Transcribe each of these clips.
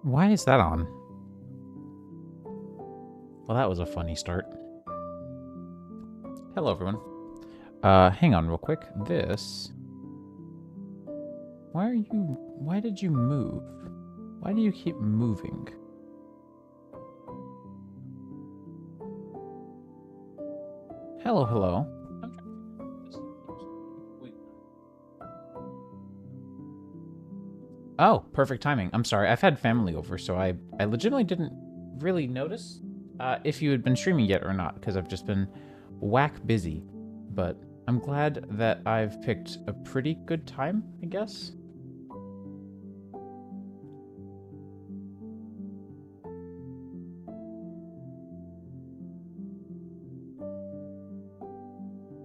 Why is that on? Well, that was a funny start. Hello, everyone. Hang on real quick. This... Why did you move? Why do you keep moving? Hello, hello. Oh, perfect timing. I'm sorry. I've had family over, so I legitimately didn't really notice if you had been streaming yet or not, because I've just been whack busy. But I'm glad that I've picked a pretty good time, I guess.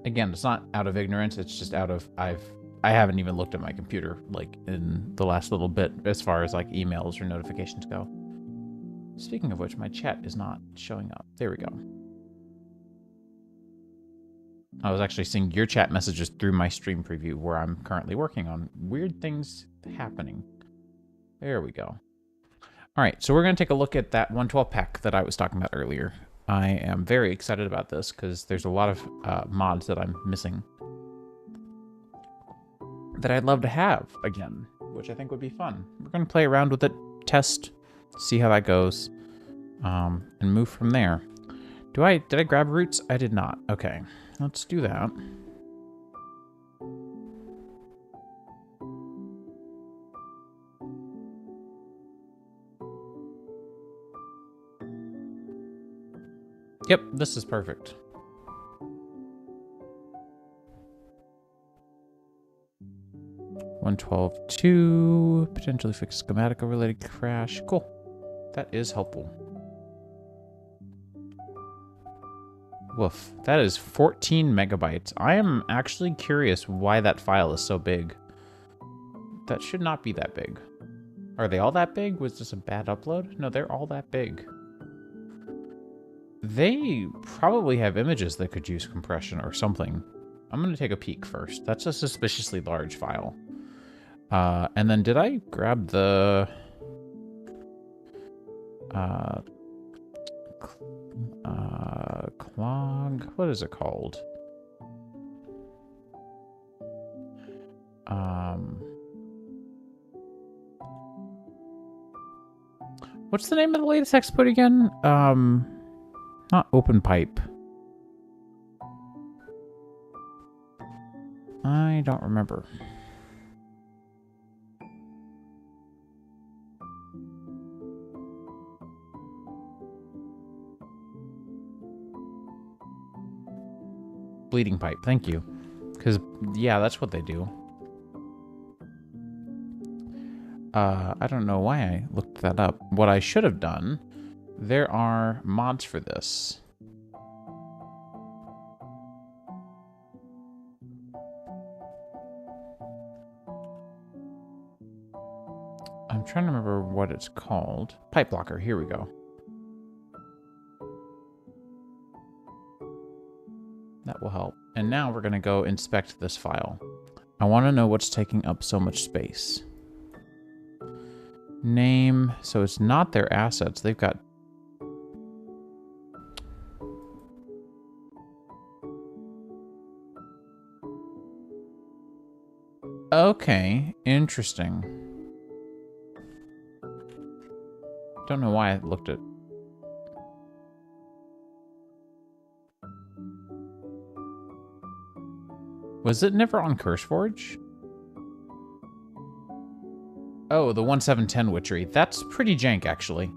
Again, it's not out of ignorance. It's just out of I haven't even looked at my computer like in the last little bit as far as like emails or notifications go. Speaking of which, my chat is not showing up. There we go. I was actually seeing your chat messages through my stream preview where I'm currently working on weird things happening. There we go. All right, so we're going to take a look at that 112 pack that I was talking about earlier. I am very excited about this because there's a lot of mods that I'm missing that I'd love to have again, which I think would be fun. We're going to play around with it, test, see how that goes, and move from there. Did I grab roots? I did not. Okay, let's do that. Yep, this is perfect. (112.2) potentially fix schematica related crash. Cool. That is helpful. Woof. That is 14 megabytes. I am actually curious why that file is so big. That should not be that big. Are they all that big? Was this a bad upload? No, they're all that big. They probably have images that could use compression or something. I'm going to take a peek first. That's a suspiciously large file. And then did I grab the... clog? What is it called? What's the name of the latest exploit again? Not open pipe. I don't remember. Bleeding pipe, thank you. Because, yeah, that's what they do. I don't know why I looked that up. What I should have done, there are mods for this. I'm trying to remember what it's called. Pipe blocker, here we go. That will help. And now we're going to go inspect this file. I want to know what's taking up so much space. Name. So it's not their assets. They've got... Okay. Interesting. Don't know why I looked at... Was it never on CurseForge? Oh, the 1710 witchery. That's pretty jank, actually.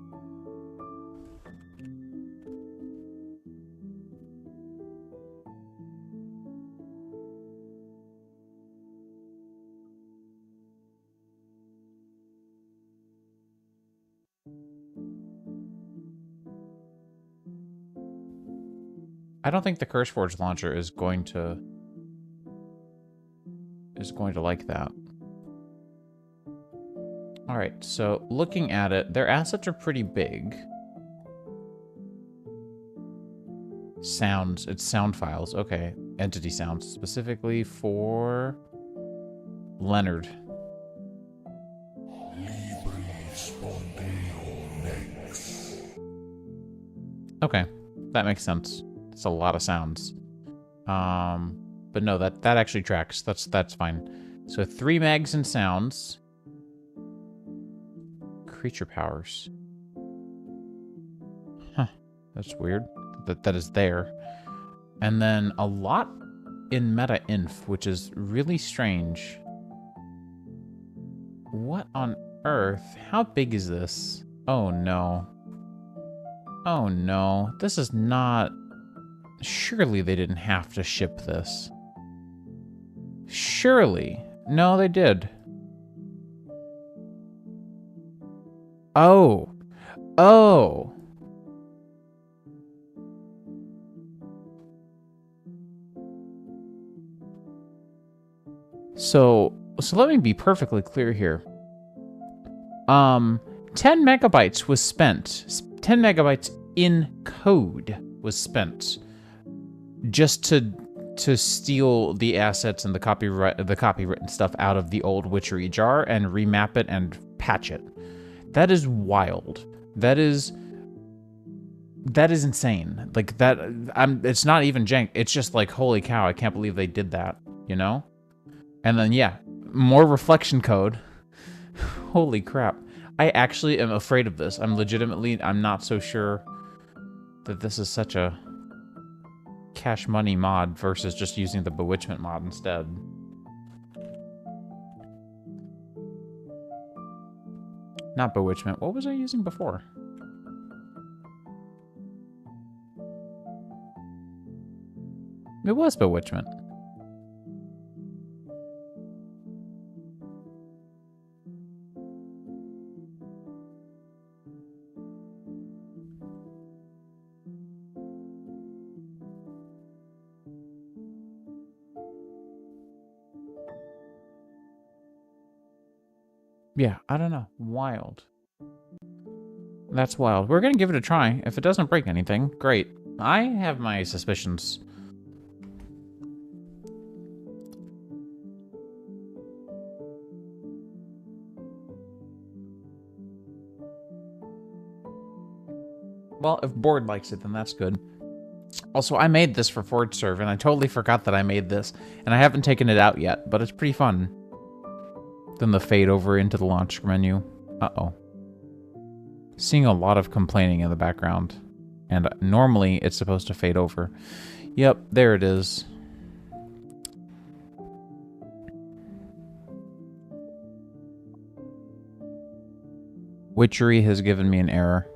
I don't think the CurseForge launcher is going to like that. All right, so looking at it, their assets are pretty big. Sounds, it's sound files. Okay, entity sounds specifically for Leonard. Okay, that makes sense. It's a lot of sounds. But no, that actually tracks. That's fine. So 3 megs in sounds. Creature powers. Huh. That's weird. That is there. And then a lot in meta inf, which is really strange. What on earth? How big is this? Oh no. Oh no. This is not... Surely they didn't have to ship this. Surely. No, they did. Oh. Oh. So let me be perfectly clear here. 10 megabytes was spent. 10 megabytes in code was spent just to steal the assets and the copywritten stuff out of the old Witchery jar and remap it and patch it. That is wild. That is insane. Like that, it's not even jank. It's just like, holy cow, I can't believe they did that, you know? And then, yeah, more reflection code. Holy crap. I actually am afraid of this. I'm not so sure that this is such a cash money mod versus just using the Bewitchment mod instead. Not Bewitchment. What was I using before? It was Bewitchment. Yeah, I don't know. Wild. That's wild. We're gonna give it a try. If it doesn't break anything, great. I have my suspicions. Well, if Board likes it, then that's good. Also, I made this for Forge Serve, and I totally forgot that I made this, and I haven't taken it out yet, but it's pretty fun. Then the fade over into the launch menu. Uh-oh. Seeing a lot of complaining in the background, and normally it's supposed to fade over. Yep, there it is. Witchery has given me an error.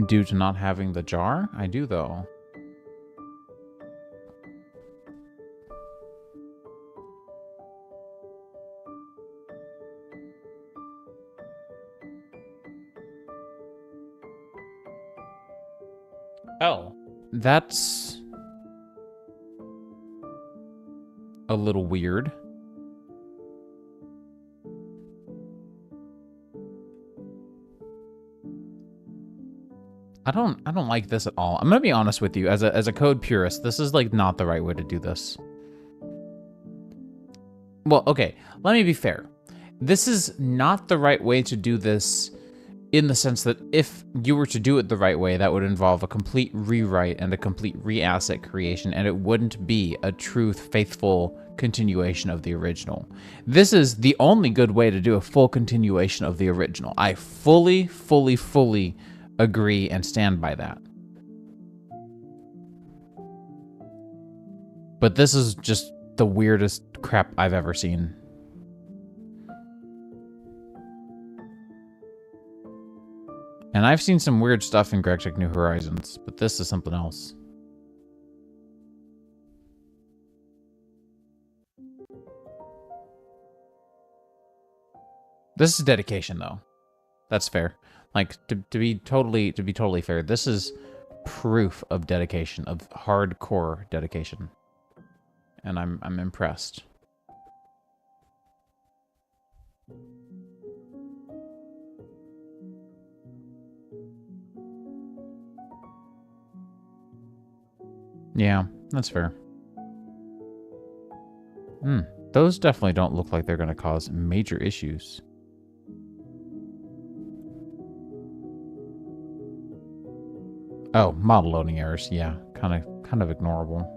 Due to not having the jar? I do, though. Oh. That's a little weird. I don't like this at all. I'm gonna be honest with you. As a code purist, this is like not the right way to do this. Well, okay, let me be fair. This is not the right way to do this in the sense that if you were to do it the right way, that would involve a complete rewrite and a complete re-asset creation, and it wouldn't be a true, faithful continuation of the original. This is the only good way to do a full continuation of the original. I fully agree and stand by that. But this is just the weirdest crap I've ever seen. And I've seen some weird stuff in Gregtech New Horizons, but this is something else. This is dedication, though. That's fair. Like, to be totally fair, this is proof of dedication, of hardcore dedication. And I'm impressed. Yeah, That's fair. Those definitely don't look like they're going to cause major issues. Oh, model loading errors. Yeah, kind of ignorable.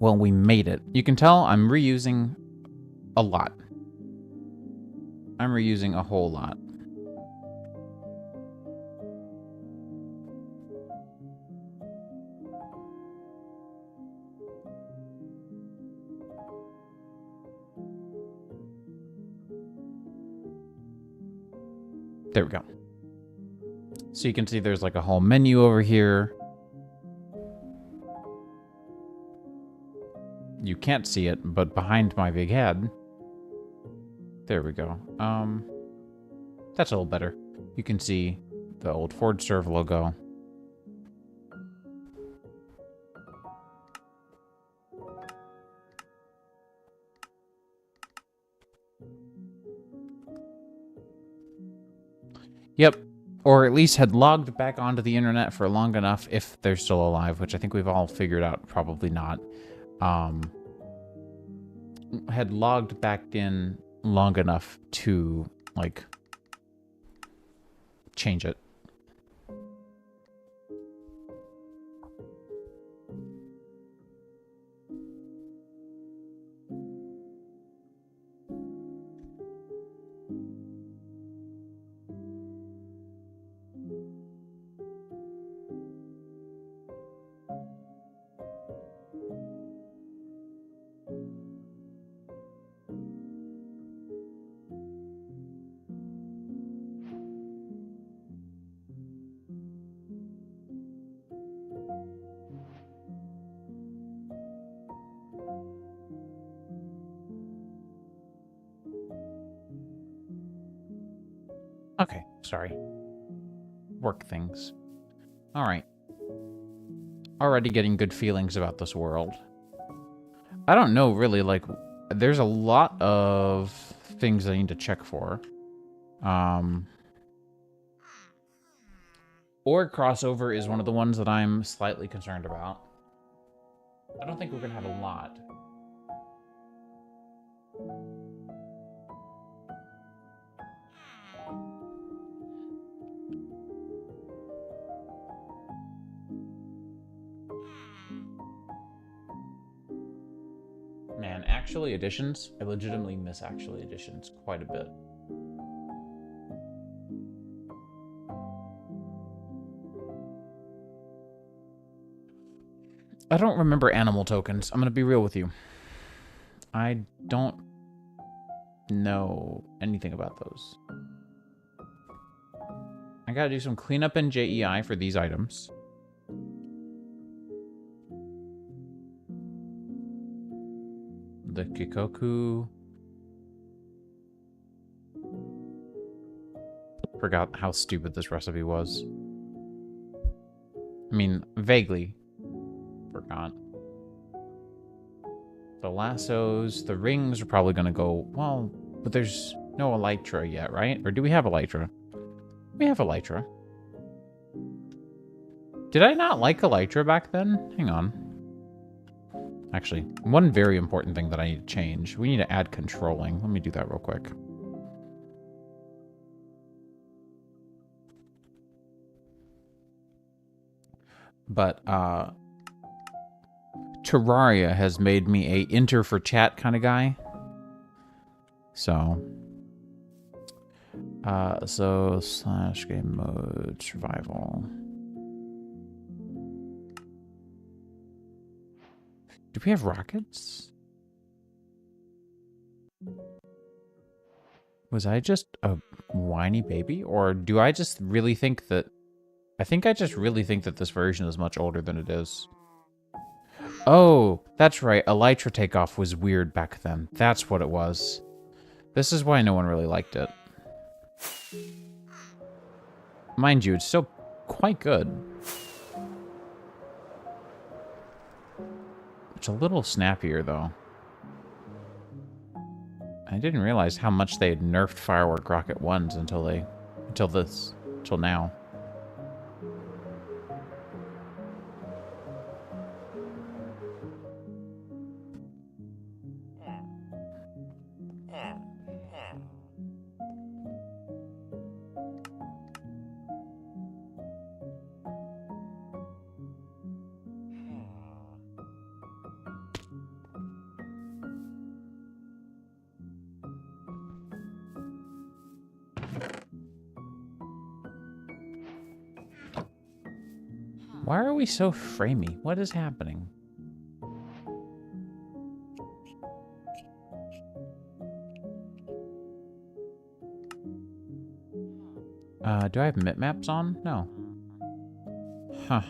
Well, we made it. You can tell I'm reusing a lot. I'm reusing a whole lot. There we go. So you can see there's like a whole menu over here. You can't see it, but behind my big head. There we go. That's a little better. You can see the old Ford Serve logo. Yep. Or at least had logged back onto the internet for long enough, if they're still alive, which I think we've all figured out probably not. Had logged back in long enough to, like, change it. Okay, sorry. Work things. Alright. Already getting good feelings about this world. I don't know, really, like, there's a lot of things I need to check for. Org crossover is one of the ones that I'm slightly concerned about. I don't think we're gonna have a lot. Man, actually additions, I legitimately miss actually additions quite a bit. I don't remember animal tokens. I'm gonna be real with you. I don't know anything about those. I gotta do some cleanup in JEI for these items. The Kikoku. Forgot how stupid this recipe was. I mean, vaguely forgot. The lassos, the rings are probably gonna go, well, but there's no elytra yet, right? Or do we have elytra? We have elytra. Did I not like elytra back then? Hang on. Actually, one very important thing that I need to change. We need to add controlling. Let me do that real quick. But, Terraria has made me a enter for chat kind of guy. So, slash game mode survival. Do we have rockets? Was I just a whiny baby? Or do I just really think that... I think I just really think that this version is much older than it is. Oh, that's right. Elytra takeoff was weird back then. That's what it was. This is why no one really liked it. Mind you, it's still quite good. It's a little snappier, though. I didn't realize how much they had nerfed Firework Rocket 1s until now. Why are we so framey? What is happening? Do I have mip-maps on? No. Huh.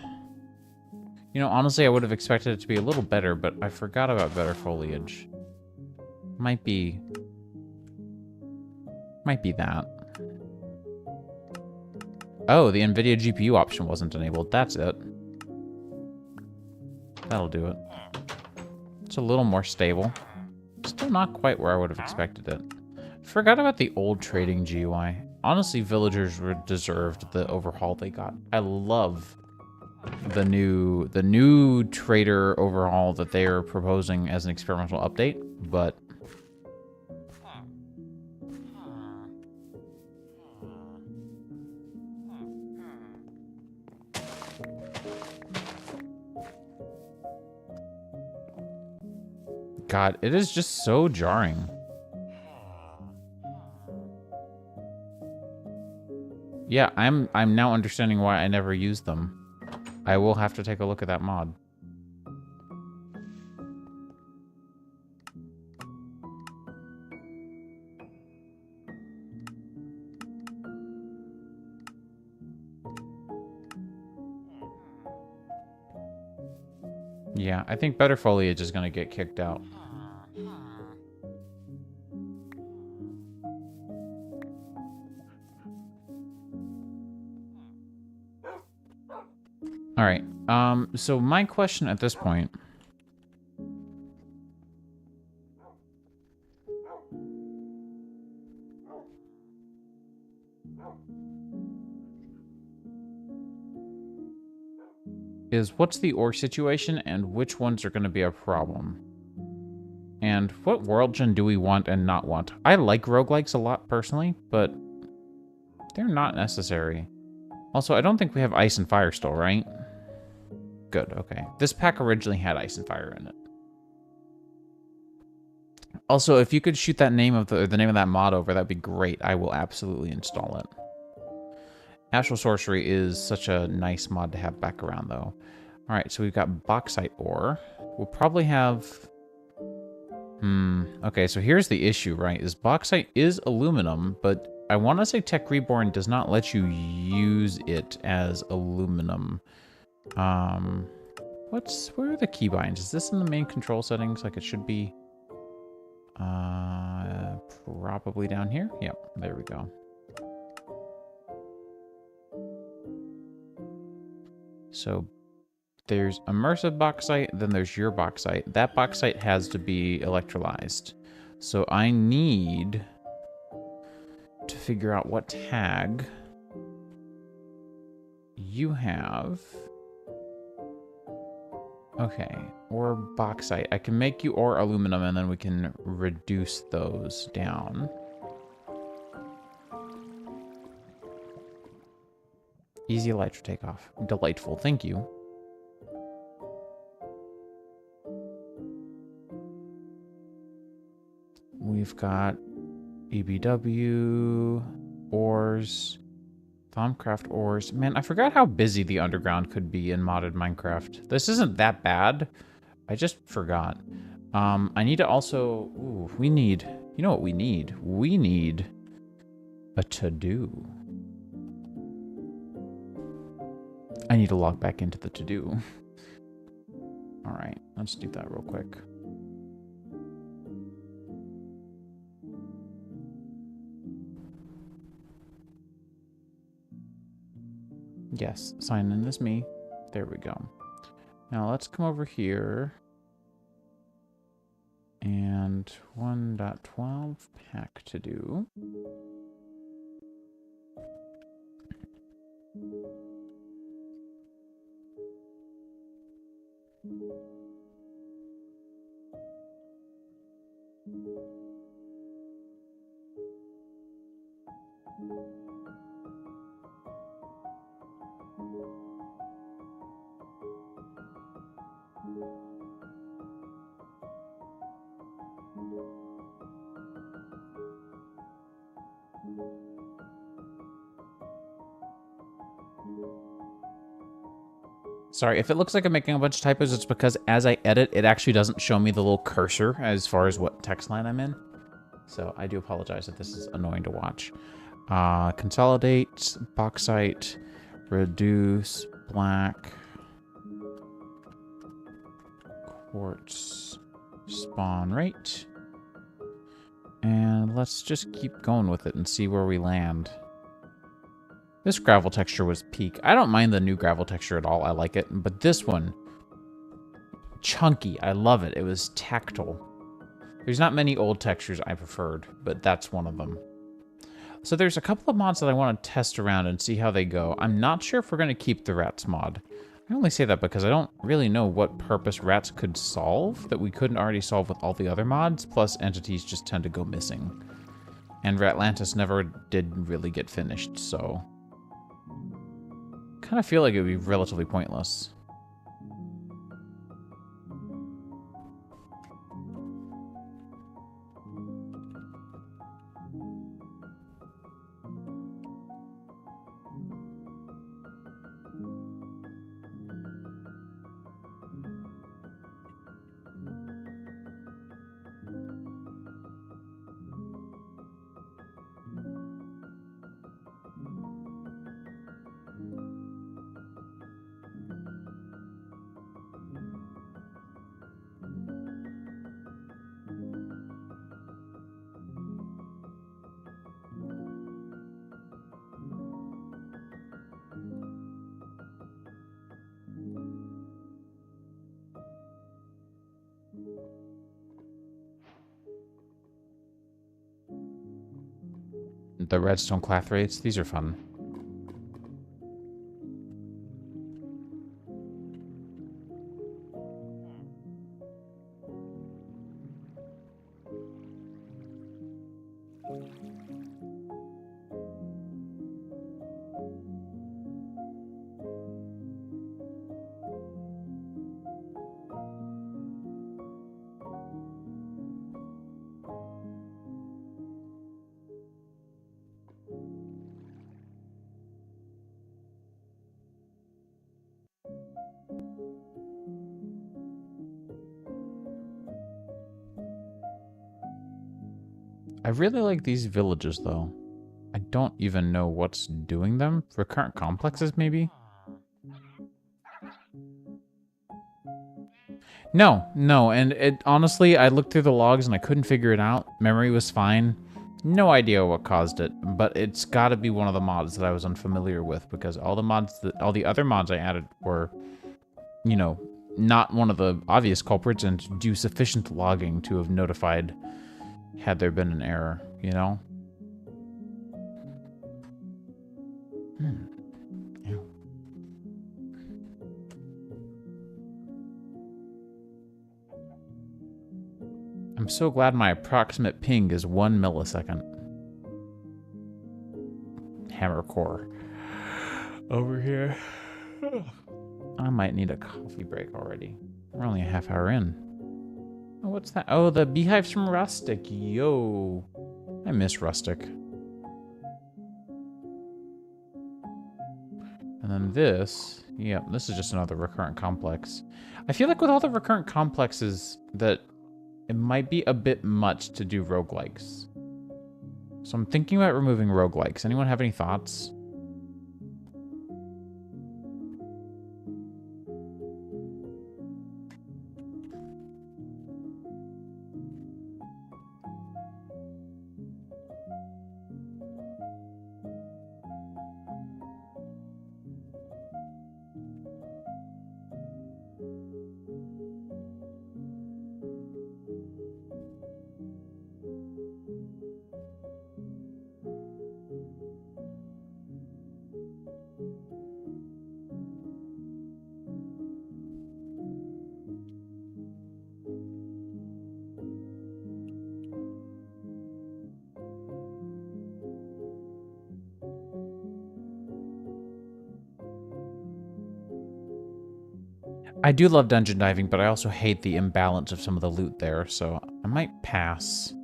You know, honestly, I would have expected it to be a little better, but I forgot about better foliage. Might be that. Oh, the NVIDIA GPU option wasn't enabled. That's it. That'll do it. It's a little more stable. Still not quite where I would have expected it. Forgot about the old trading GUI. Honestly, villagers deserved the overhaul they got. I love the new trader overhaul that they are proposing as an experimental update, but God, it is just so jarring. Yeah, I'm now understanding why I never used them. I will have to take a look at that mod. Yeah, I think better foliage is going to get kicked out. All right. So my question at this point is, what's the ore situation and which ones are going to be a problem? And what world gen do we want and not want? I like roguelikes a lot personally, but they're not necessary. Also, I don't think we have ice and fire still, right? Good, okay. This pack originally had ice and fire in it. Also, if you could shoot that name of the name of that mod over, that'd be great. I will absolutely install it. Astral Sorcery is such a nice mod to have back around, though. All right, so we've got bauxite ore. We'll probably have... Okay, so here's the issue, right? Is bauxite is aluminum, but I want to say Tech Reborn does not let you use it as aluminum. Where are the keybinds? Is this in the main control settings like it should be? Probably down here. Yep, there we go. So there's immersive bauxite, then there's your bauxite. That bauxite has to be electrolyzed. So I need to figure out what tag you have. Okay, or bauxite. I can make you ore aluminum and then we can reduce those down. Easy elytra takeoff. Delightful, thank you. We've got EBW, ores, Thaumcraft ores. Man, I forgot how busy the underground could be in modded Minecraft. This isn't that bad. I just forgot. I need to also... Ooh, we need... You know what we need? We need A to-do. I need to log back into the to-do. All right, let's do that real quick. Yes, sign in as me. There we go. Now let's come over here. And 1.12 pack to do. Sorry, if it looks like I'm making a bunch of typos, it's because as I edit, it actually doesn't show me the little cursor as far as what text line I'm in. So I do apologize if this is annoying to watch. Consolidate, bauxite, reduce, black, quartz, spawn rate. And let's just keep going with it and see where we land. This gravel texture was peak. I don't mind the new gravel texture at all. I like it. But this one, chunky. I love it. It was tactile. There's not many old textures I preferred, but that's one of them. So there's a couple of mods that I want to test around and see how they go. I'm not sure if we're going to keep the rats mod. I only say that because I don't really know what purpose rats could solve that we couldn't already solve with all the other mods, plus entities just tend to go missing. And Ratlantis never did really get finished, so kind of feel like it would be relatively pointless. The redstone clathrates, these are fun. I really like these villages, though. I don't even know what's doing them. Recurrent complexes, maybe? No, and it honestly, I looked through the logs and I couldn't figure it out. Memory was fine. No idea what caused it, but it's got to be one of the mods that I was unfamiliar with because all the other mods I added were, you know, not one of the obvious culprits and do sufficient logging to have notified had there been an error, you know? Yeah. I'm so glad my approximate ping is 1 millisecond. Hammer core. Over here. I might need a coffee break already. We're only a half hour in. Oh, what's that? Oh, the beehives from Rustic. Yo. I miss Rustic. And then this. Yep, this is just another recurrent complex. I feel like with all the recurrent complexes that it might be a bit much to do roguelikes. So I'm thinking about removing roguelikes. Anyone have any thoughts? I do love dungeon diving, but I also hate the imbalance of some of the loot there, so I might pass.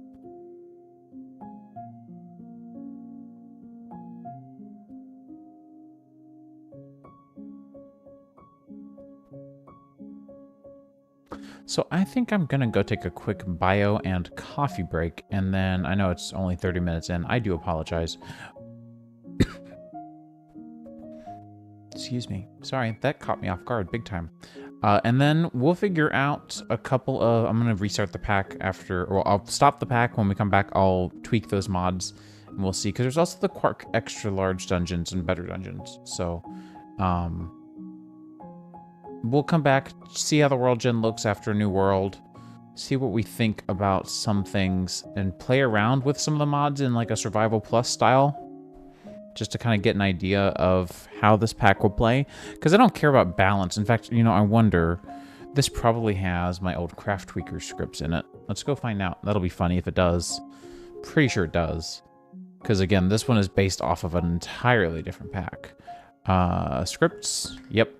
So I think I'm gonna go take a quick bio and coffee break, and then I know it's only 30 minutes in. I do apologize. Excuse me. Sorry, that caught me off guard big time. And then we'll figure out a couple of... I'm going to restart the pack after... Well, I'll stop the pack. When we come back, I'll tweak those mods, and we'll see. Because there's also the Quark extra large dungeons and better dungeons. So, we'll come back, see how the world gen looks after a new world, see what we think about some things, and play around with some of the mods in like a Survival Plus style. Just to kind of get an idea of how this pack will play. Because I don't care about balance. In fact, you know, I wonder... This probably has my old Craft Tweaker scripts in it. Let's go find out. That'll be funny if it does. Pretty sure it does. Because, again, this one is based off of an entirely different pack. Scripts. Yep.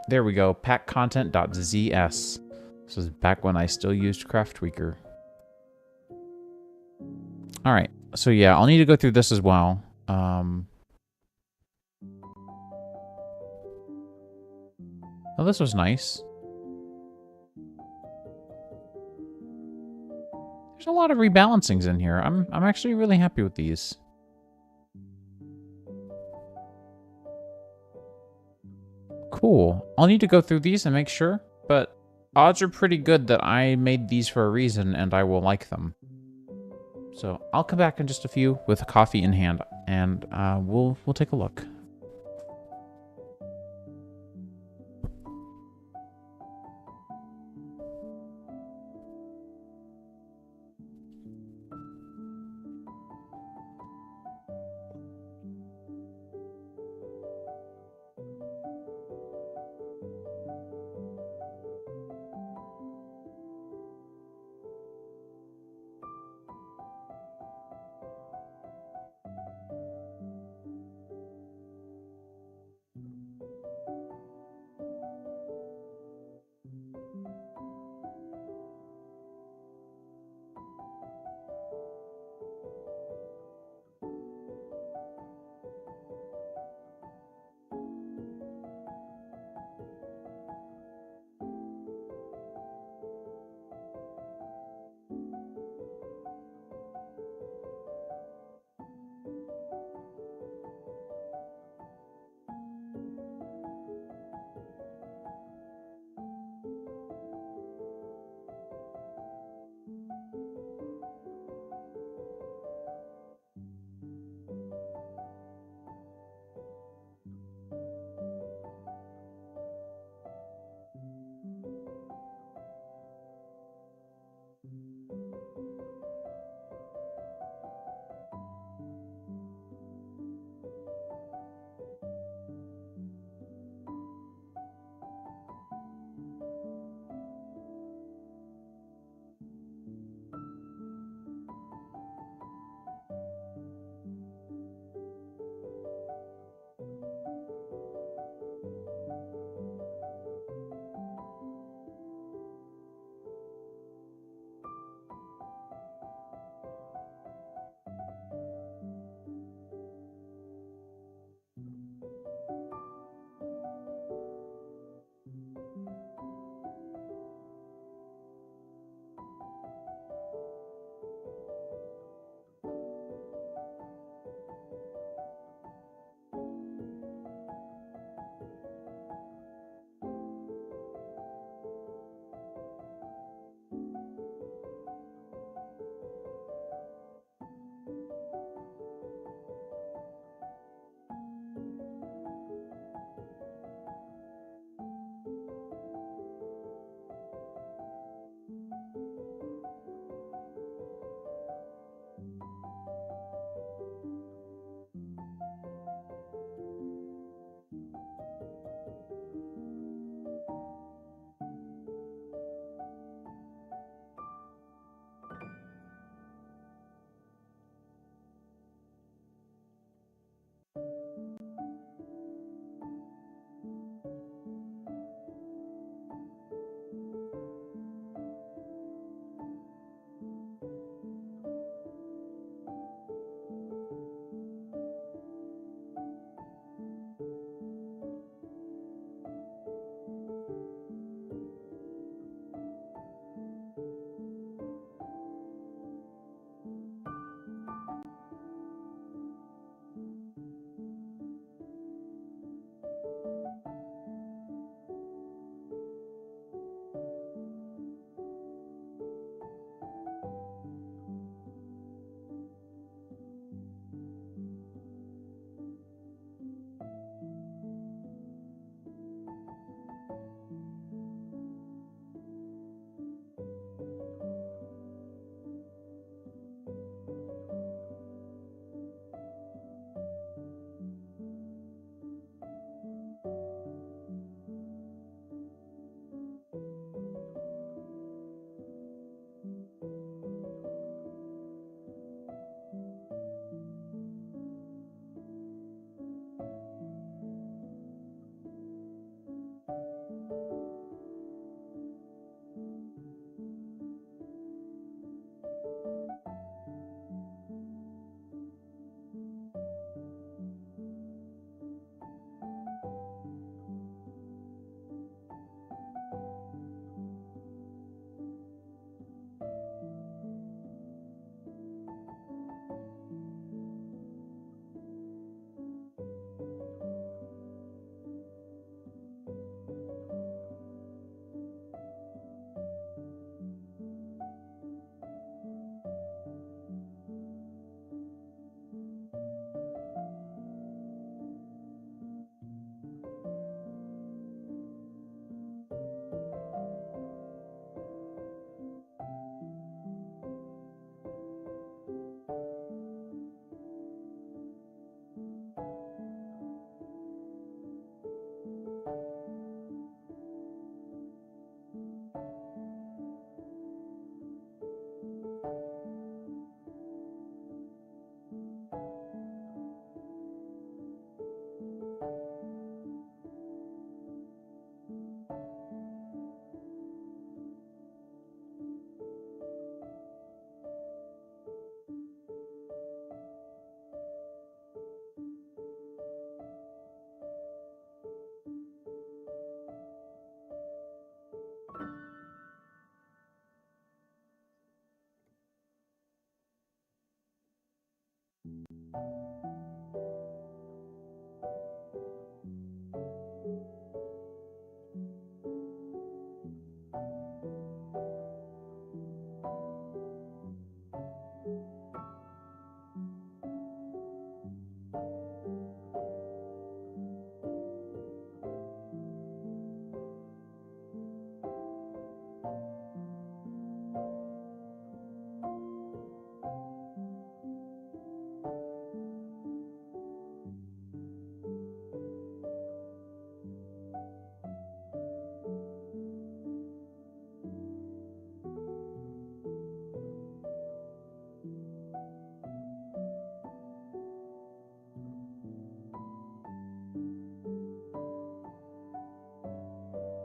There we go. Packcontent.zs. This was back when I still used Craft Tweaker. Alright. So, yeah, I'll need to go through this as well. Oh, this was nice. There's a lot of rebalancings in here. I'm actually really happy with these. Cool. I'll need to go through these and make sure, but odds are pretty good that I made these for a reason and I will like them. So I'll come back in just a few with a coffee in hand, and we'll take a look.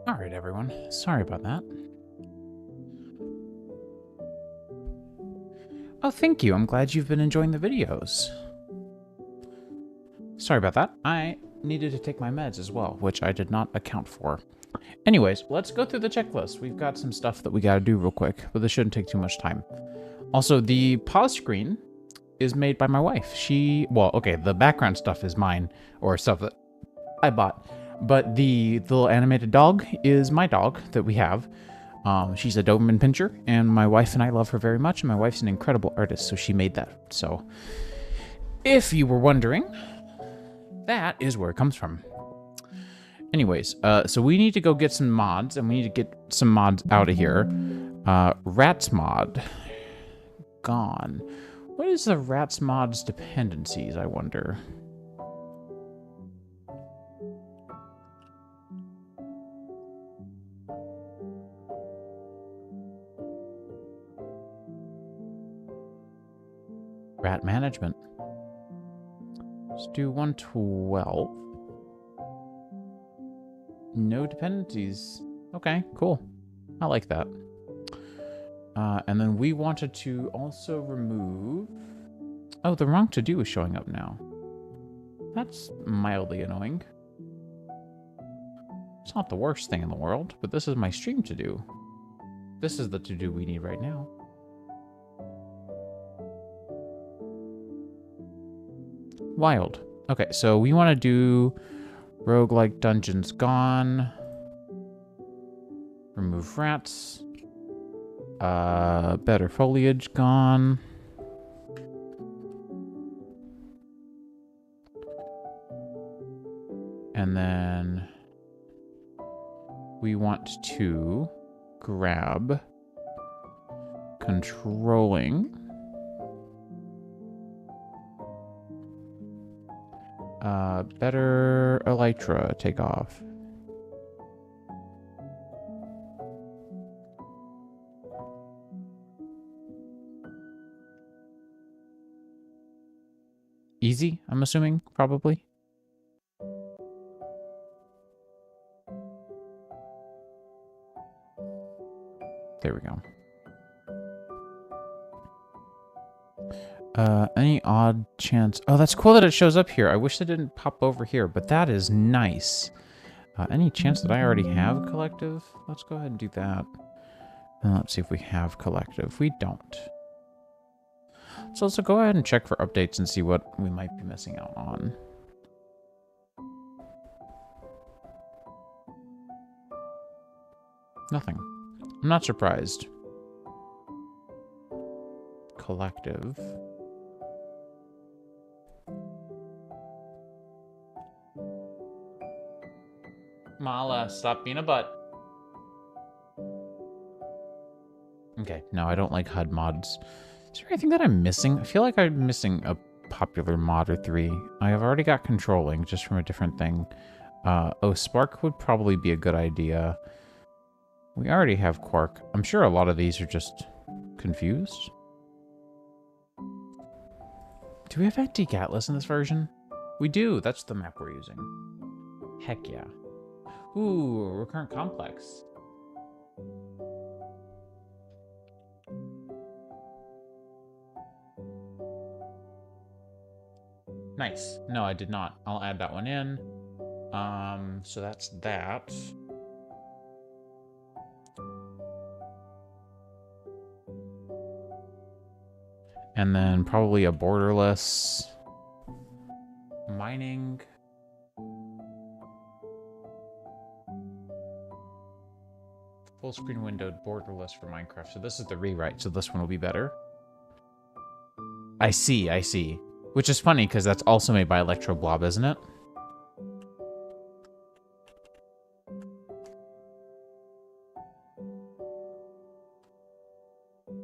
All right, everyone. Sorry about that. Oh, thank you. I'm glad you've been enjoying the videos. Sorry about that. I needed to take my meds as well, which I did not account for. Anyways, let's go through the checklist. We've got some stuff that we got to do real quick, but this shouldn't take too much time. Also, the pause screen is made by my wife. Well, okay, the background stuff is mine, or stuff that I bought. But the little animated dog is my dog that we have. She's a Doberman Pinscher, and my wife and I love her very much, and my wife's an incredible artist, so she made that. So, if you were wondering, that is where it comes from. Anyways, so we need to go get some mods, and we need to get some mods out of here. Rats mod. Gone. What is the Rats mod's dependencies, I wonder? Rat management. Let's do 112. No dependencies. Okay, cool. I like that. And then we wanted to also remove... Oh, the wrong to-do is showing up now. That's mildly annoying. It's not the worst thing in the world, but this is my stream to-do. This is the to-do we need right now. Wild. Okay, so we want to do roguelike dungeons gone. Remove rats. Better foliage gone. And then we want to grab controlling. Better elytra take off. Easy, I'm assuming, probably. There we go. Any odd chance... Oh, that's cool that it shows up here. I wish it didn't pop over here, but that is nice. Any chance that I already have collective? Let's go ahead and do that. And let's see if we have collective. We don't. So let's go ahead and check for updates and see what we might be missing out on. Nothing. I'm not surprised. Collective. Mala, stop being a butt. Okay, no, I don't like HUD mods. Is there anything that I'm missing? I feel like I'm missing a popular mod or three. I have already got controlling, just from a different thing. Oh, Spark would probably be a good idea. We already have Quark. I'm sure a lot of these are just confused. Do we have Antique Atlas in this version? We do. That's the map we're using. Heck yeah. Ooh, recurrent complex. Nice. No, I did not. I'll add that one in. So that's that. And then probably a borderless combining. Full screen windowed borderless for Minecraft. So this is the rewrite, so this one will be better. I see, I see. Which is funny, because that's also made by Electro Blob, isn't it?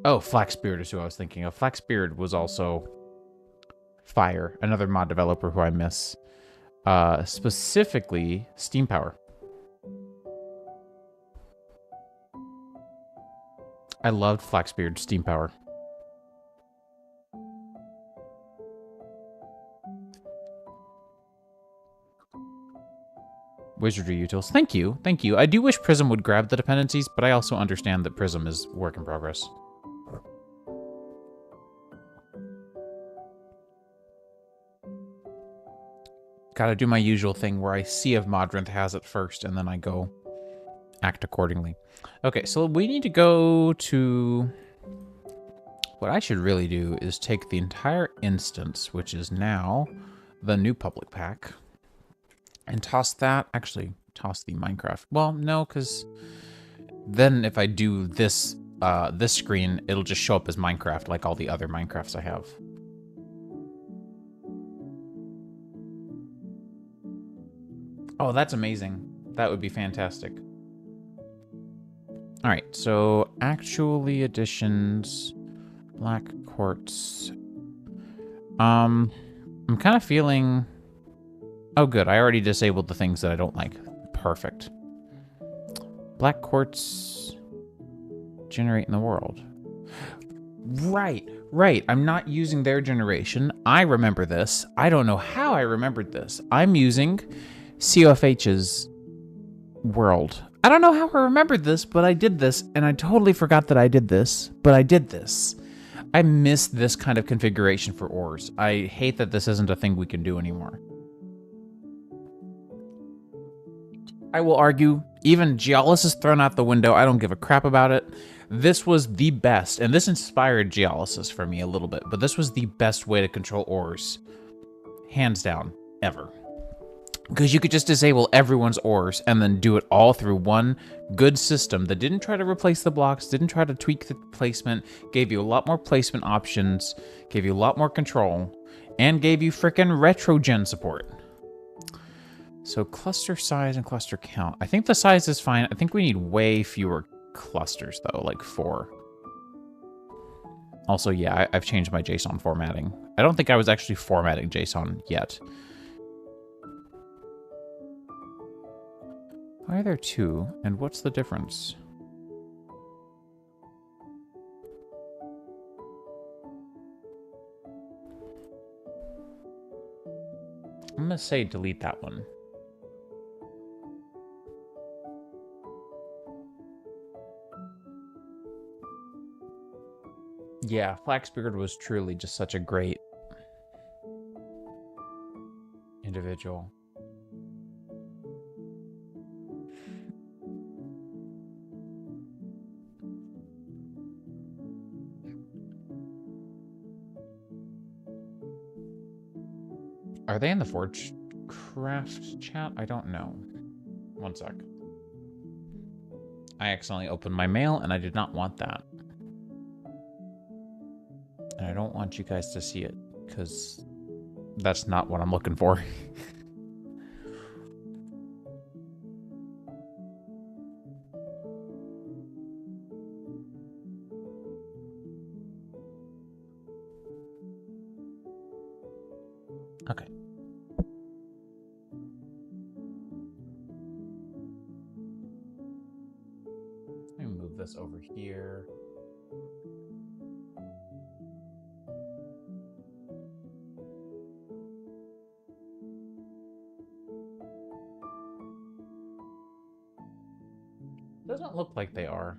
Oh, Flaxbeard is who I was thinking of. Flaxbeard was also Fire, another mod developer who I miss. Specifically, Steam Power. I loved Flaxbeard Steam Power. Wizardry utils. Thank you. Thank you. I do wish Prism would grab the dependencies, but I also understand that Prism is work in progress. Gotta do my usual thing where I see if Modrinth has it first, and then I go act accordingly. Okay, so we need to go to... What I should really do is take the entire instance, which is now the new public pack, and toss that... Actually, toss the Minecraft. Well, no, because then if I do this, this screen, it'll just show up as Minecraft, like all the other Minecrafts I have. Oh, that's amazing. That would be fantastic. All right, so actually additions, black quartz. I'm kind of feeling... Oh, good. I already disabled the things that I don't like. Perfect. Black quartz generate in the world. Right, right. I'm not using their generation. I remember this. I don't know how I remembered this. I'm using COFH's world. I don't know how I remembered this, but I did this, and I totally forgot that I did this, but I did this. I miss this kind of configuration for ores. I hate that this isn't a thing we can do anymore. I will argue, even Geolysis thrown out the window, I don't give a crap about it. This was the best, and this inspired Geolysis for me a little bit, but this was the best way to control ores, hands down, ever. Because you could just disable everyone's ores and then do it all through one good system that didn't try to replace the blocks, didn't try to tweak the placement, gave you a lot more placement options, gave you a lot more control, and gave you frickin' retrogen support. So cluster size and cluster count. I think the size is fine. I think we need way fewer clusters though, like 4. Also, yeah, I've changed my JSON formatting. I don't think I was actually formatting JSON yet. Why are there 2, and what's the difference? I'm gonna say delete that one. Yeah, Flaxbeard was truly just such a great individual. Are they in the Forge Craft chat? I don't know. One sec. I accidentally opened my mail, and I did not want that. And I don't want you guys to see it, because that's not what I'm looking for. Okay. Let me move this over here. Doesn't look like they are.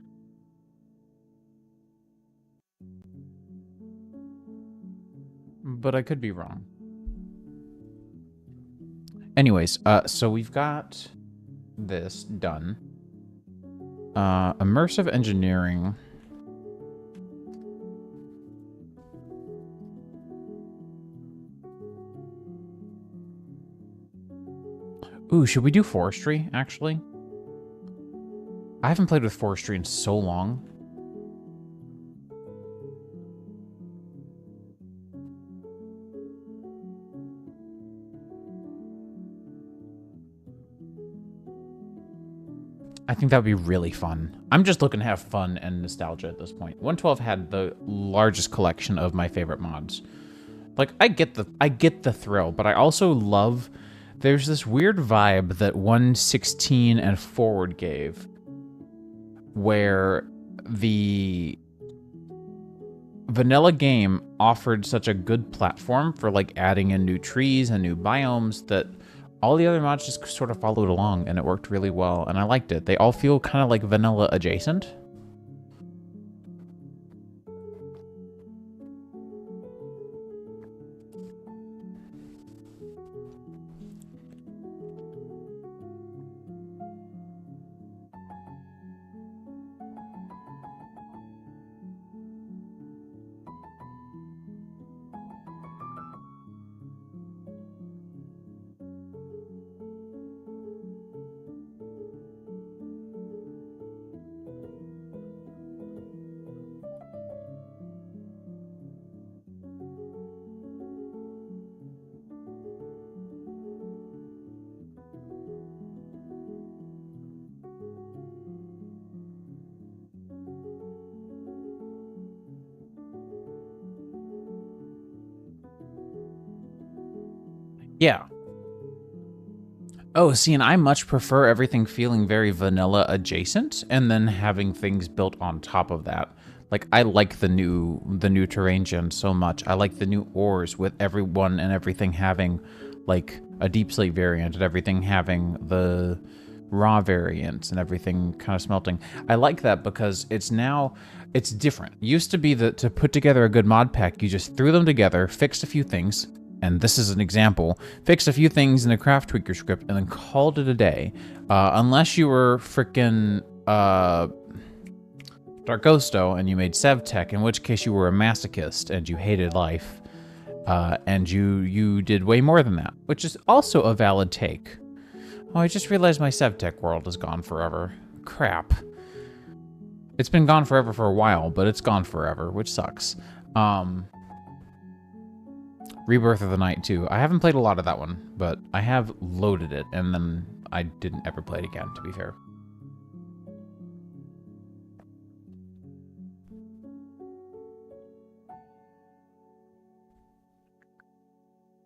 But I could be wrong. Anyways, so we've got this done. Immersive engineering. Ooh, should we do forestry, actually? I haven't played with forestry in so long. I think that would be really fun. I'm just looking to have fun and nostalgia at this point. 112 had the largest collection of my favorite mods. Like, I get the thrill, but I also love... There's this weird vibe that 1.16 and forward gave, where the vanilla game offered such a good platform for, like, adding in new trees and new biomes that all the other mods just sort of followed along, and it worked really well, and I liked it. They all feel kind of like vanilla adjacent. Yeah. Oh, see, and I much prefer everything feeling very vanilla adjacent and then having things built on top of that. Like, I like the new terrain gen so much. I like the new ores with everyone and everything having, like, a deep slate variant and everything having the raw variants and everything kind of smelting. I like that because it's different. It used to be that to put together a good mod pack, you just threw them together, fixed a few things, and this is an example, fixed a few things in a craft tweaker script and then called it a day. Unless you were frickin' Darkosto and you made SevTech, in which case you were a masochist and you hated life. And you did way more than that, which is also a valid take. Oh, I just realized my SevTech world is gone forever. Crap. It's been gone forever for a while, but it's gone forever, which sucks. Rebirth of the Night, too. I haven't played a lot of that one, but I have loaded it, and then I didn't ever play it again, to be fair.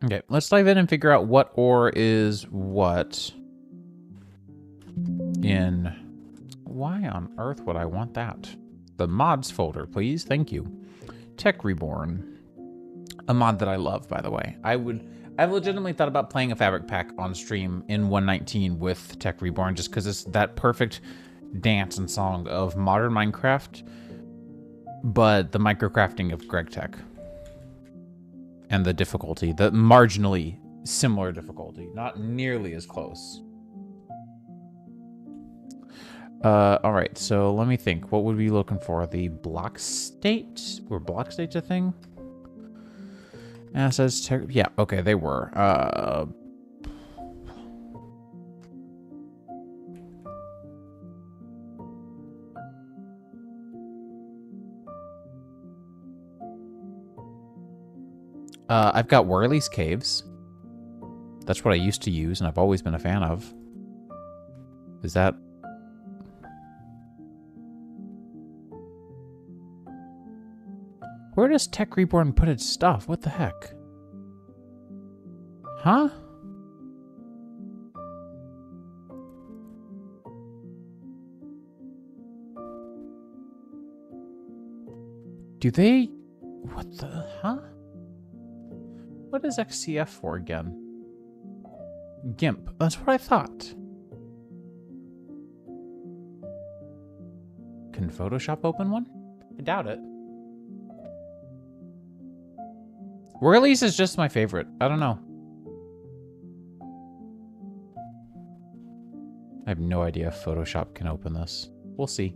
Okay, let's dive in and figure out what ore is what in... Why on earth would I want that? The mods folder, please. Thank you. Tech Reborn. A mod that I love, by the way. I've legitimately thought about playing a fabric pack on stream in 1.19 with Tech Reborn just because it's that perfect dance and song of modern Minecraft, but the microcrafting of Greg Tech. And the difficulty, the marginally similar difficulty, not nearly as close. All right, so let me think. What would we be looking for? The block state? Were block states a thing? Assets, yeah, okay, they were. I've got Whirly's Caves. That's what I used to use, and I've always been a fan of. Is that... Where does Tech Reborn put its stuff? What the heck? Huh? Do they... What the... Huh? What is XCF for again? GIMP. That's what I thought. Can Photoshop open one? I doubt it. Whirly's is just my favorite. I don't know. I have no idea if Photoshop can open this. We'll see.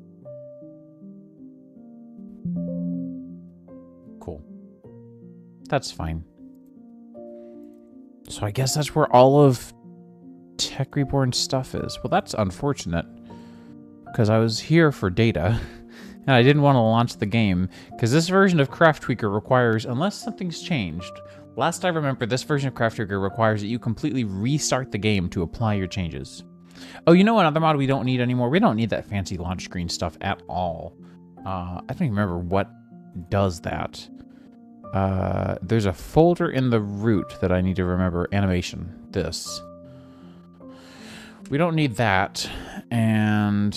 Cool. That's fine. So I guess that's where all of Tech Reborn stuff is. Well, that's unfortunate. Because I was here for data. And I didn't want to launch the game. Because this version of Craft Tweaker requires, unless something's changed. Last I remember, this version of Craft Tweaker requires that you completely restart the game to apply your changes. Oh, you know another mod we don't need anymore? We don't need that fancy launch screen stuff at all. I don't even remember what does that. There's a folder in the root that I need to remember. Animation. This. We don't need that. And...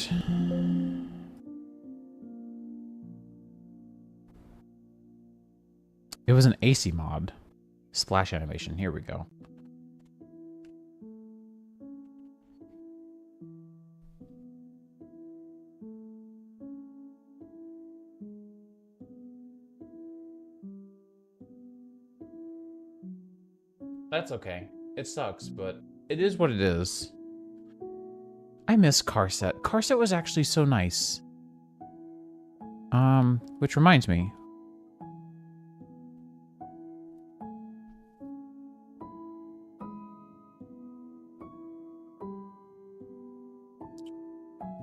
it was an AC mod. Splash animation. Here we go. That's okay. It sucks, but it is what it is. I miss Carset. Carset was actually so nice. Which reminds me.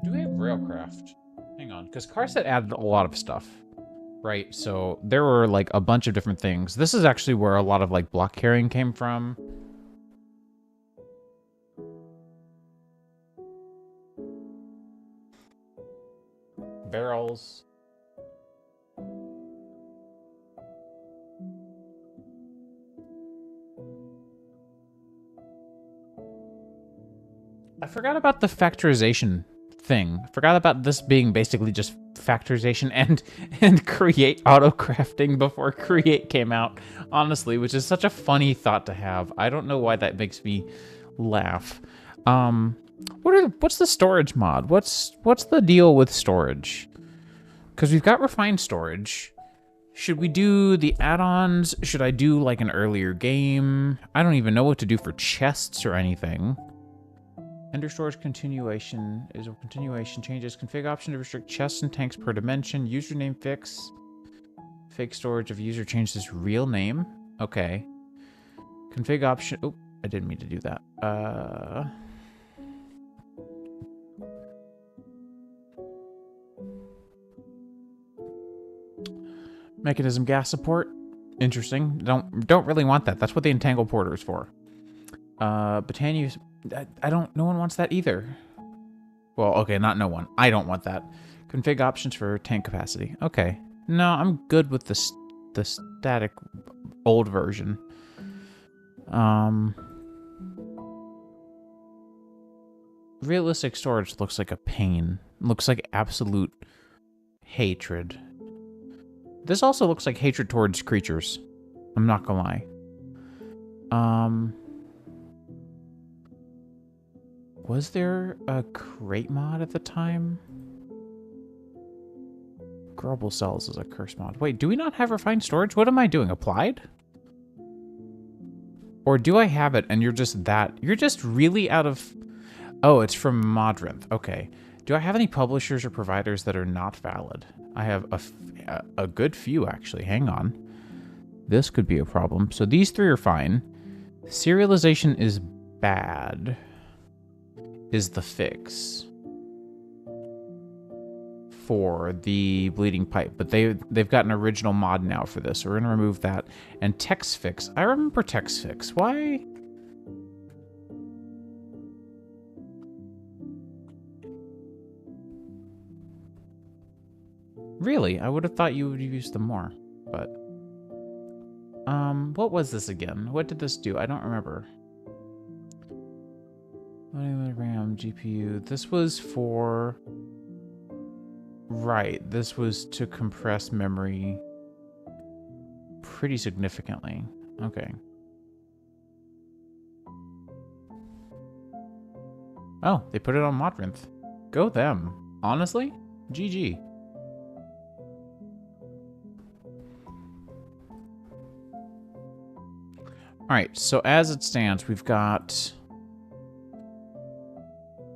Do we have Railcraft? Hang on, because Carset added a lot of stuff. Right, so there were like a bunch of different things. This is actually where a lot of like block carrying came from. Barrels. I forgot about the factorization thing. I forgot about this being basically just factorization and create auto crafting before create came out, honestly, which is such a funny thought to have. I don't know why that makes me laugh. What's the storage mod? What's the deal with storage? Because we've got refined storage. Should we do the add-ons? Should I do like an earlier game? I don't even know what to do for chests or anything. Ender storage continuation is a continuation. Changes config option to restrict chests and tanks per dimension. Username fix. Fake storage of user changed his real name. Okay. Config option. Oh, I didn't mean to do that. Mechanism gas support. Interesting. Don't really want that. That's what the entangle porter is for. Botania. I don't. No one wants that either. Well, okay, not no one. I don't want that. Config options for tank capacity. Okay. No, I'm good with the static old version. Realistic storage looks like a pain. Looks like absolute hatred. This also looks like hatred towards creatures. I'm not gonna lie. Was there a crate mod at the time? Grubble cells is a curse mod. Wait, do we not have refined storage? What am I doing? Applied? Or do I have it and you're just that? You're just really out of... Oh, it's from Modrinth. Okay. Do I have any publishers or providers that are not valid? I have a good few, actually. Hang on. This could be a problem. So these three are fine. Serialization is bad. Is the fix for the bleeding pipe, but they've got an original mod now for this, so we're gonna remove that. And text fix, I remember text fix. Why? Really, I would have thought you would have used them more, but what was this again? What did this do? I don't remember. RAM, GPU. This was for... Right, this was to compress memory pretty significantly. Okay. Oh, they put it on Modrinth. Go them. Honestly? GG. Alright, so as it stands, we've got...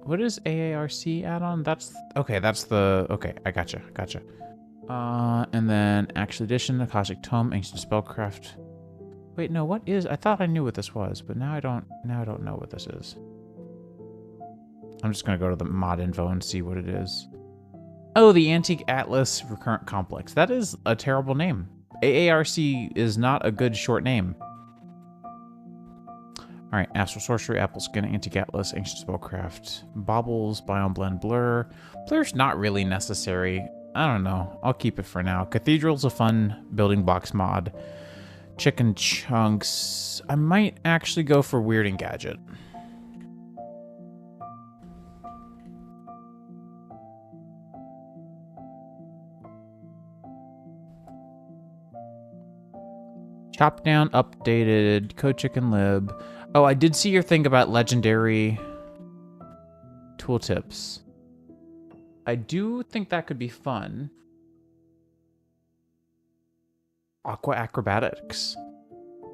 What is AARC add-on? That's... Okay, that's the... Okay, I gotcha. And then Actual Edition, Akashic Tome, Ancient Spellcraft. Wait, no, what is... I thought I knew what this was, but now I don't know what this is. I'm just going to go to the mod info and see what it is. Oh, the Antique Atlas Recurrent Complex. That is a terrible name. AARC is not a good short name. All right, Astral Sorcery, Apple Skin, Antique Atlas, Ancient Spellcraft, Baubles, Biome Blend, Blur. Blur's not really necessary. I don't know. I'll keep it for now. Cathedral's a fun building blocks mod. Chicken Chunks. I might actually go for Weird and Gadget. Chop Down updated. Code Chicken Lib. Oh, I did see your thing about legendary tooltips. I do think that could be fun. Aqua Acrobatics.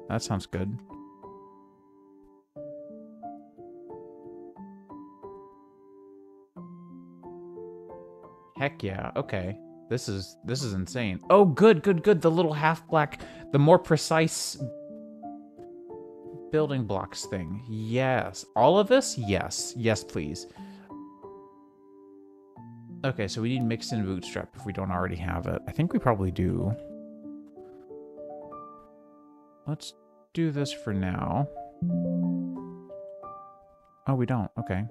That sounds good. Heck yeah. Okay. This is insane. Oh, good. The little half black, the more precise building blocks thing. Yes. All of this? Yes. Yes, please. Okay, so we need mixed in bootstrap if we don't already have it. I think we probably do. Let's do this for now. Oh, we don't. Okay.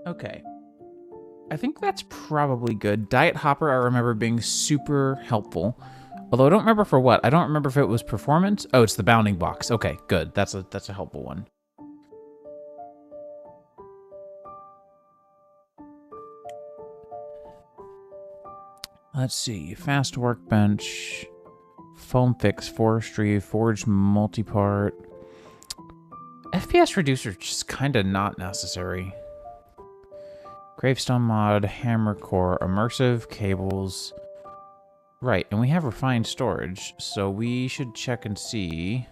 Okay. I think that's probably good. Diet Hopper, I remember being super helpful. Although I don't remember for what. I don't remember if it was performance. Oh, it's the bounding box. Okay, good. That's a helpful one. Let's see. Fast Workbench. Foam Fix, Forestry, Forge Multipart. FPS Reducer just kind of not necessary. Gravestone Mod, Hammer Core, Immersive Cables. Right, and we have Refined Storage, so we should check and see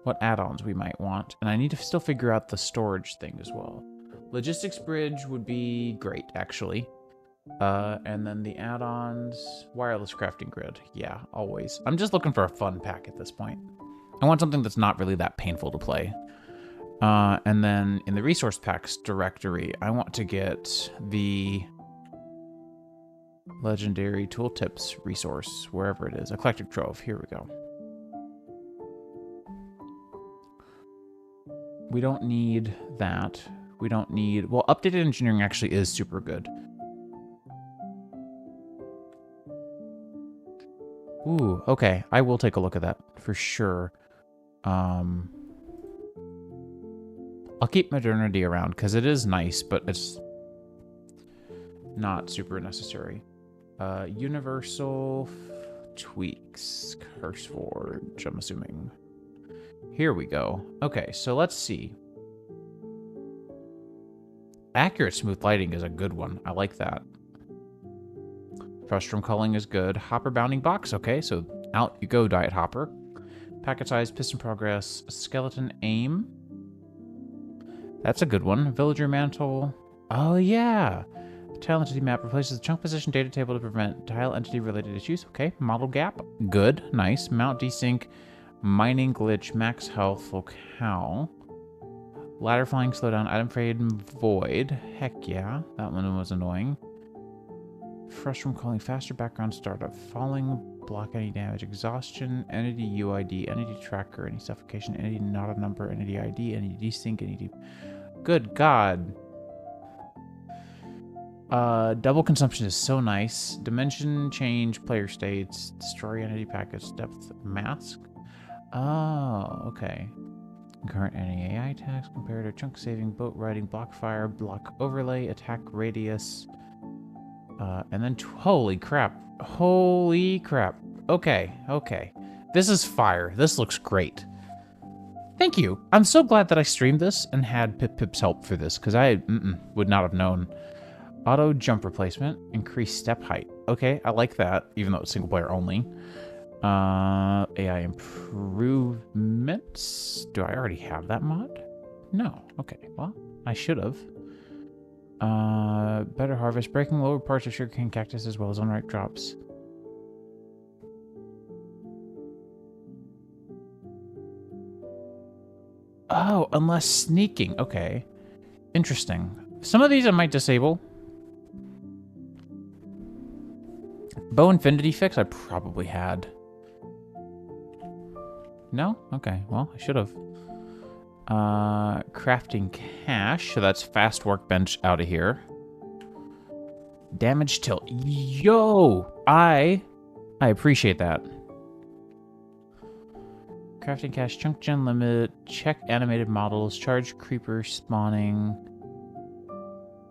what add-ons we might want. And I need to still figure out the storage thing as well. Logistics Bridge would be great, actually. And then the add-ons, Wireless Crafting Grid. Yeah, always. I'm just looking for a fun pack at this point. I want something that's not really that painful to play. And then in the resource packs directory, I want to get the legendary tooltips resource, wherever it is. Eclectic Trove. Here we go. We don't need that. We don't need... Well, updated engineering actually is super good. Ooh, okay. I will take a look at that for sure. I'll keep modernity around because it is nice, but it's not super necessary. Universal tweaks, CurseForge, I'm assuming. Here we go. Okay, so let's see. Accurate smooth lighting is a good one. I like that. Frustrum culling is good. Hopper bounding box. Okay, so out you go, Diet Hopper. Packet size, piston progress, skeleton aim. That's a good one. Villager mantle. Oh, yeah. Tile entity map replaces the chunk position data table to prevent tile entity related issues. Okay. Model gap. Good. Nice. Mount desync. Mining glitch. Max health. Locale. Ladder flying slowdown. Item fade. Void. Heck yeah. That one was annoying. Frustrum calling. Faster background startup. Falling. Block any damage. Exhaustion. Entity UID. Entity tracker. Any suffocation. Entity not a number. Entity ID. Entity desync. Entity... Good God. Double consumption is so nice. Dimension change, player states, destroy entity packets, depth mask. Oh, okay. Current any AI attacks, comparator, chunk saving, boat riding, block fire, block overlay, attack radius. And then, holy crap. Holy crap. Okay, okay. This is fire. This looks great. Thank you. I'm so glad that I streamed this and had Pip's help for this, because I would not have known. Auto jump replacement, increase step height. Okay, I like that, even though it's single player only. AI improvements. Do I already have that mod? No. Okay, well, I should have. Better harvest, breaking lower parts of sugarcane cactus as well as unripe drops. Oh, unless sneaking. Okay. Interesting. Some of these I might disable. Bow Infinity Fix I probably had. No? Okay, well, I should have. Crafting cache, so that's fast workbench out of here. Damage tilt. Yo! I appreciate that. Crafting cache, chunk gen limit, check animated models, charge creeper spawning.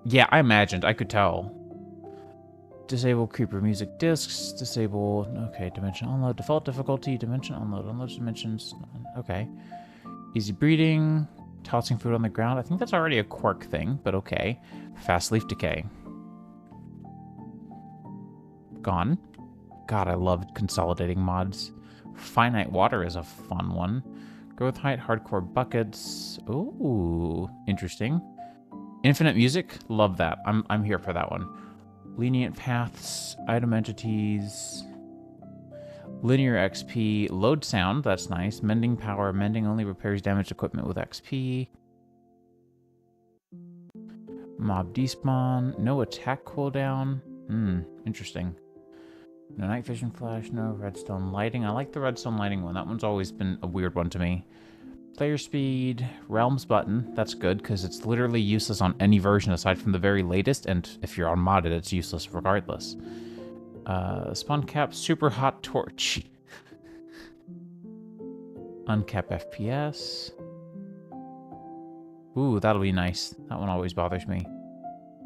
Yeah, I imagined. I could tell. Disable creeper music discs. Disable. Okay, dimension unload. Default difficulty. Dimension unload. Unload dimensions. Okay. Easy breeding. Tossing food on the ground. I think that's already a quirk thing, but okay. Fast leaf decay. Gone. God, I loved consolidating mods. Finite water is a fun one. Growth height. Hardcore buckets. Ooh, interesting. Infinite music. Love that. I'm here for that one. Lenient paths, item entities, linear XP, load sound, that's nice. Mending power, mending only repairs damaged equipment with XP. Mob despawn, no attack cooldown. Interesting. No night vision flash, no redstone lighting. I like the redstone lighting one. That one's always been a weird one to me. Player speed, realms button, that's good because it's literally useless on any version aside from the very latest, and if you're on modded, it's useless regardless. Spawn cap, super hot torch. Uncap FPS. Ooh, that'll be nice. That one always bothers me.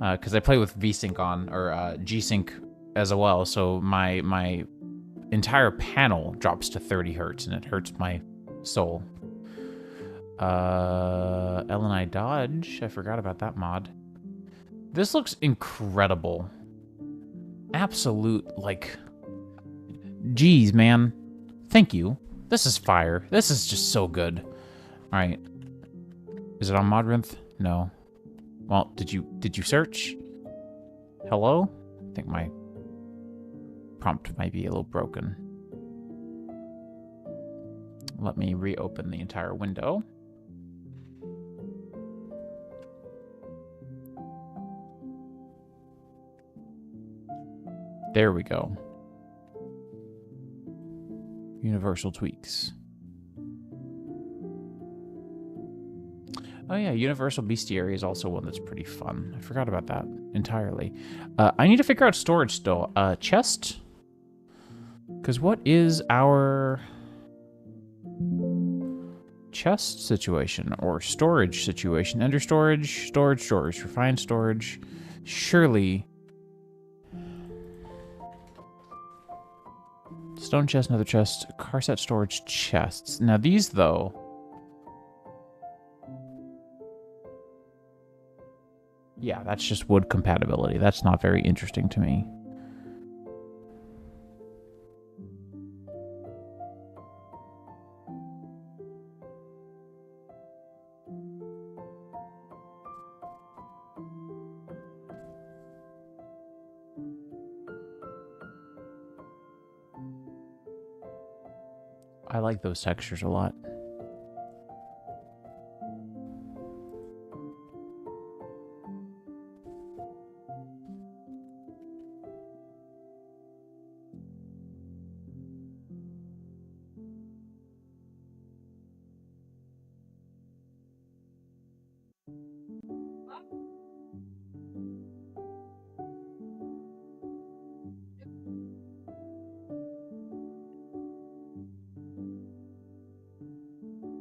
Because I play with VSync on, or G-Sync as well, so my entire panel drops to 30 hertz, and it hurts my soul. LNI dodge. I forgot about that mod. This looks incredible. Absolute, like... Jeez, man. Thank you. This is fire. This is just so good. Alright. Is it on Modrinth? No. Well, did you search? Hello? I think my prompt might be a little broken. Let me reopen the entire window. There we go. Universal tweaks. Oh yeah, Universal Bestiary is also one that's pretty fun. I forgot about that entirely. I need to figure out storage still. Chest? Because what is our chest situation or storage situation? Ender storage, storage, refined storage. Surely... Stone chest, another chest, car set storage chests. Now these, though... Yeah, that's just wood compatibility. That's not very interesting to me. I like those textures a lot.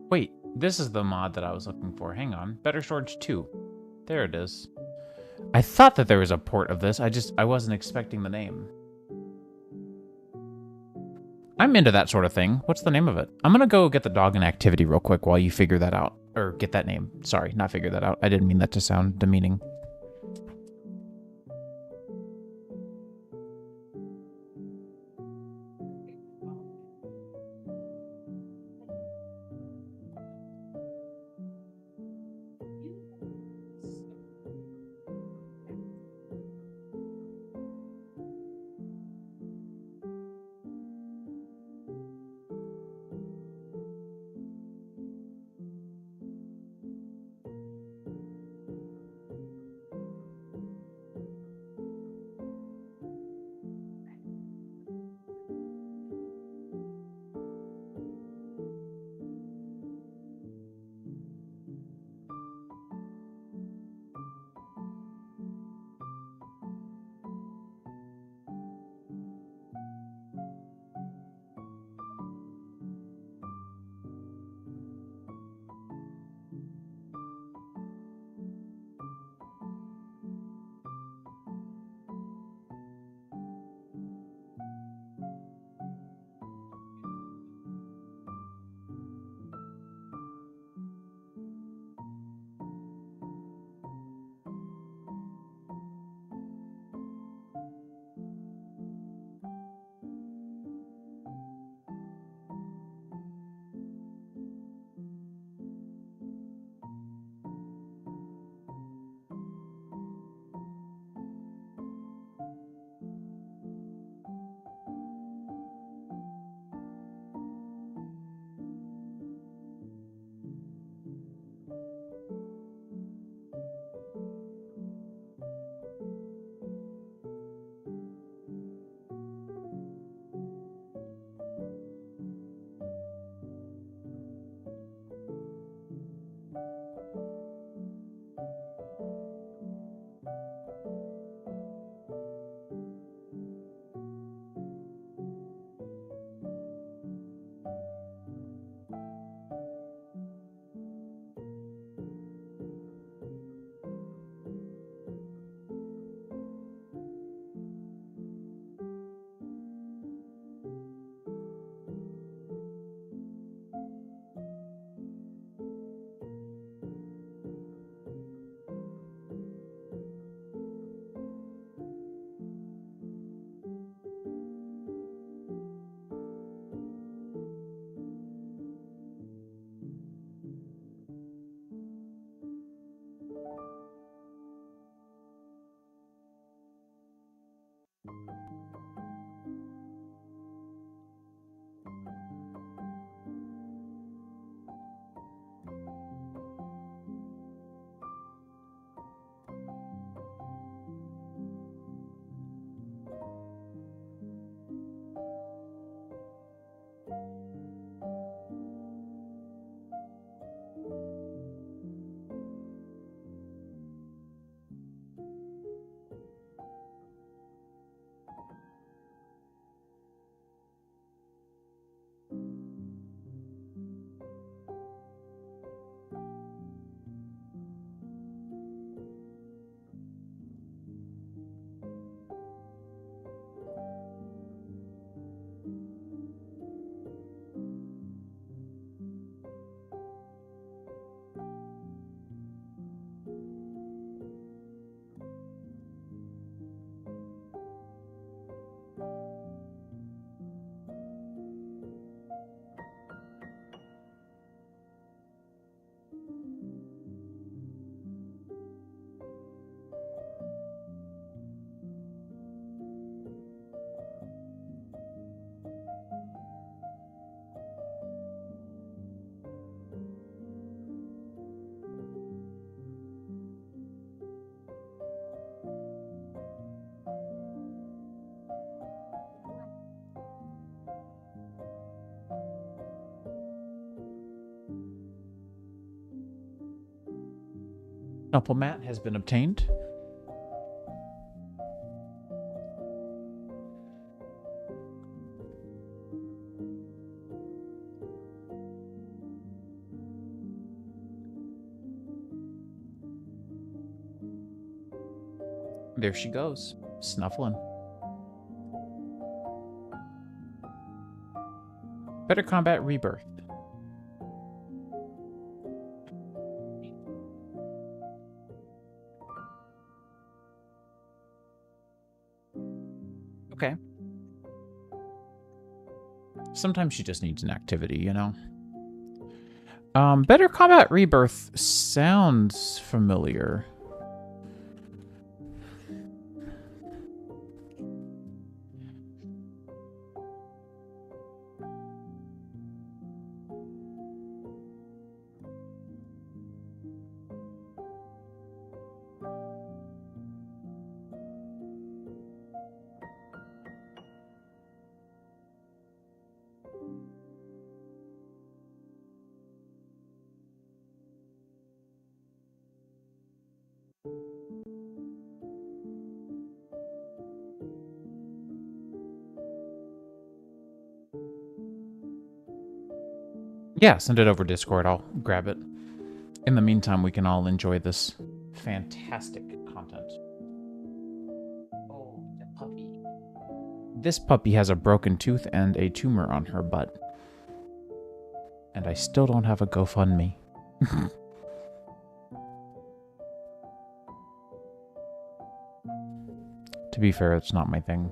Wait, this is the mod that I was looking for. Hang on. Better Storage 2. There it is. I thought that there was a port of this. I wasn't expecting the name. I'm into that sort of thing. What's the name of it? I'm gonna go get the dog in activity real quick while you figure that out. Or get that name. Sorry, not figure that out. I didn't mean that to sound demeaning. Sample mat has been obtained. There she goes, snuffling. Better Combat Rebirth. Okay. Sometimes she just needs an activity, you know? Better Combat Rebirth sounds familiar. Yeah, send it over Discord. I'll grab it. In the meantime, we can all enjoy this fantastic content. Oh, the puppy. This puppy has a broken tooth and a tumor on her butt. And I still don't have a GoFundMe. To be fair, it's not my thing.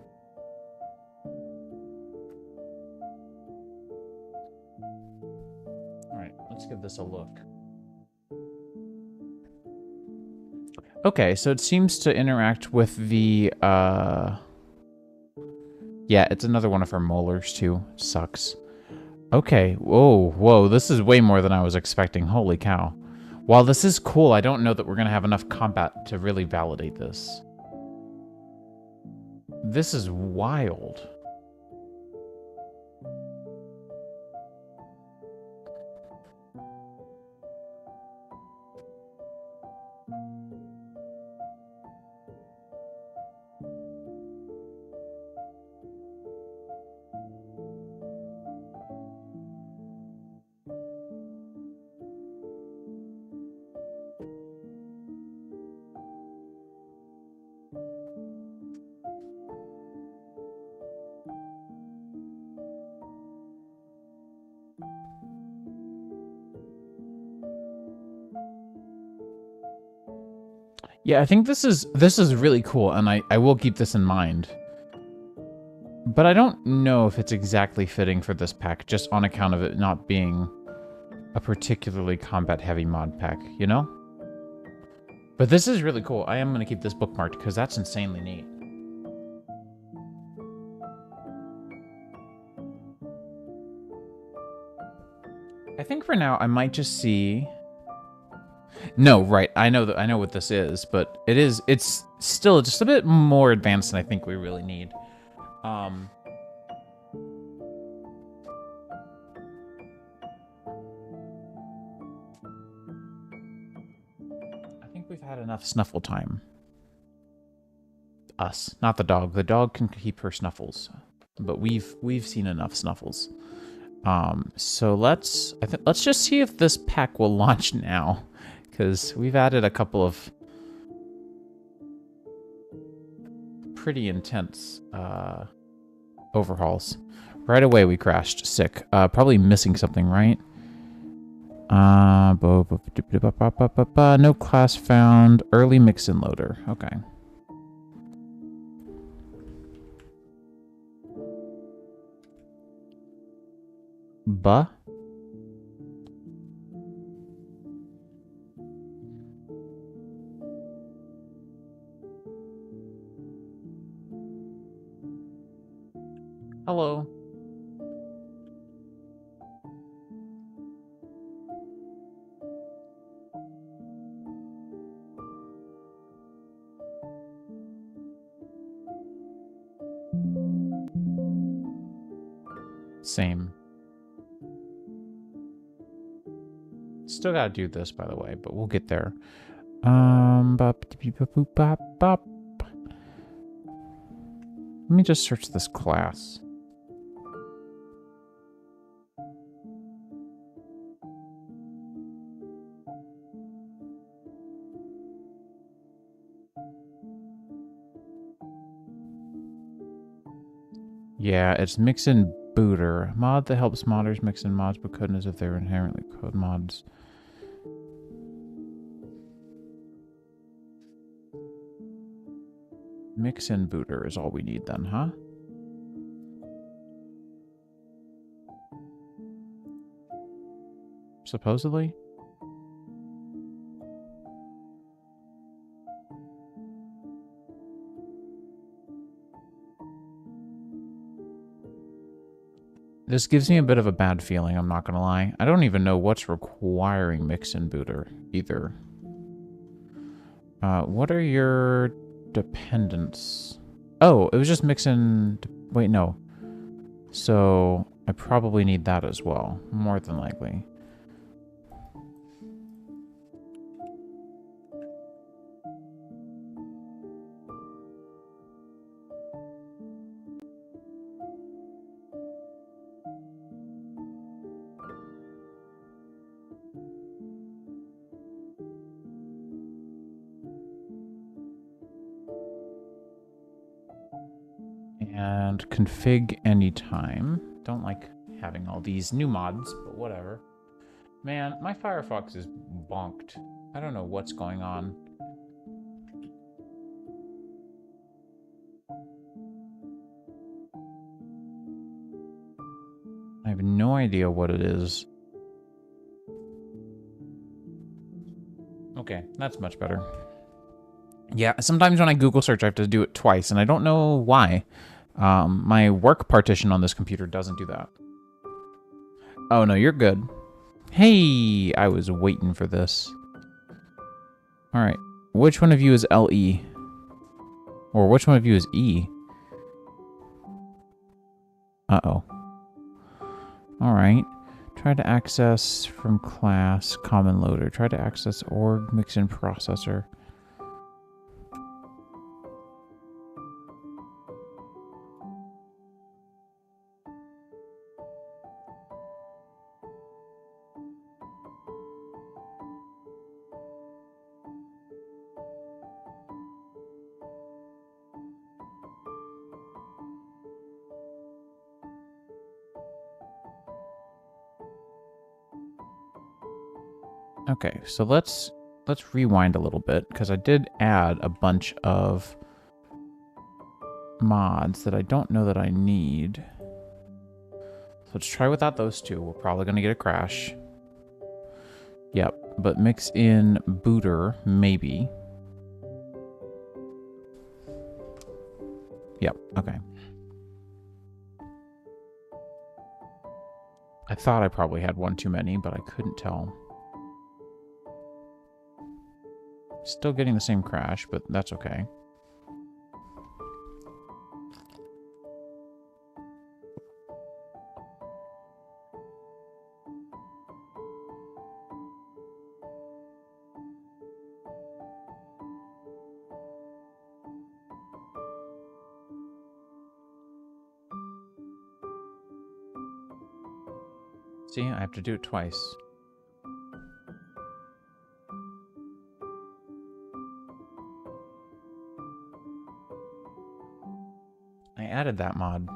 Alright, let's give this a look. Okay, so it seems to interact with the, yeah, it's another one of her molars, too. Sucks. Okay, whoa, this is way more than I was expecting. Holy cow. While this is cool, I don't know that we're gonna have enough combat to really validate this. This is wild. Yeah, I think this is really cool, and I will keep this in mind. But I don't know if it's exactly fitting for this pack, just on account of it not being a particularly combat-heavy mod pack, you know? But this is really cool. I am going to keep this bookmarked, because that's insanely neat. I think for now, I might just see... No, right. I know what this is, but it's still just a bit more advanced than I think we really need. I think we've had enough snuffle time. Us, not the dog. The dog can keep her snuffles, but we've seen enough snuffles. So let's just see if this pack will launch now. Because we've added a couple of pretty intense overhauls. Right away we crashed. Sick. Probably missing something, right? No class found. Early mix-in loader. Okay. Buh? Hello. Same. Still gotta do this, by the way, but we'll get there. Let me just search this class. Yeah, it's mixin booter. Mod that helps modders mix in mods but couldn't as if they were inherently code mods. Mix in booter is all we need then, huh? Supposedly? This gives me a bit of a bad feeling, I'm not gonna lie. I don't even know what's requiring mix in booter either. What are your dependents? Oh, it was just mix in... Wait, no. So, I probably need that as well, more than likely. And config anytime. Don't like having all these new mods, but whatever. Man, my Firefox is bonked. I don't know what's going on. I have no idea what it is. Okay, that's much better. Yeah, sometimes when I Google search, I have to do it twice, and I don't know why. My work partition on this computer doesn't do that. Oh, no, you're good. Hey, I was waiting for this. All right, which one of you is LE? Or which one of you is E? Uh-oh. All right. Try to access from class, common loader. Try to access org, mix-in processor. Okay, so let's rewind a little bit, because I did add a bunch of mods that I don't know that I need. So let's try without those two. We're probably going to get a crash. Yep, but mix in booter, maybe. Yep, okay. I thought I probably had one too many, but I couldn't tell. Still getting the same crash, but that's okay. See, I have to do it twice. I added that mod.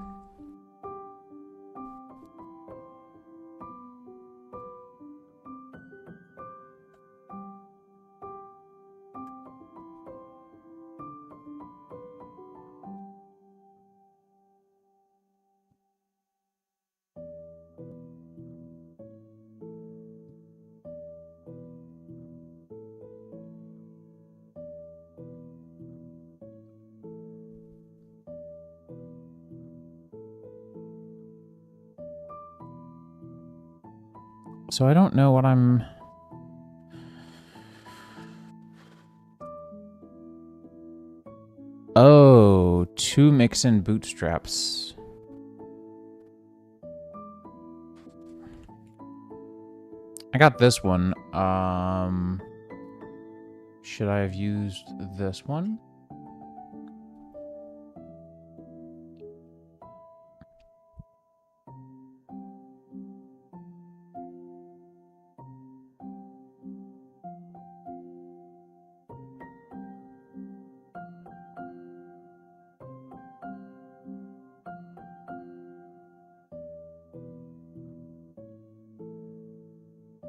So I don't know what I'm... Oh, 2 mix-in bootstraps. I got this one. Should I have used this one?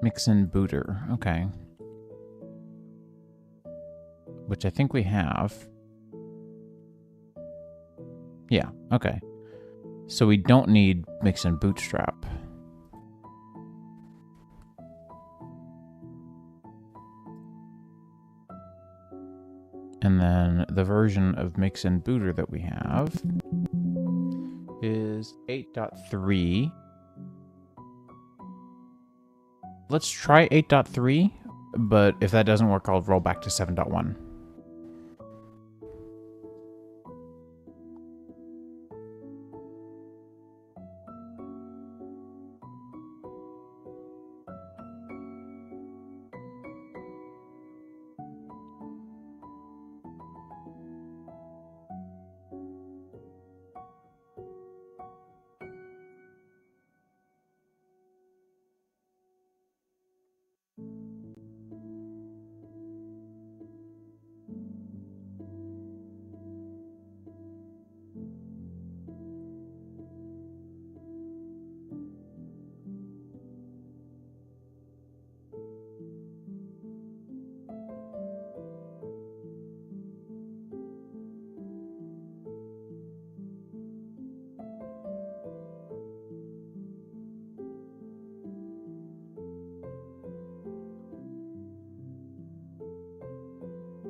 Mix in booter. Okay. Which I think we have. Yeah, okay. So we don't need mix in bootstrap. And then the version of mix in booter that we have is 8.3. Let's try 8.3, but if that doesn't work, I'll roll back to 7.1.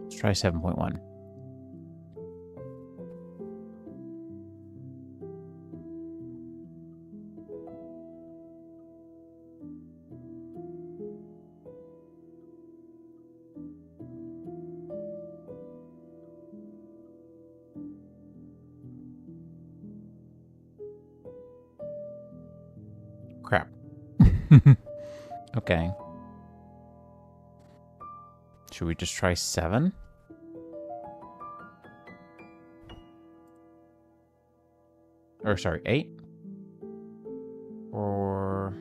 Let's try 7.1. Crap. Okay. Should we just try 7? Or sorry, 8? Or...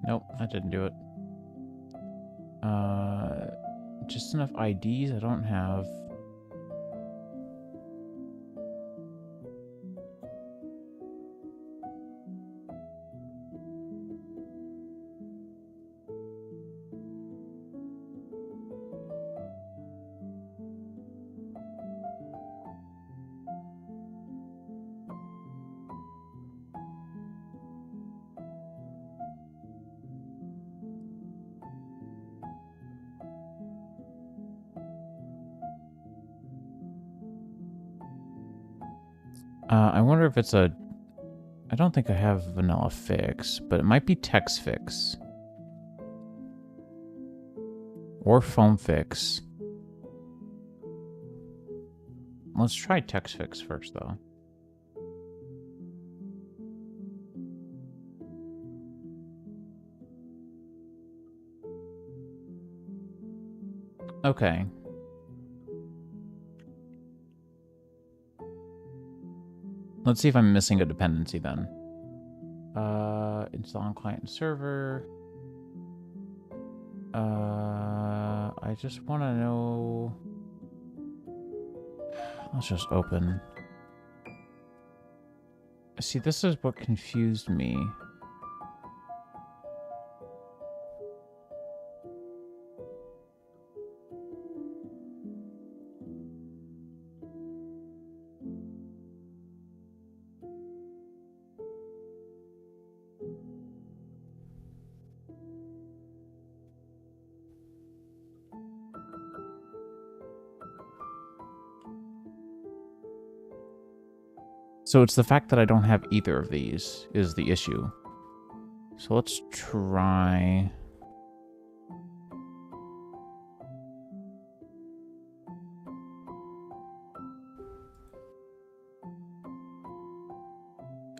Nope, that didn't do it. Just enough IDs. I don't have... I wonder if it's a... I don't think I have vanilla fix, but it might be text fix. Or foam fix. Let's try text fix first, though. Okay. Let's see if I'm missing a dependency then. Install on client and server. I just want to know... Let's just open. See, this is what confused me. So it's the fact that I don't have either of these is the issue. So let's try...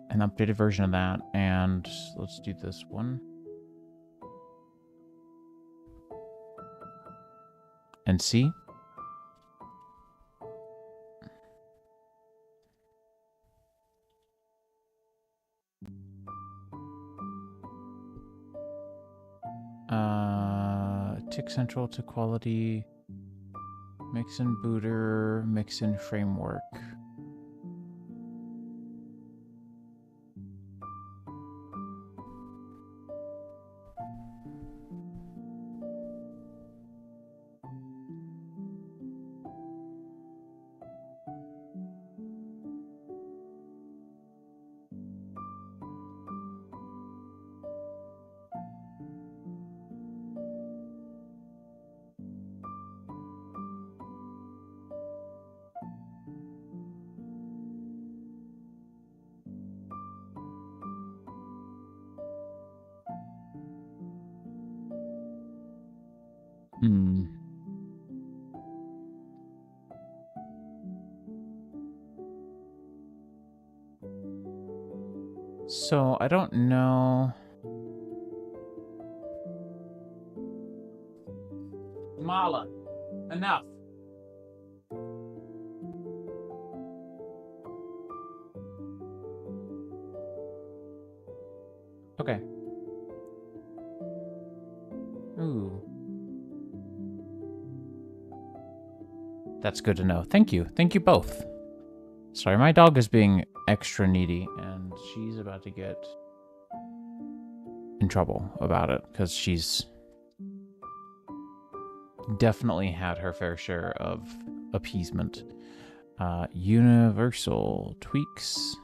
an updated version of that, and let's do this one. And see? tick central to quality. Mix in booter, mix in framework. So, I don't know. Mala, enough. Okay. Ooh. That's good to know. Thank you. Thank you both. Sorry, my dog is being extra needy, and she's about to get in trouble about it, because she's definitely had her fair share of appeasement. Universal tweaks.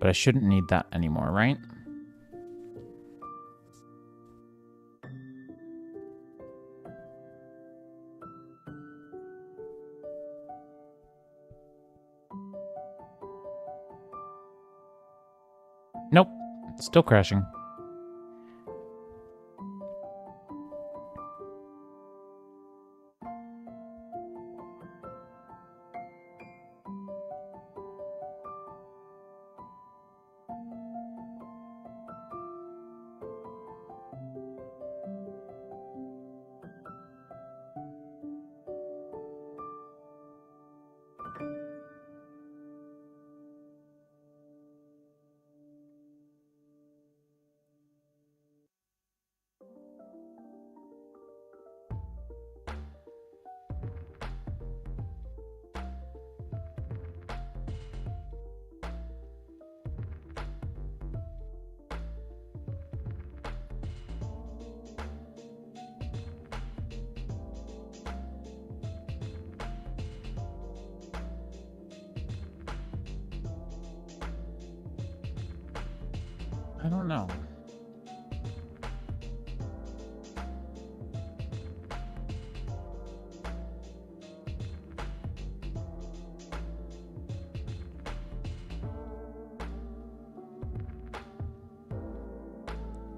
But I shouldn't need that anymore, right? Nope. Still crashing. I don't know.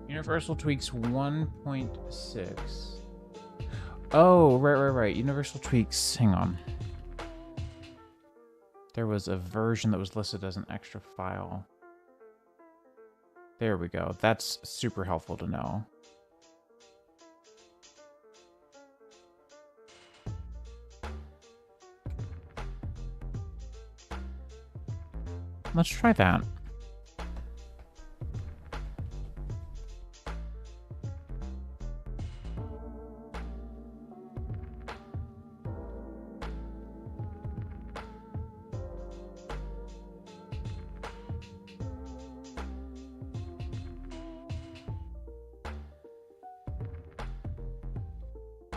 Universal tweaks 1.6. Oh, right. Universal tweaks. Hang on. There was a version that was listed as an extra file. There we go. That's super helpful to know. Let's try that.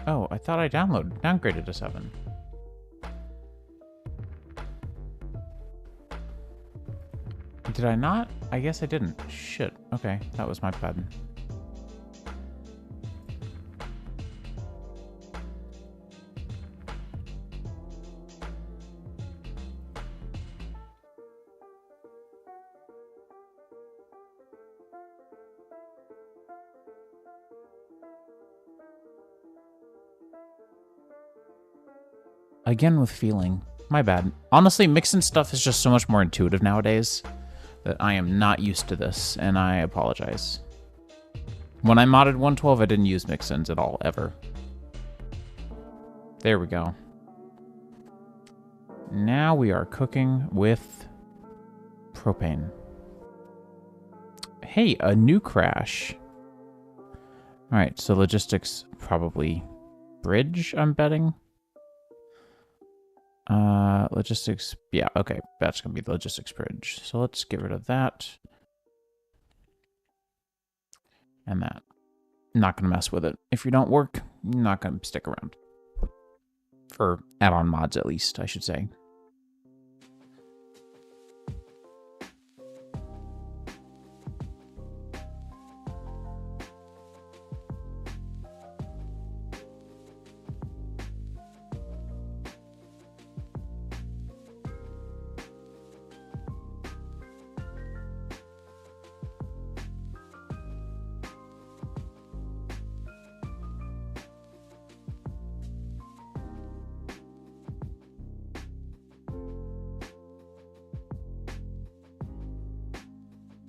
Oh, I thought I downgraded to 7. Did I not? I guess I didn't. Shit. Okay, that was my bad. Again with feeling. My bad. Honestly, mixing stuff is just so much more intuitive nowadays that I am not used to this, and I apologize. When I modded 112, I didn't use mix-ins at all, ever. There we go. Now we are cooking with propane. Hey, a new crash. Alright, so logistics probably bridge, I'm betting. Logistics, yeah, okay, that's gonna be the logistics bridge. So let's get rid of that. And that. Not gonna mess with it. If you don't work, you're not gonna stick around. For add-on mods, at least, I should say.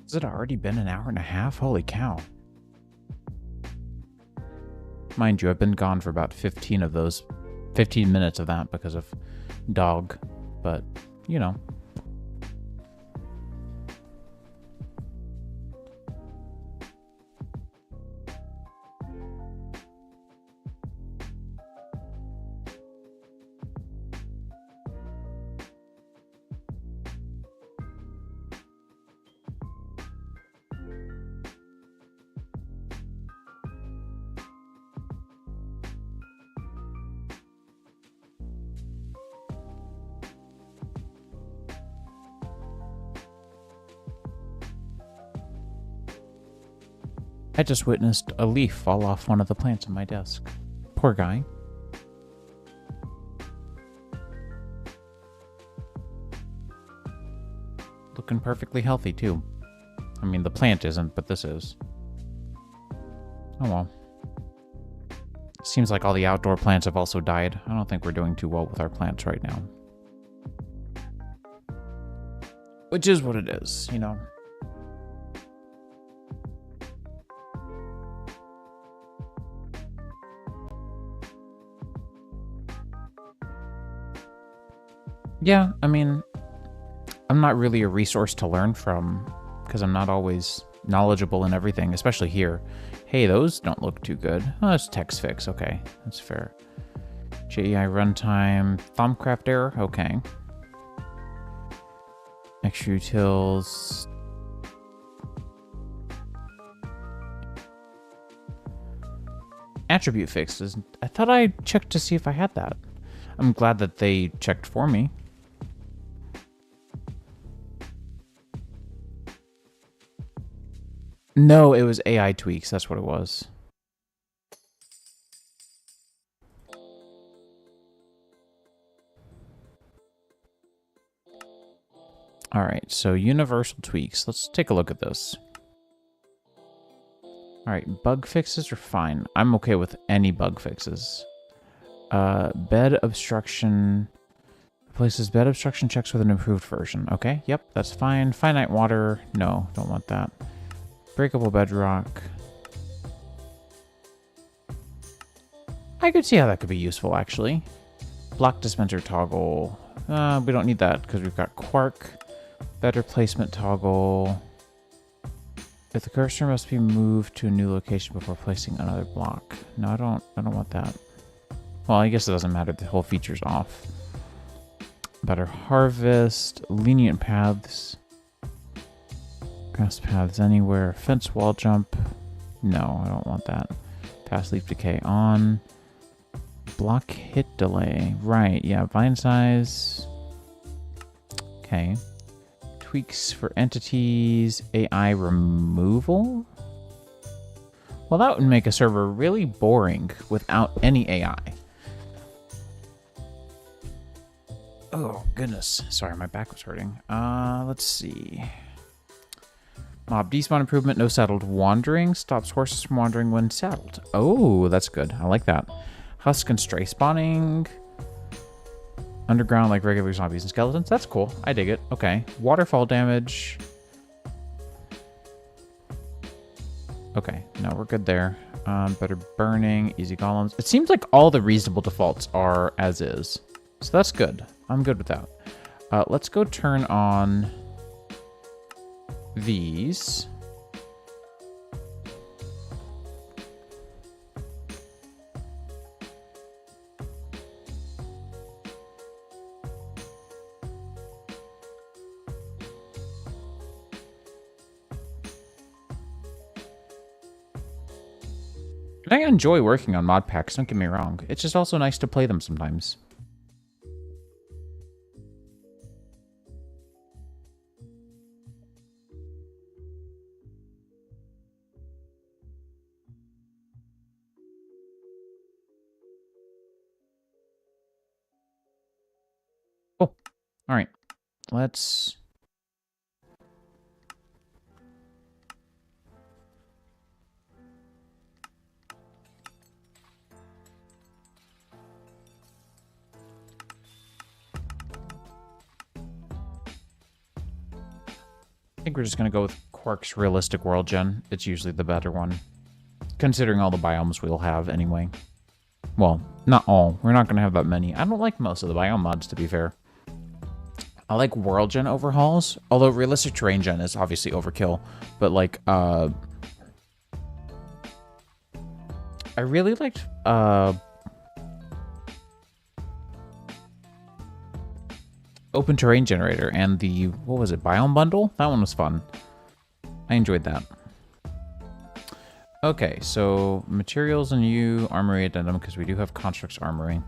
Has it already been an hour and a half? Holy cow. Mind you, I've been gone for about 15 minutes of that because of dog, but, you know. I just witnessed a leaf fall off one of the plants on my desk. Poor guy. Looking perfectly healthy, too. I mean, the plant isn't, but this is. Oh well. Seems like all the outdoor plants have also died. I don't think we're doing too well with our plants right now. Which is what it is, you know. Yeah, I mean, I'm not really a resource to learn from because I'm not always knowledgeable in everything, especially here. Hey, those don't look too good. Oh, that's text fix. Okay, that's fair. JEI runtime, Thumbcraft error. Okay. Extra utils. Attribute fixes. I thought I checked to see if I had that. I'm glad that they checked for me. No, it was AI tweaks. That's what it was. All right, so universal tweaks. Let's take a look at this. All right, bug fixes are fine. I'm okay with any bug fixes. Bed obstruction. Replaces bed obstruction checks with an improved version. Okay, yep, that's fine. Finite water. No, don't want that. Breakable bedrock. I could see how that could be useful, actually. Block dispenser toggle. We don't need that because we've got quark. Better placement toggle. If the cursor must be moved to a new location before placing another block. No, I don't want that. Well, I guess it doesn't matter. The whole feature's off. Better harvest. Lenient paths. Grass paths anywhere. Fence wall jump. No, I don't want that. Pass leaf decay on. Block hit delay. Right, yeah. Vine size. Okay. Tweaks for entities. AI removal? Well, that would make a server really boring without any AI. Oh, goodness. Sorry, my back was hurting. Let's see. Mob despawn improvement, no saddled wandering. Stops horses from wandering when saddled. Oh, that's good. I like that. Husk and stray spawning. Underground like regular zombies and skeletons. That's cool. I dig it. Okay. Waterfall damage. Okay. No, we're good there. Better burning. Easy golems. It seems like all the reasonable defaults are as is. So that's good. I'm good with that. Let's go turn on these. I enjoy working on mod packs, don't get me wrong. It's just also nice to play them sometimes. Cool. All right. Let's... I think we're just going to go with Quark's realistic world gen. It's usually the better one, considering all the biomes we'll have anyway. Well, not all. We're not going to have that many. I don't like most of the biome mods, to be fair. I like world gen overhauls, although realistic terrain gen is obviously overkill. But, like, I really liked, Open Terrain Generator and the, what was it, Biome Bundle? That one was fun. I enjoyed that. Okay, so materials and you, armory addendum, because we do have Construct's armory.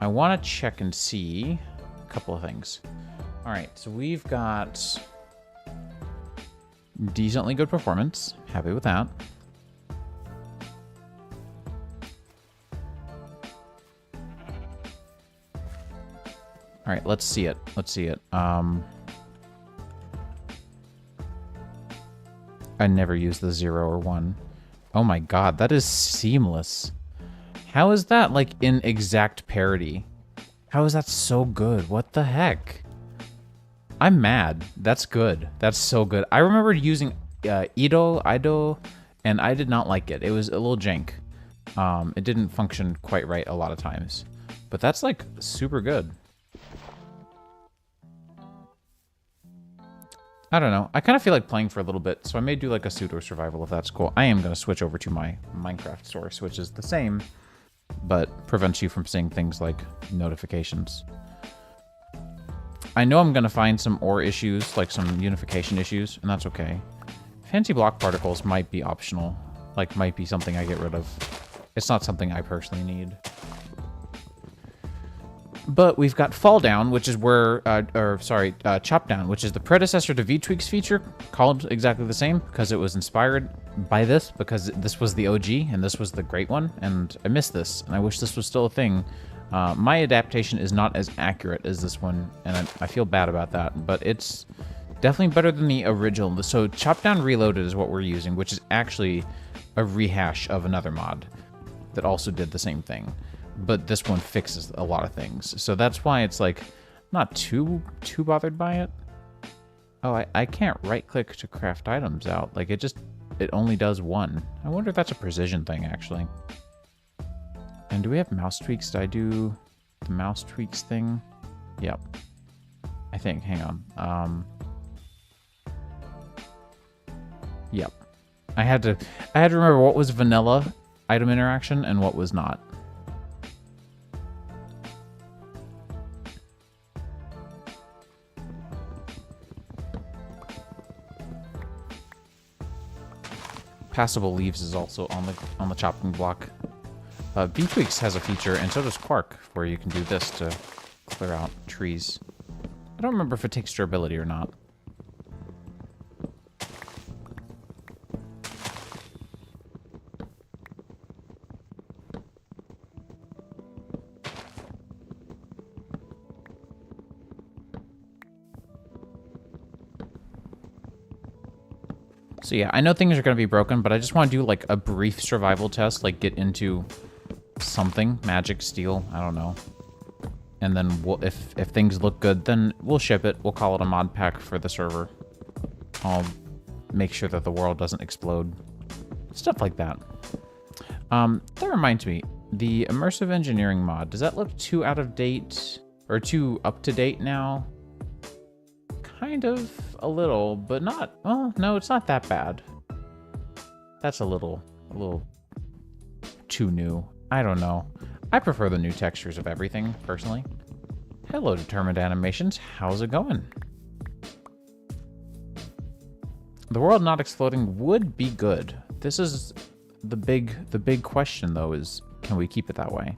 I want to check and see a couple of things. All right, so we've got decently good performance. Happy with that. All right, let's see it. Let's see it. I never use the 0 or 1. Oh my god, that is seamless. How is that, like, in exact parity? How is that so good? What the heck? I'm mad. That's good. That's so good. I remember using Ido, and I did not like it. It was a little jank. It didn't function quite right a lot of times. But that's, like, super good. I don't know. I kind of feel like playing for a little bit, so I may do like a pseudo survival if that's cool. I am going to switch over to my Minecraft source, which is the same, but prevents you from seeing things like notifications. I know I'm going to find some ore issues, like some unification issues, and that's okay. Fancy block particles might be optional, like might be something I get rid of. It's not something I personally need. But we've got Fall Down, which is where, Chop Down, which is the predecessor to V-Tweak's feature, called exactly the same, because it was inspired by this, because this was the OG, and this was the great one, and I miss this, and I wish this was still a thing. My adaptation is not as accurate as this one, and I feel bad about that, but it's definitely better than the original. So Chop Down Reloaded is what we're using, which is actually a rehash of another mod that also did the same thing. But this one fixes a lot of things. So that's why it's like not too bothered by it. Oh, I can't right click to craft items out. Like it only does one. I wonder if that's a precision thing actually. And do we have mouse tweaks? Did I do the mouse tweaks thing? Yep. I think, hang on. Yep. I had to remember what was vanilla item interaction and what was not. Passable leaves is also on the chopping block. V-Tweaks has a feature, and so does Quark, where you can do this to clear out trees. I don't remember if it takes durability or not. So yeah, I know things are going to be broken, but I just want to do like a brief survival test, like get into something, magic, steel, I don't know. And then if things look good, then we'll ship it. We'll call it a mod pack for the server. I'll make sure that the world doesn't explode. Stuff like that. That reminds me, the immersive engineering mod, does that look too out of date or too up to date now? Kind of, a little, but not, well, no, it's not that bad. That's a little too new. I don't know. I prefer the new textures of everything, personally. Hello, Determined Animations. How's it going? The world not exploding would be good. This is the big question, though, is can we keep it that way?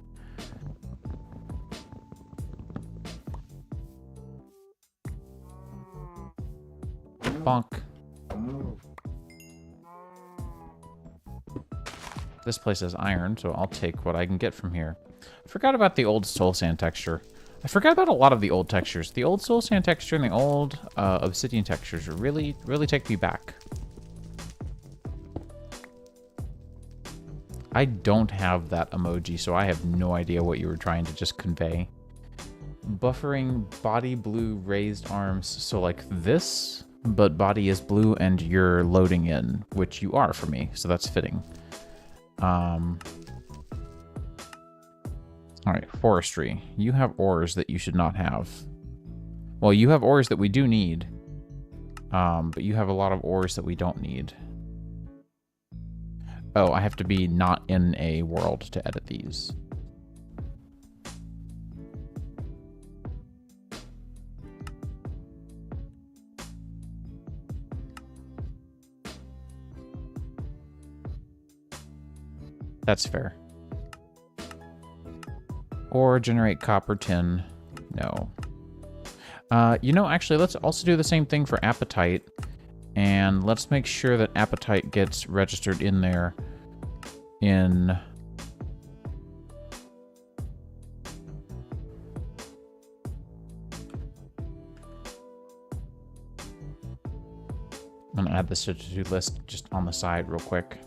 Bonk. This place has iron, so I'll take what I can get from here. I forgot about the old soul sand texture. I forgot about a lot of the old textures. The old soul sand texture and the old obsidian textures really take me back. I don't have that emoji, so I have no idea what you were trying to just convey. Buffering body blue raised arms. So like this, but body is blue and you're loading in, which you are for me, so that's fitting. Alright, forestry. You have ores that you should not have. Well, you have ores that we do need. But you have a lot of ores that we don't need. Oh, I have to be not in a world to edit these. That's fair. Or generate copper tin. No. You know, actually, let's also do the same thing for appetite. And let's make sure that appetite gets registered in there in... I'm gonna add this to the to-do list just on the side real quick.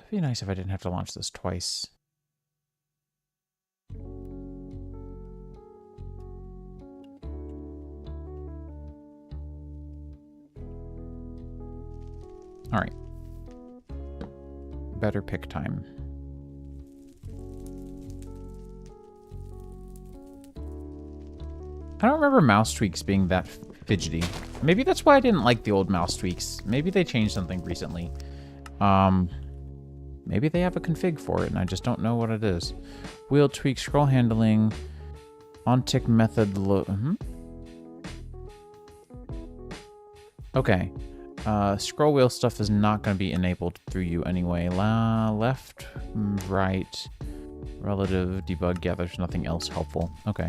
It'd be nice if I didn't have to launch this twice. All right. Better pick time. I don't remember mouse tweaks being that fidgety. Maybe that's why I didn't like the old mouse tweaks. Maybe they changed something recently. Maybe they have a config for it and I just don't know what it is. Wheel tweak, scroll handling, on-tick method Okay. Scroll wheel stuff is not going to be enabled through you anyway. Left, right, relative, debug. Yeah, there's nothing else helpful. Okay.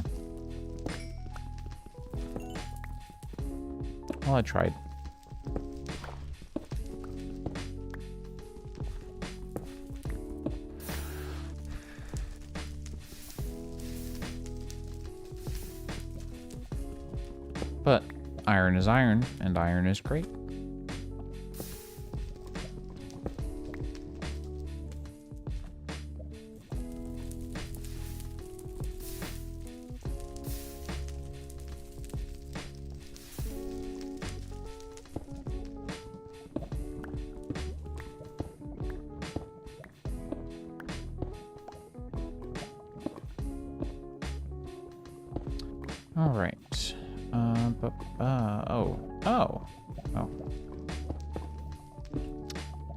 Well, I tried. But iron is iron, and iron is great. All right. Oh.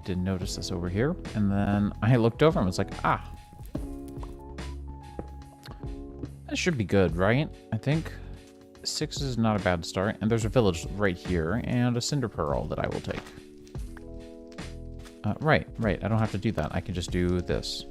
Didn't notice this over here. And then I looked over and was like, ah. That should be good, right? I think 6 is not a bad start. And there's a village right here and a cinder pearl that I will take. Right. I don't have to do that. I can just do this.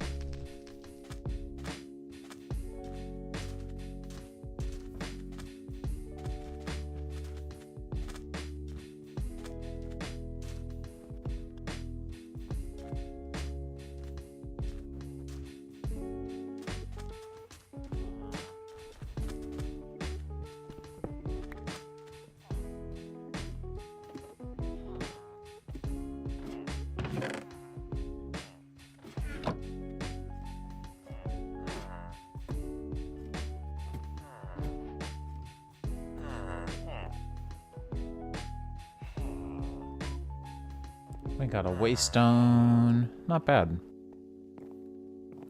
We got a waystone. Not bad.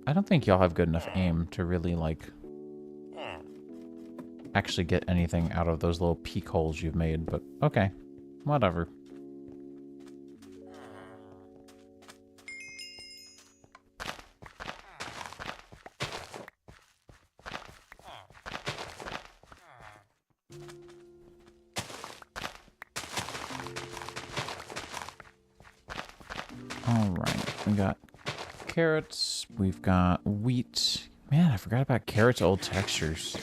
I don't think y'all have good enough aim to really, like, actually get anything out of those little peek holes you've made, but okay. Whatever. Alright, we got carrots, we've got wheat. Man, I forgot about carrots' old textures.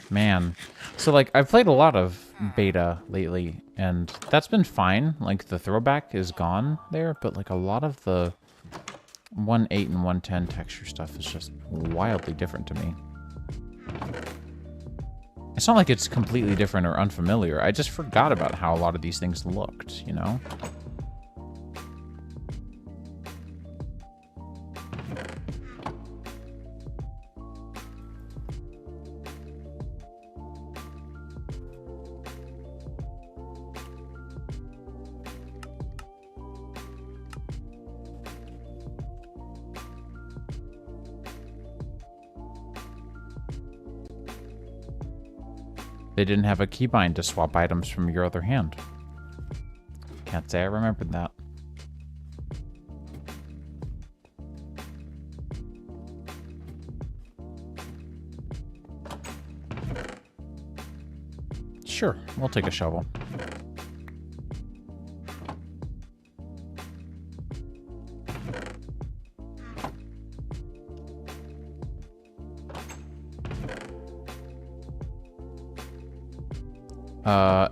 Man. So, like, I've played a lot of beta lately, and that's been fine. Like, the throwback is gone there, but, like, a lot of the 1.8 and 1.10 texture stuff is just wildly different to me. It's not like it's completely different or unfamiliar. I just forgot about how a lot of these things looked, you know? They didn't have a keybind to swap items from your other hand. Can't say I remembered that. Sure, we'll take a shovel.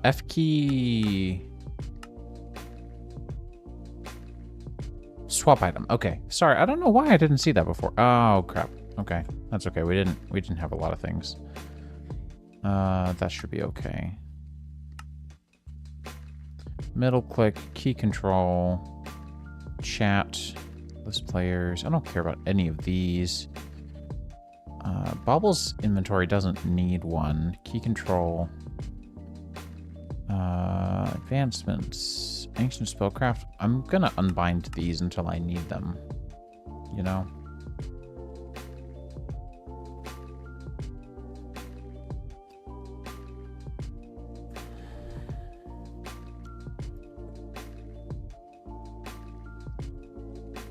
F key. Swap item. Okay. Sorry, I don't know why I didn't see that before. Oh crap. Okay. That's okay. We didn't have a lot of things. That should be okay. Middle click, key control, chat, list players. I don't care about any of these. Bobble's inventory doesn't need one. Key control. Advancements. Ancient spellcraft. I'm gonna unbind these until I need them. You know?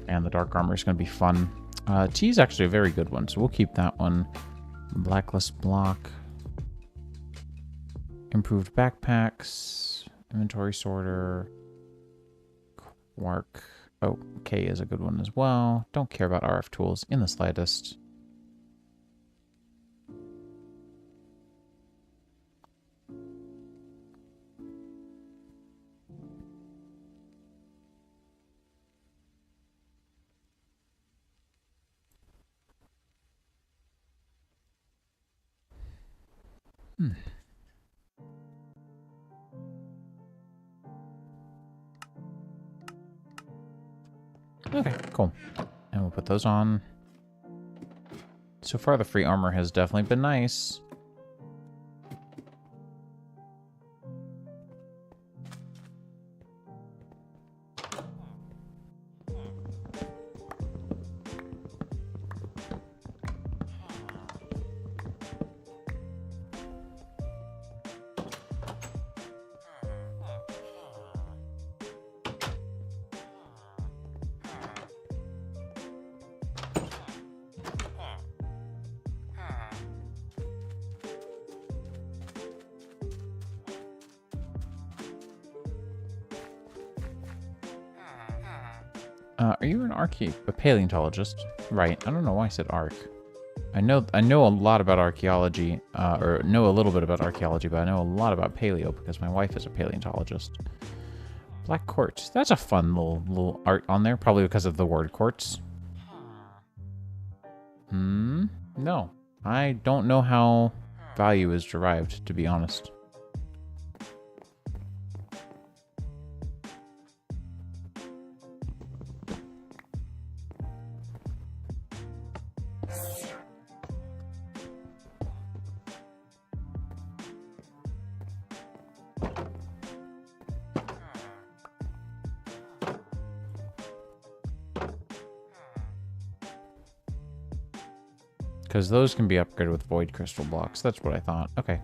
And the dark armor is gonna be fun. T is actually a very good one, so we'll keep that one. Blacklist block. Improved backpacks, inventory sorter, quark. Oh, K is a good one as well. Don't care about RF tools in the slightest. Okay, cool. And we'll put those on. So far, the free armor has definitely been nice. Are you an a paleontologist? Right. I don't know why I said arc. I know a lot about archaeology, or know a little bit about archaeology, but I know a lot about paleo because my wife is a paleontologist. Black quartz. That's a fun little art on there, probably because of the word quartz. No. I don't know how value is derived, to be honest. Because those can be upgraded with void crystal blocks. That's what I thought. Okay.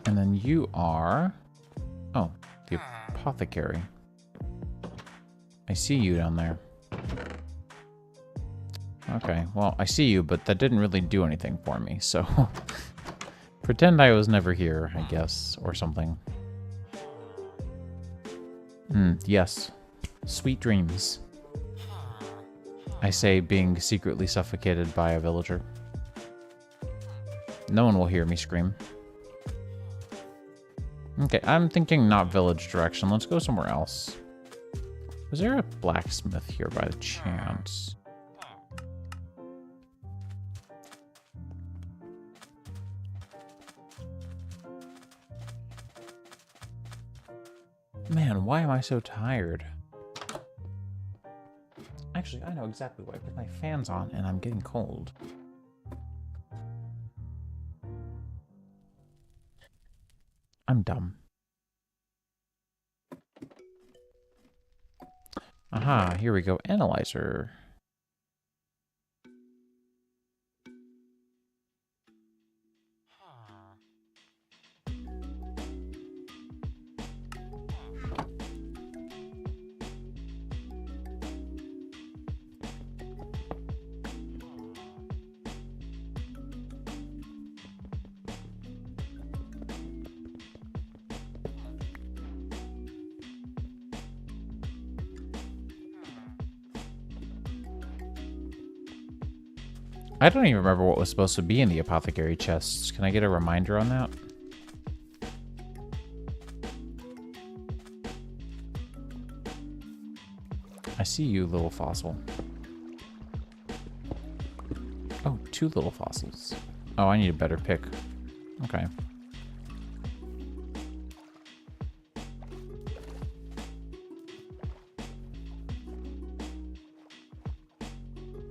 And then you are... Oh, the apothecary. I see you down there. Okay, well, I see you, but that didn't really do anything for me, so... Pretend I was never here, I guess, or something. Yes. Sweet dreams. I say, being secretly suffocated by a villager. No one will hear me scream. Okay, I'm thinking not village direction. Let's go somewhere else. Was there a blacksmith here by chance? Man, why am I so tired? Actually, I know exactly why. Because my fan's on and I'm getting cold. I'm dumb. Aha, here we go. Analyzer. I don't even remember what was supposed to be in the apothecary chests. Can I get a reminder on that? I see you, little fossil. Oh, 2 little fossils. Oh, I need a better pick. Okay.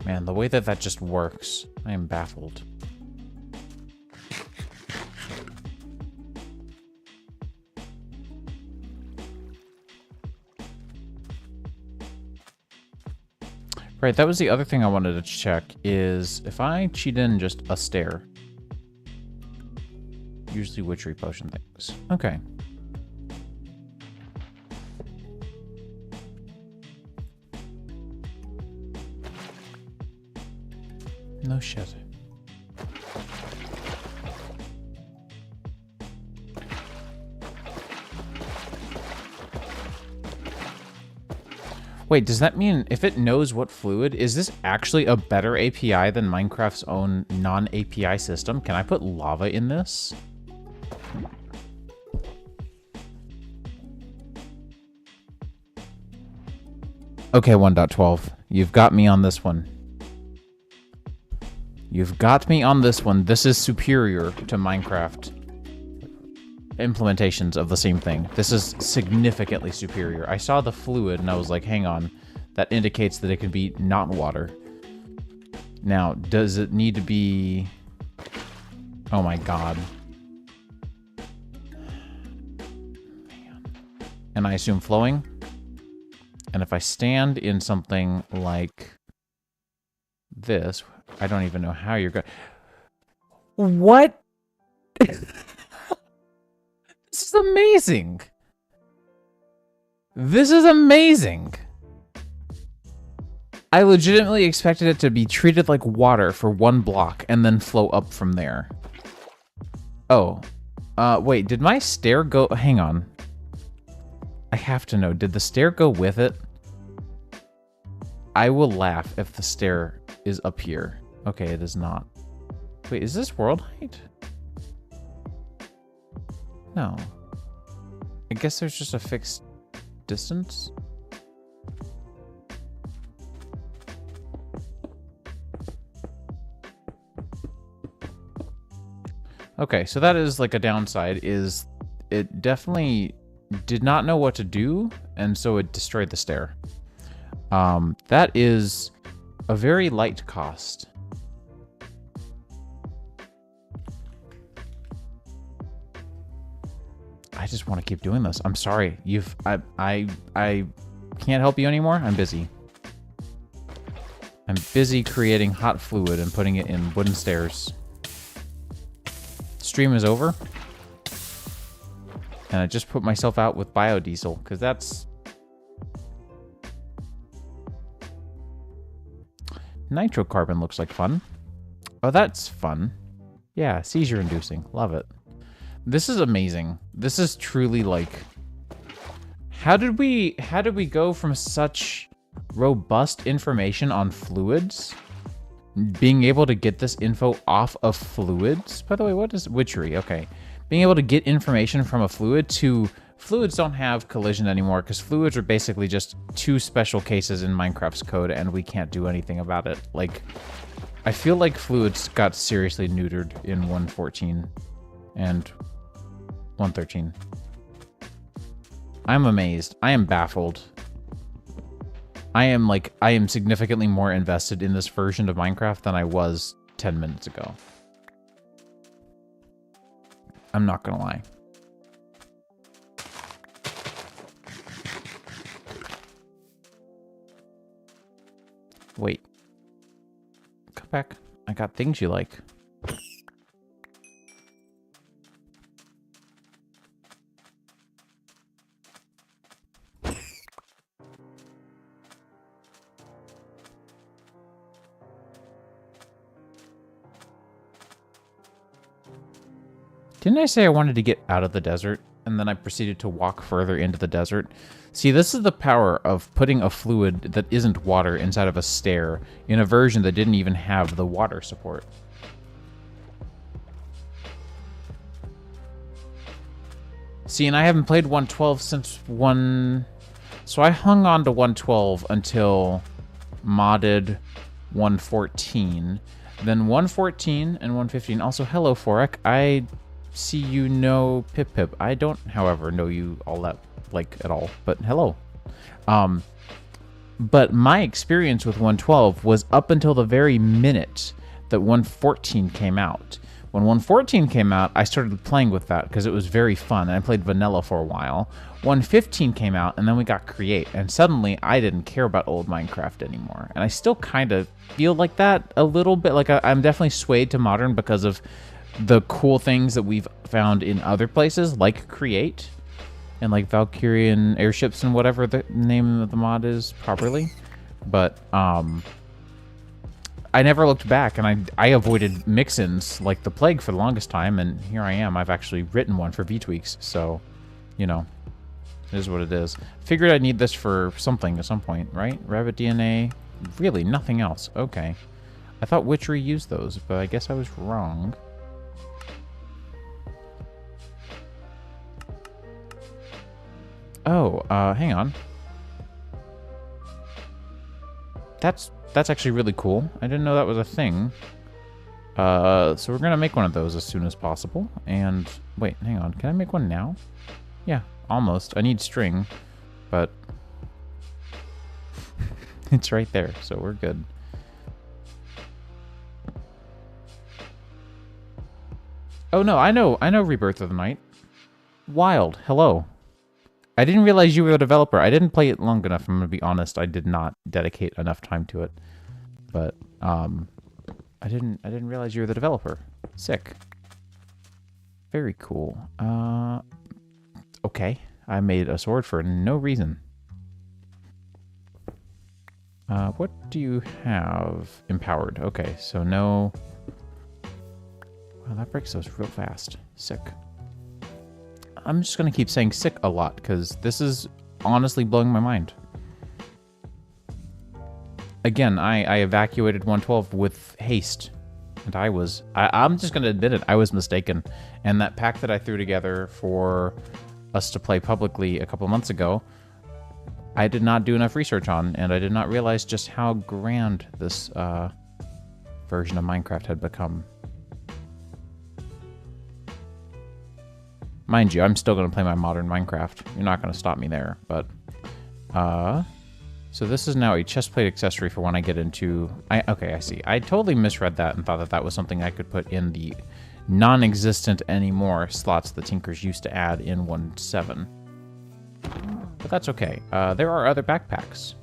Man, the way that that just works, I am baffled. Right, that was the other thing I wanted to check, is if I cheat in just a stair. Usually witchery potion things. Okay. No shit. Wait, does that mean if it knows what fluid, is this actually a better API than Minecraft's own non-API system? Can I put lava in this? Okay, 1.12. You've got me on this one. You've got me on this one. This is superior to Minecraft implementations of the same thing. This is significantly superior. I saw the fluid and I was like, hang on. That indicates that it can be not water. Now, does it need to be... Oh my god. Man. And I assume flowing? And if I stand in something like this, I don't even know how you're going. What? This is amazing. This is amazing. I legitimately expected it to be treated like water for 1 block and then flow up from there. Oh. Wait, did my stair go... Hang on. I have to know. Did the stair go with it? I will laugh if the stair is up here. Okay, it is not. Wait, is this world height? No. I guess there's just a fixed distance. Okay, so that is like a downside, is it definitely did not know what to do, and so it destroyed the stair. That is a very light cost. I just want to keep doing this. I'm sorry. I can't help you anymore. I'm busy. I'm busy creating hot fluid and putting it in wooden stairs. Stream is over. And I just put myself out with biodiesel, because that's... Nitrocarbon looks like fun. Oh, that's fun. Yeah, seizure-inducing. Love it. This is amazing. This is truly like... How did we go from such robust information on fluids? Being able to get this info off of fluids? By the way, what is witchery? Okay. Being able to get information from a fluid to... Fluids don't have collision anymore because fluids are basically just two special cases in Minecraft's code and we can't do anything about it. Like, I feel like fluids got seriously neutered in 1.14 and 1.13. I'm amazed. I am baffled. I am significantly more invested in this version of Minecraft than I was 10 minutes ago. I'm not gonna lie. Wait. Come back. I got things you like. Didn't I say I wanted to get out of the desert, and then I proceeded to walk further into the desert? See, this is the power of putting a fluid that isn't water inside of a stair in a version that didn't even have the water support. See, and I haven't played 1.12 since 1... So I hung on to 1.12 until modded 1.14. Then 1.14 and 1.15. Also, hello, Forek. I see you know Pip. I don't, however, know you all that, like, at all. But hello. But my experience with 1.12 was up until the very minute that 1.14 came out. When 1.14 came out, I started playing with that because it was very fun, and I played vanilla for a while. 1.15 came out, and then we got Create, and suddenly I didn't care about old Minecraft anymore. And I still kind of feel like that a little bit. Like, I'm definitely swayed to modern because of the cool things that we've found in other places, like Create, and like Valkyrian airships and whatever the name of the mod is properly. But, I never looked back, and I avoided mix-ins like the plague for the longest time, and here I am. I've actually written one for V-Tweaks, so, you know, it is what it is. Figured I'd need this for something at some point, right? Rabbit DNA? Really, nothing else. Okay. I thought Witchery used those, but I guess I was wrong. Oh, hang on. That's actually really cool. I didn't know that was a thing. So we're gonna make one of those as soon as possible. And wait, hang on. Can I make one now? Yeah, almost. I need string, but it's right there, so we're good. Oh no, I know Rebirth of the Night. Wild, hello. I didn't realize you were the developer. I didn't play it long enough, I'm gonna be honest. I did not dedicate enough time to it. But I didn't realize you were the developer. Sick. Very cool. Okay. I made a sword for no reason. What do you have? Empowered. Okay, so no. Wow, that breaks those real fast. Sick. I'm just gonna keep saying sick a lot because this is honestly blowing my mind. Again, I evacuated 1.12 with haste, and I'm just gonna admit it, I was mistaken. And that pack that I threw together for us to play publicly a couple months ago, I did not do enough research on, and I did not realize just how grand this version of Minecraft had become. Mind you, I'm still going to play my modern Minecraft. You're not going to stop me there, but... So this is now a chestplate accessory for when I get into... Okay, I see. I totally misread that and thought that that was something I could put in the non-existent anymore slots the Tinkers used to add in 1.7. But that's okay. There are other backpacks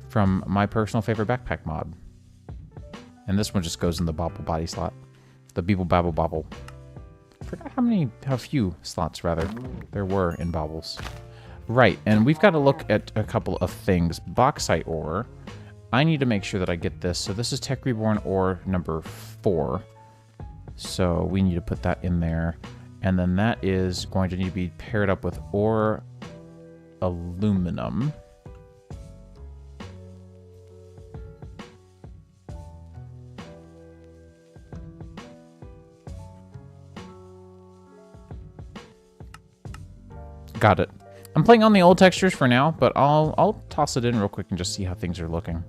from my personal favorite backpack mod. And this one just goes in the bobble body slot. The Beeble Babble Bobble. I forgot how few slots, rather, there were in bobbles. Right, and we've got to look at a couple of things. Bauxite ore. I need to make sure that I get this. So this is Tech Reborn ore number 4. So we need to put that in there. And then that is going to need to be paired up with ore aluminum. Got it. I'm playing on the old textures for now, but I'll toss it in real quick and just see how things are looking.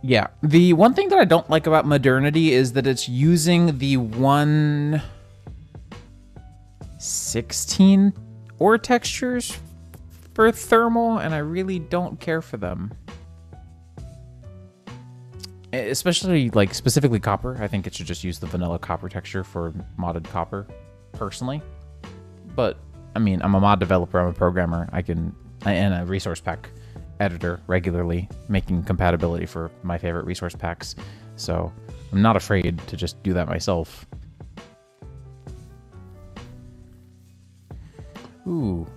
Yeah, the one thing that I don't like about Modernity is that it's using the 1/16 ore textures for thermal, and I really don't care for them. Especially, like, specifically copper. I think it should just use the vanilla copper texture for modded copper, personally. But, I mean, I'm a mod developer, I'm a programmer, and a resource pack editor regularly, making compatibility for my favorite resource packs. So, I'm not afraid to just do that myself. Ooh,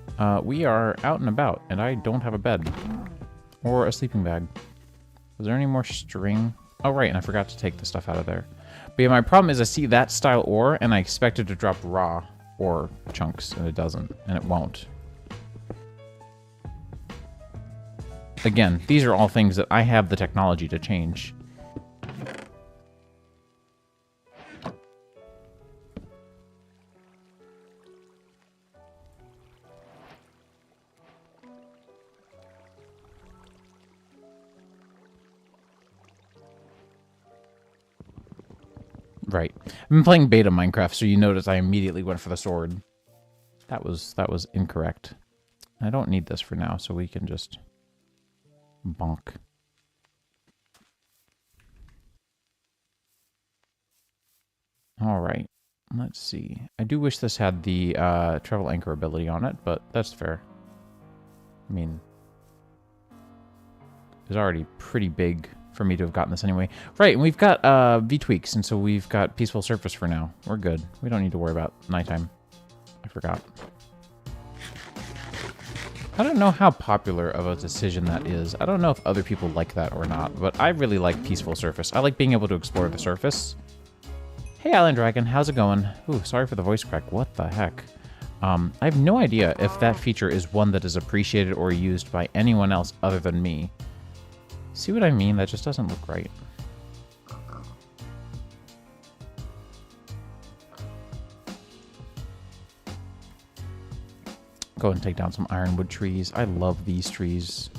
we are out and about, and I don't have a bed. Or a sleeping bag. Was there any more string? Oh, right, and I forgot to take the stuff out of there. But yeah, my problem is I see that style ore, and I expect it to drop raw ore chunks, and it doesn't, and it won't. Again, these are all things that I have the technology to change. Right. I've been playing beta Minecraft, so you notice I immediately went for the sword. That was incorrect. I don't need this for now, so we can just bonk. All right. Let's see. I do wish this had the travel anchor ability on it, but that's fair. I mean, it's already pretty big for me to have gotten this anyway. Right, and we've got V-tweaks, and so we've got peaceful surface for now. We're good. We don't need to worry about nighttime. I forgot. I don't know how popular of a decision that is. I don't know if other people like that or not, but I really like peaceful surface. I like being able to explore the surface. Hey, Island Dragon, how's it going? Ooh, sorry for the voice crack. What the heck? I have no idea if that feature is one that is appreciated or used by anyone else other than me. See what I mean? That just doesn't look right. Go and take down some ironwood trees. I love these trees.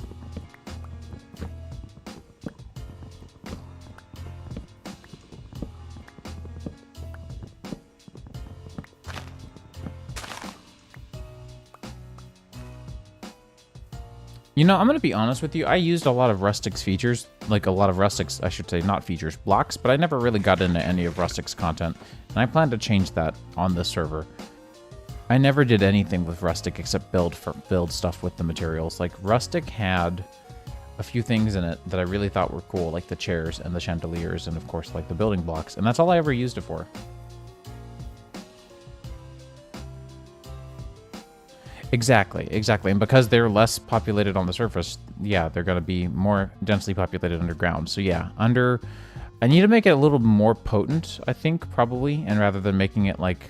You know, I'm going to be honest with you. I used a lot of Rustic's features, like a lot of Rustic's, I should say, not features, blocks, but I never really got into any of Rustic's content, and I plan to change that on this server. I never did anything with Rustic except build stuff with the materials. Like, Rustic had a few things in it that I really thought were cool, like the chairs and the chandeliers, and of course, like the building blocks, and that's all I ever used it for. Exactly, exactly. And because they're less populated on the surface, yeah, they're going to be more densely populated underground. So yeah, I need to make it a little more potent, I think, probably. And rather than making it like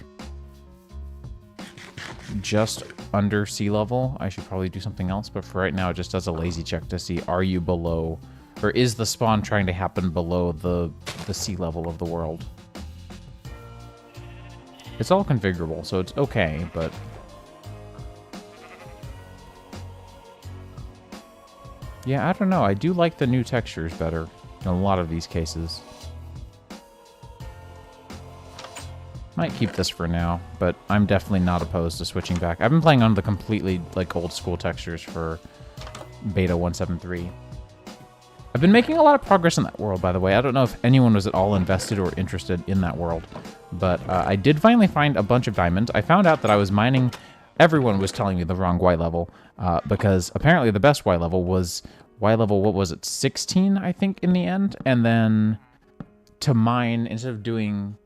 just under sea level, I should probably do something else. But for right now, it just does a lazy check to see, are you below, or is the spawn trying to happen below the sea level of the world? It's all configurable, so it's okay, but... yeah, I don't know. I do like the new textures better in a lot of these cases. Might keep this for now, but I'm definitely not opposed to switching back. I've been playing on the completely, like, old school textures for beta 1.7.3. I've been making a lot of progress in that world, by the way. I don't know if anyone was at all invested or interested in that world, but I did finally find a bunch of diamonds. I found out that I was mining... Everyone was telling me the wrong Y level, because apparently the best Y level was Y level, what was it, 16, I think, in the end? And then to mine, instead of doing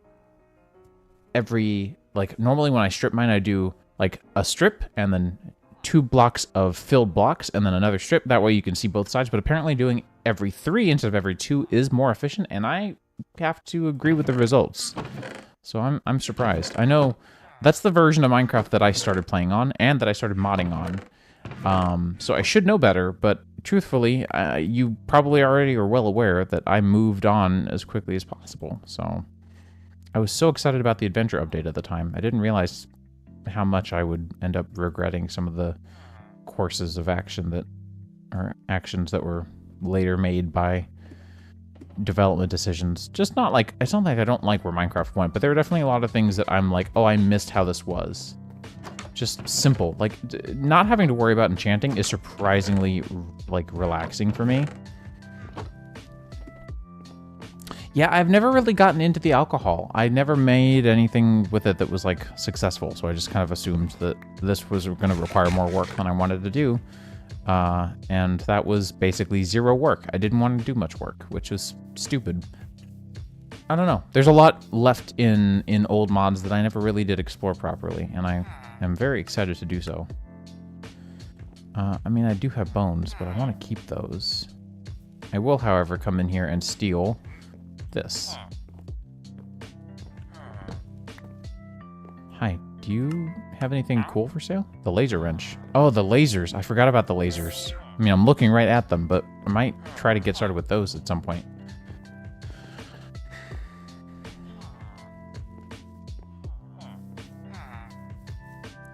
every... Like, normally when I strip mine, I do, like, a strip and then 2 blocks of filled blocks and then another strip. That way you can see both sides. But apparently doing every 3 instead of every 2 is more efficient, and I have to agree with the results. So I'm surprised. I know that's the version of Minecraft that I started playing on and that I started modding on. So I should know better, but truthfully, you probably already are well aware that I moved on as quickly as possible. So I was so excited about the adventure update at the time. I didn't realize how much I would end up regretting some of the courses of action that, or actions that were later made by development decisions. Just not like, it's not like I don't like where Minecraft went, but there are definitely a lot of things that I'm like, oh, I missed how this was. Just simple. Like, not having to worry about enchanting is surprisingly, like, relaxing for me. Yeah, I've never really gotten into the alcohol. I never made anything with it that was, like, successful, so I just kind of assumed that this was going to require more work than I wanted to do. And that was basically 0 work. I didn't want to do much work, which was stupid. I don't know. There's a lot left in old mods that I never really did explore properly, and I am very excited to do so. I mean, I do have bones, but I want to keep those. I will, however, come in here and steal this. Hi, do you have anything cool for sale? The laser wrench. Oh, the lasers. I forgot about the lasers. I mean, I'm looking right at them, but I might try to get started with those at some point.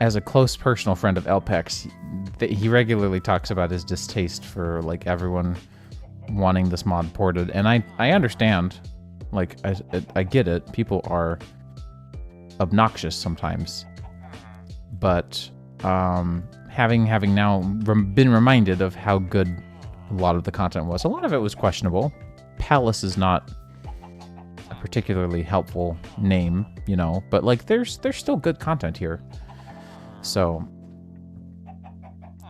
As a close personal friend of Elpex, he regularly talks about his distaste for, like, everyone wanting this mod ported, and I understand. Like, I get it. People are obnoxious sometimes, but having now been reminded of how good a lot of the content was, a lot of it was questionable. Palace is not a particularly helpful name, you know, but like there's still good content here. So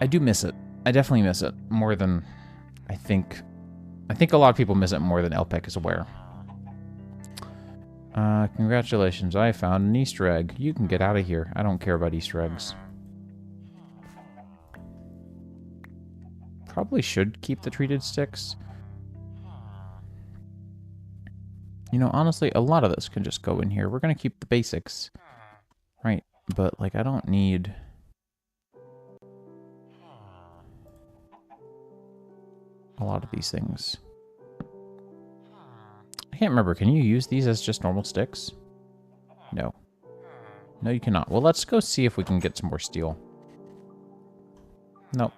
I do miss it. I definitely miss it more than I think a lot of people miss it more than Elpec is aware. Congratulations, I found an Easter egg. You can get out of here. I don't care about Easter eggs. Probably should keep the treated sticks. You know, honestly, a lot of this can just go in here. We're gonna keep the basics. Right, but, like, I don't need... a lot of these things. I can't remember. Can you use these as just normal sticks? No. No, you cannot. Well, let's go see if we can get some more steel. Nope.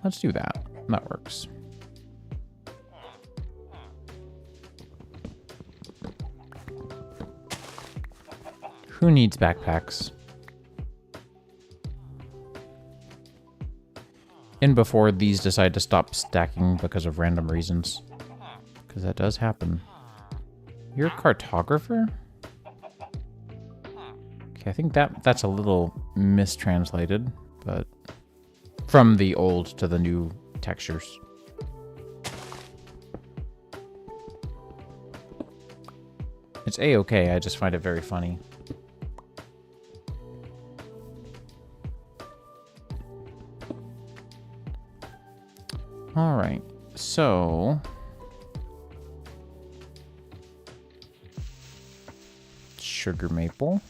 Let's do that. That works. Who needs backpacks? And before these decide to stop stacking because of random reasons. Because that does happen. You're a cartographer? Okay, I think that's a little mistranslated, but... from the old to the new textures. It's A-okay, I just find it very funny. Alright, so... sugar maple.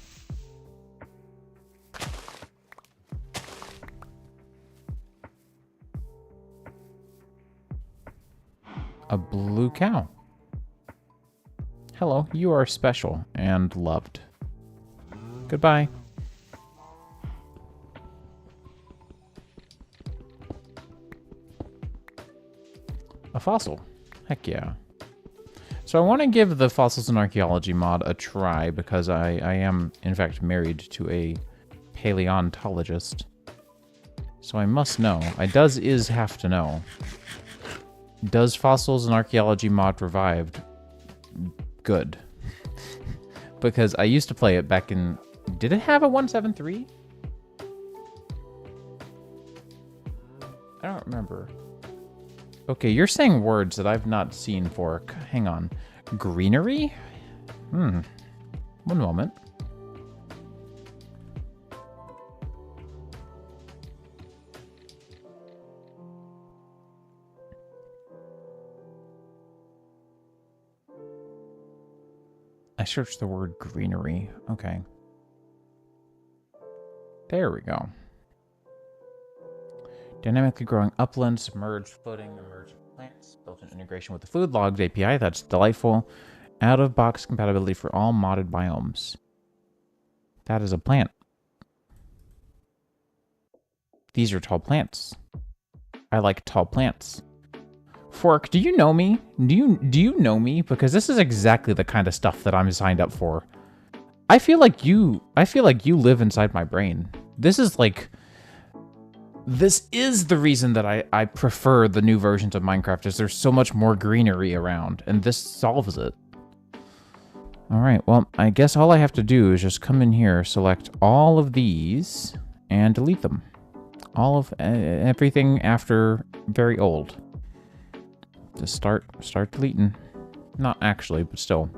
A blue cow. Hello, you are special and loved. Goodbye. A fossil. Heck yeah. So I want to give the Fossils and Archaeology mod a try because I am, in fact, married to a paleontologist. So I must know. I have to know. Does Fossils and Archaeology mod revived? Good. Because I used to play it back in... Did it have a 173? I don't remember. Okay, you're saying words that I've not seen for... Hang on. Greenery? One moment. I searched the word greenery. Okay. There we go. Dynamically growing upland, submerged footing, emergent plants, built-in integration with the food logs API. That's delightful. Out-of-box compatibility for all modded biomes. That is a plant. These are tall plants. I like tall plants. Fork, do you know me? Do you know me? Because this is exactly the kind of stuff that I'm signed up for. I feel like you live inside my brain. This is the reason that I prefer the new versions of Minecraft, is there's so much more greenery around, and this solves it. Alright, well, I guess all I have to do is just come in here, select all of these, and delete them. All of everything after very old. Just start deleting. Not actually, but still.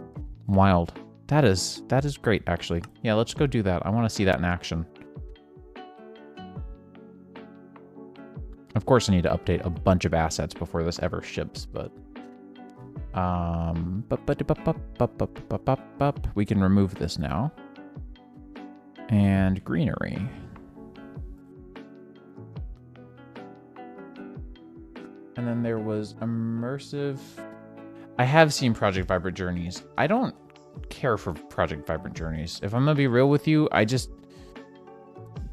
Wild. That is great, actually. Yeah, let's go do that. I want to see that in action. Of course, I need to update a bunch of assets before this ever ships, but... we can remove this now. And greenery. And then there was immersive... I have seen Project Vibrant Journeys. I don't care for Project Vibrant Journeys. If I'm gonna be real with you, I just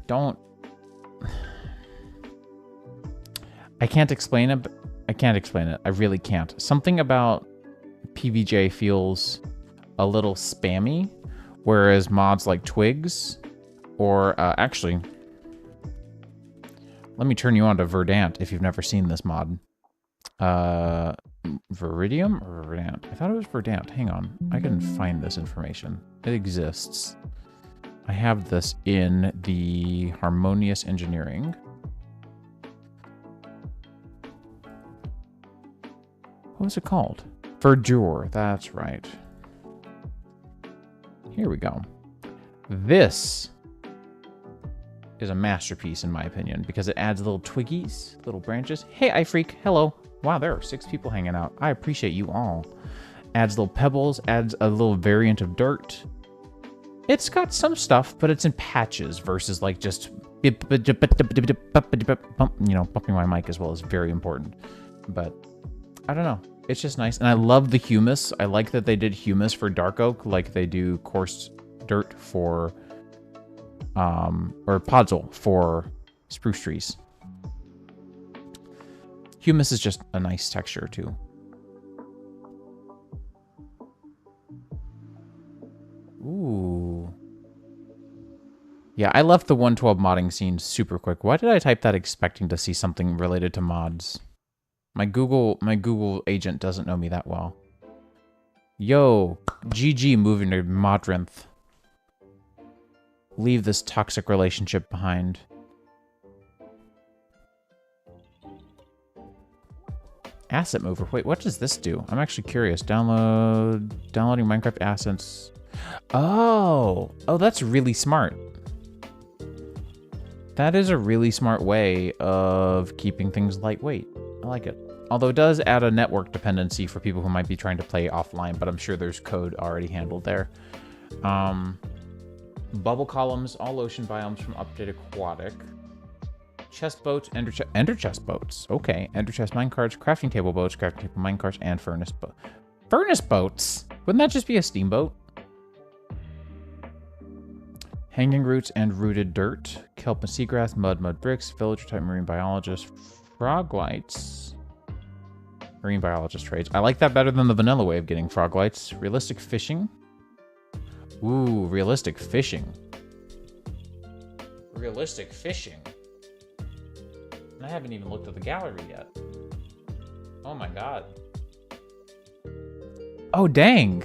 don't... I can't explain it. I can't explain it. I really can't. Something about PVJ feels a little spammy, whereas mods like Twigs, or actually, let me turn you on to Verdant if you've never seen this mod. Viridium or Verdant? I thought it was Verdant. Hang on. I can find this information. It exists. I have this in the Harmonious Engineering. What was it called? Verdure. That's right. Here we go. This is a masterpiece, in my opinion, because it adds little twiggies, little branches. Hey, iFreak. Hello. Wow, there are 6 people hanging out. I appreciate you all. Adds little pebbles, adds a little variant of dirt. It's got some stuff, but it's in patches versus like just... You know, bumping my mic as well is very important. But I don't know. It's just nice. And I love the humus. I like that they did humus for dark oak like they do coarse dirt for... or podzol for spruce trees. Humus is just a nice texture, too. Ooh. Yeah, I left the 112 modding scene super quick. Why did I type that expecting to see something related to mods? My Google agent doesn't know me that well. Yo, GG moving to Modrinth. Leave this toxic relationship behind. Asset mover. Wait, what does this do? I'm actually curious. Downloading Minecraft assets. Oh, that's really smart. That is a really smart way of keeping things lightweight. I like it. Although it does add a network dependency for people who might be trying to play offline, but I'm sure there's code already handled there. Bubble columns, all ocean biomes from update aquatic. Chest boats, ender chest boats. Okay, ender chest minecarts, crafting table boats, crafting table minecarts, and furnace boats. Furnace boats? Wouldn't that just be a steamboat? Hanging roots and rooted dirt, kelp and seagrass, mud bricks, villager type marine biologist, frog lights. Marine biologist trades. I like that better than the vanilla way of getting frog lights. Realistic fishing. Ooh, realistic fishing. Realistic fishing. And I haven't even looked at the gallery yet. Oh my god. Oh, dang.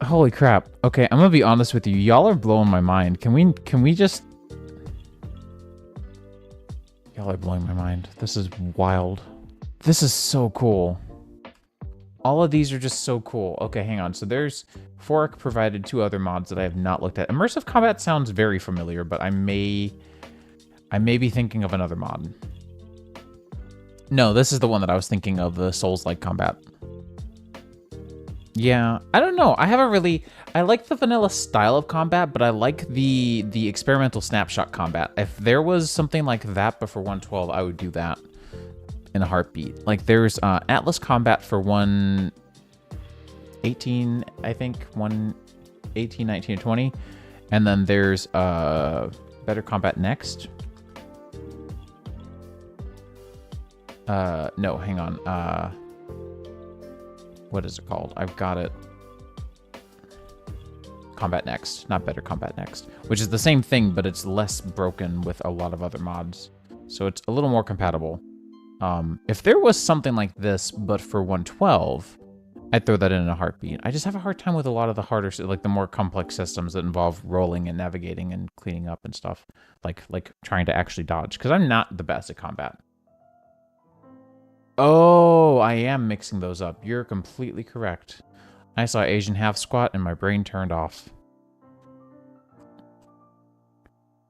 Holy crap. Okay, I'm gonna be honest with you. Y'all are blowing my mind. Can we just... Y'all are blowing my mind. This is wild. This is so cool. All of these are just so cool. Okay, hang on. So there's... Fork provided 2 other mods that I have not looked at. Immersive combat sounds very familiar, but I may be thinking of another mod. No, this is the one that I was thinking of, the Souls-like combat. Yeah, I don't know. I like the vanilla style of combat, but I like the experimental snapshot combat. If there was something like that before 112, I would do that in a heartbeat. Like there's Atlas combat for 118, I think, 118, 19, and 20. And then there's better combat next. No, hang on. What is it called? I've got it. Combat Next, not Better Combat Next, which is the same thing, but it's less broken with a lot of other mods. So it's a little more compatible. If there was something like this, but for 112, I'd throw that in a heartbeat. I just have a hard time with a lot of the harder, like the more complex systems that involve rolling and navigating and cleaning up and stuff. Like trying to actually dodge, because I'm not the best at combat. Oh, I am mixing those up. You're completely correct. I saw Asian half squat and my brain turned off.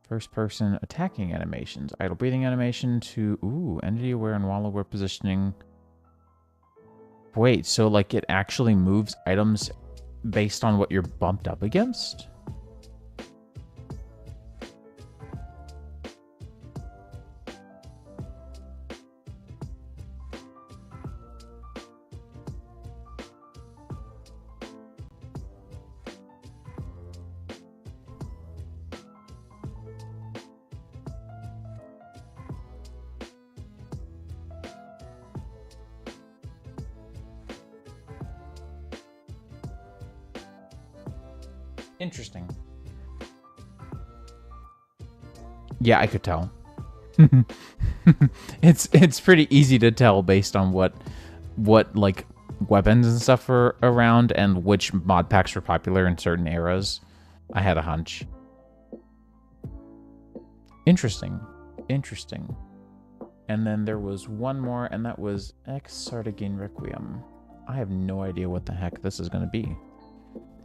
First person attacking animations. Idle breathing animation to, ooh, entity aware and while aware positioning. Wait, so like it actually moves items based on what you're bumped up against? Interesting. Yeah, I could tell. It's pretty easy to tell based on what like weapons and stuff are around and which mod packs were popular in certain eras. I had a hunch. Interesting. Interesting. And then there was one more, and that was Ex Sardigain Requiem. I have no idea what the heck this is going to be.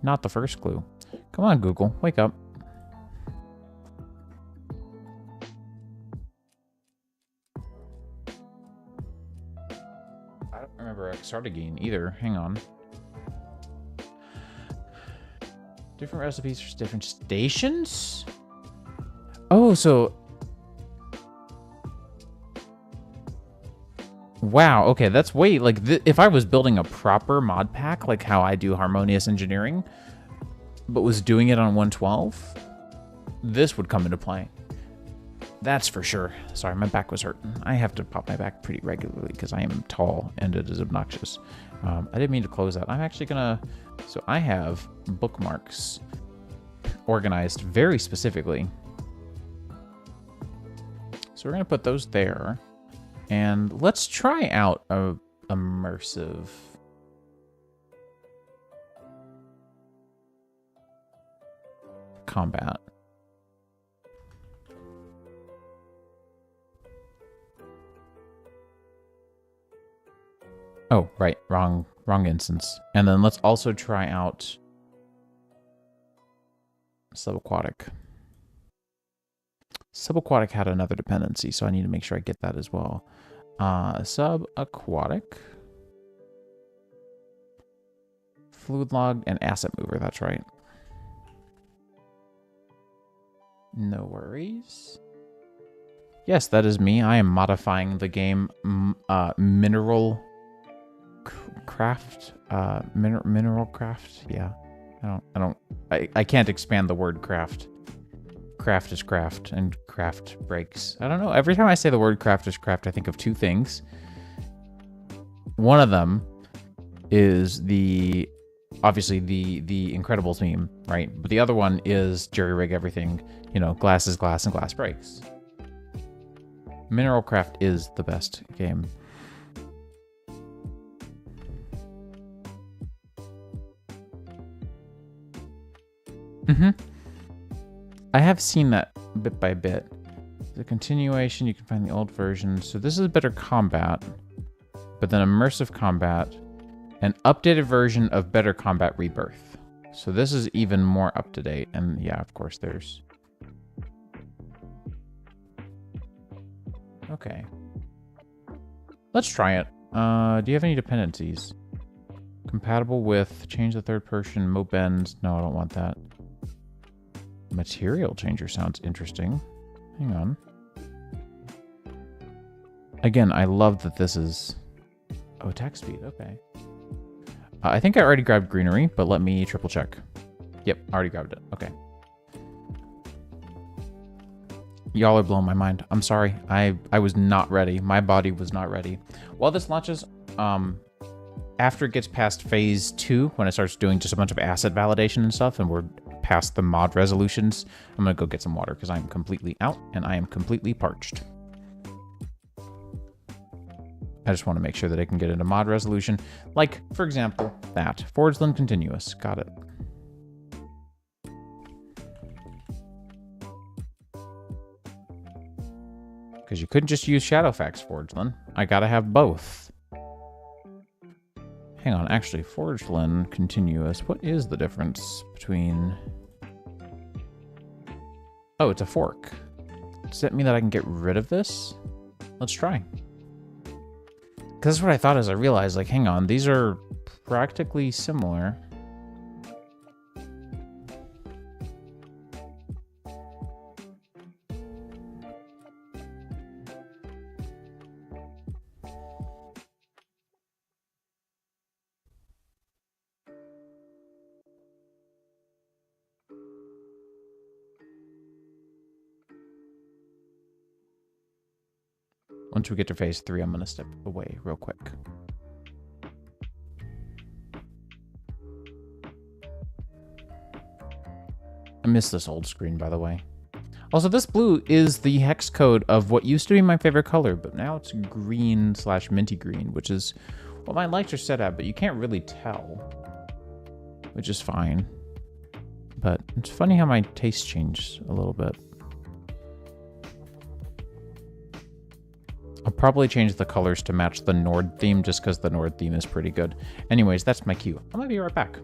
Not the first clue. Come on, Google. Wake up. I don't remember Sardigain either. Hang on. Different recipes for different stations? Oh, so... Wow, okay, that's way, like, if I was building a proper mod pack, like how I do harmonious engineering, but was doing it on 112, this would come into play. That's for sure. Sorry, my back was hurting. I have to pop my back pretty regularly because I am tall and it is obnoxious. I didn't mean to close that. I'm actually gonna, so I have bookmarks organized very specifically. So we're gonna put those there. And let's try out a immersive combat. Oh, right, wrong instance. And then let's also try out subaquatic. Subaquatic had another dependency, so I need to make sure I get that as well. Subaquatic. Fluid log and asset mover, that's right. No worries. Yes, that is me. I am modifying the game mineral craft. Mineral craft. Yeah. I can't expand the word craft. Craft is craft, and craft breaks. I don't know. Every time I say the word craft is craft, I think of two things. One of them is obviously the Incredibles meme, right? But the other one is jerry rig everything, you know, glass is glass and glass breaks. Mineral Craft is the best game. I have seen that bit by bit. The continuation, you can find the old version. So this is better combat, but then immersive combat, an updated version of Better Combat Rebirth. So this is even more up to date. And yeah, of course, there's... Okay. Let's try it. Do you have any dependencies? Compatible with change the third person, Mobend. No, I don't want that. Material changer sounds interesting. Hang on. Again, I love that this is... Oh, attack speed. Okay. I think I already grabbed greenery, but let me triple check. Yep, already grabbed it. Okay. Y'all are blowing my mind. I'm sorry. I was not ready. My body was not ready. While this launches, after it gets past phase 2, when it starts doing just a bunch of asset validation and stuff, and we're past the mod resolutions, I'm gonna go get some water because I'm completely out and I am completely parched. I just want to make sure that I can get into mod resolution. Like, for example, that. Forgeland Continuous. Got it. Because you couldn't just use Shadowfax Forgeland. I gotta have both. Hang on, actually, Forgeland Continuous. What is the difference between... Oh, it's a fork. Does that mean that I can get rid of this? Let's try. Because that's what I thought as I realized, like, hang on, these are practically similar. Once we get to phase 3, I'm going to step away real quick. I miss this old screen, by the way. Also, this blue is the hex code of what used to be my favorite color, but now it's green / minty green, which is what my lights are set at, but you can't really tell, which is fine. But it's funny how my taste changed a little bit. I'll probably change the colors to match the Nord theme just because the Nord theme is pretty good. Anyways, that's my cue. I'm gonna be right back.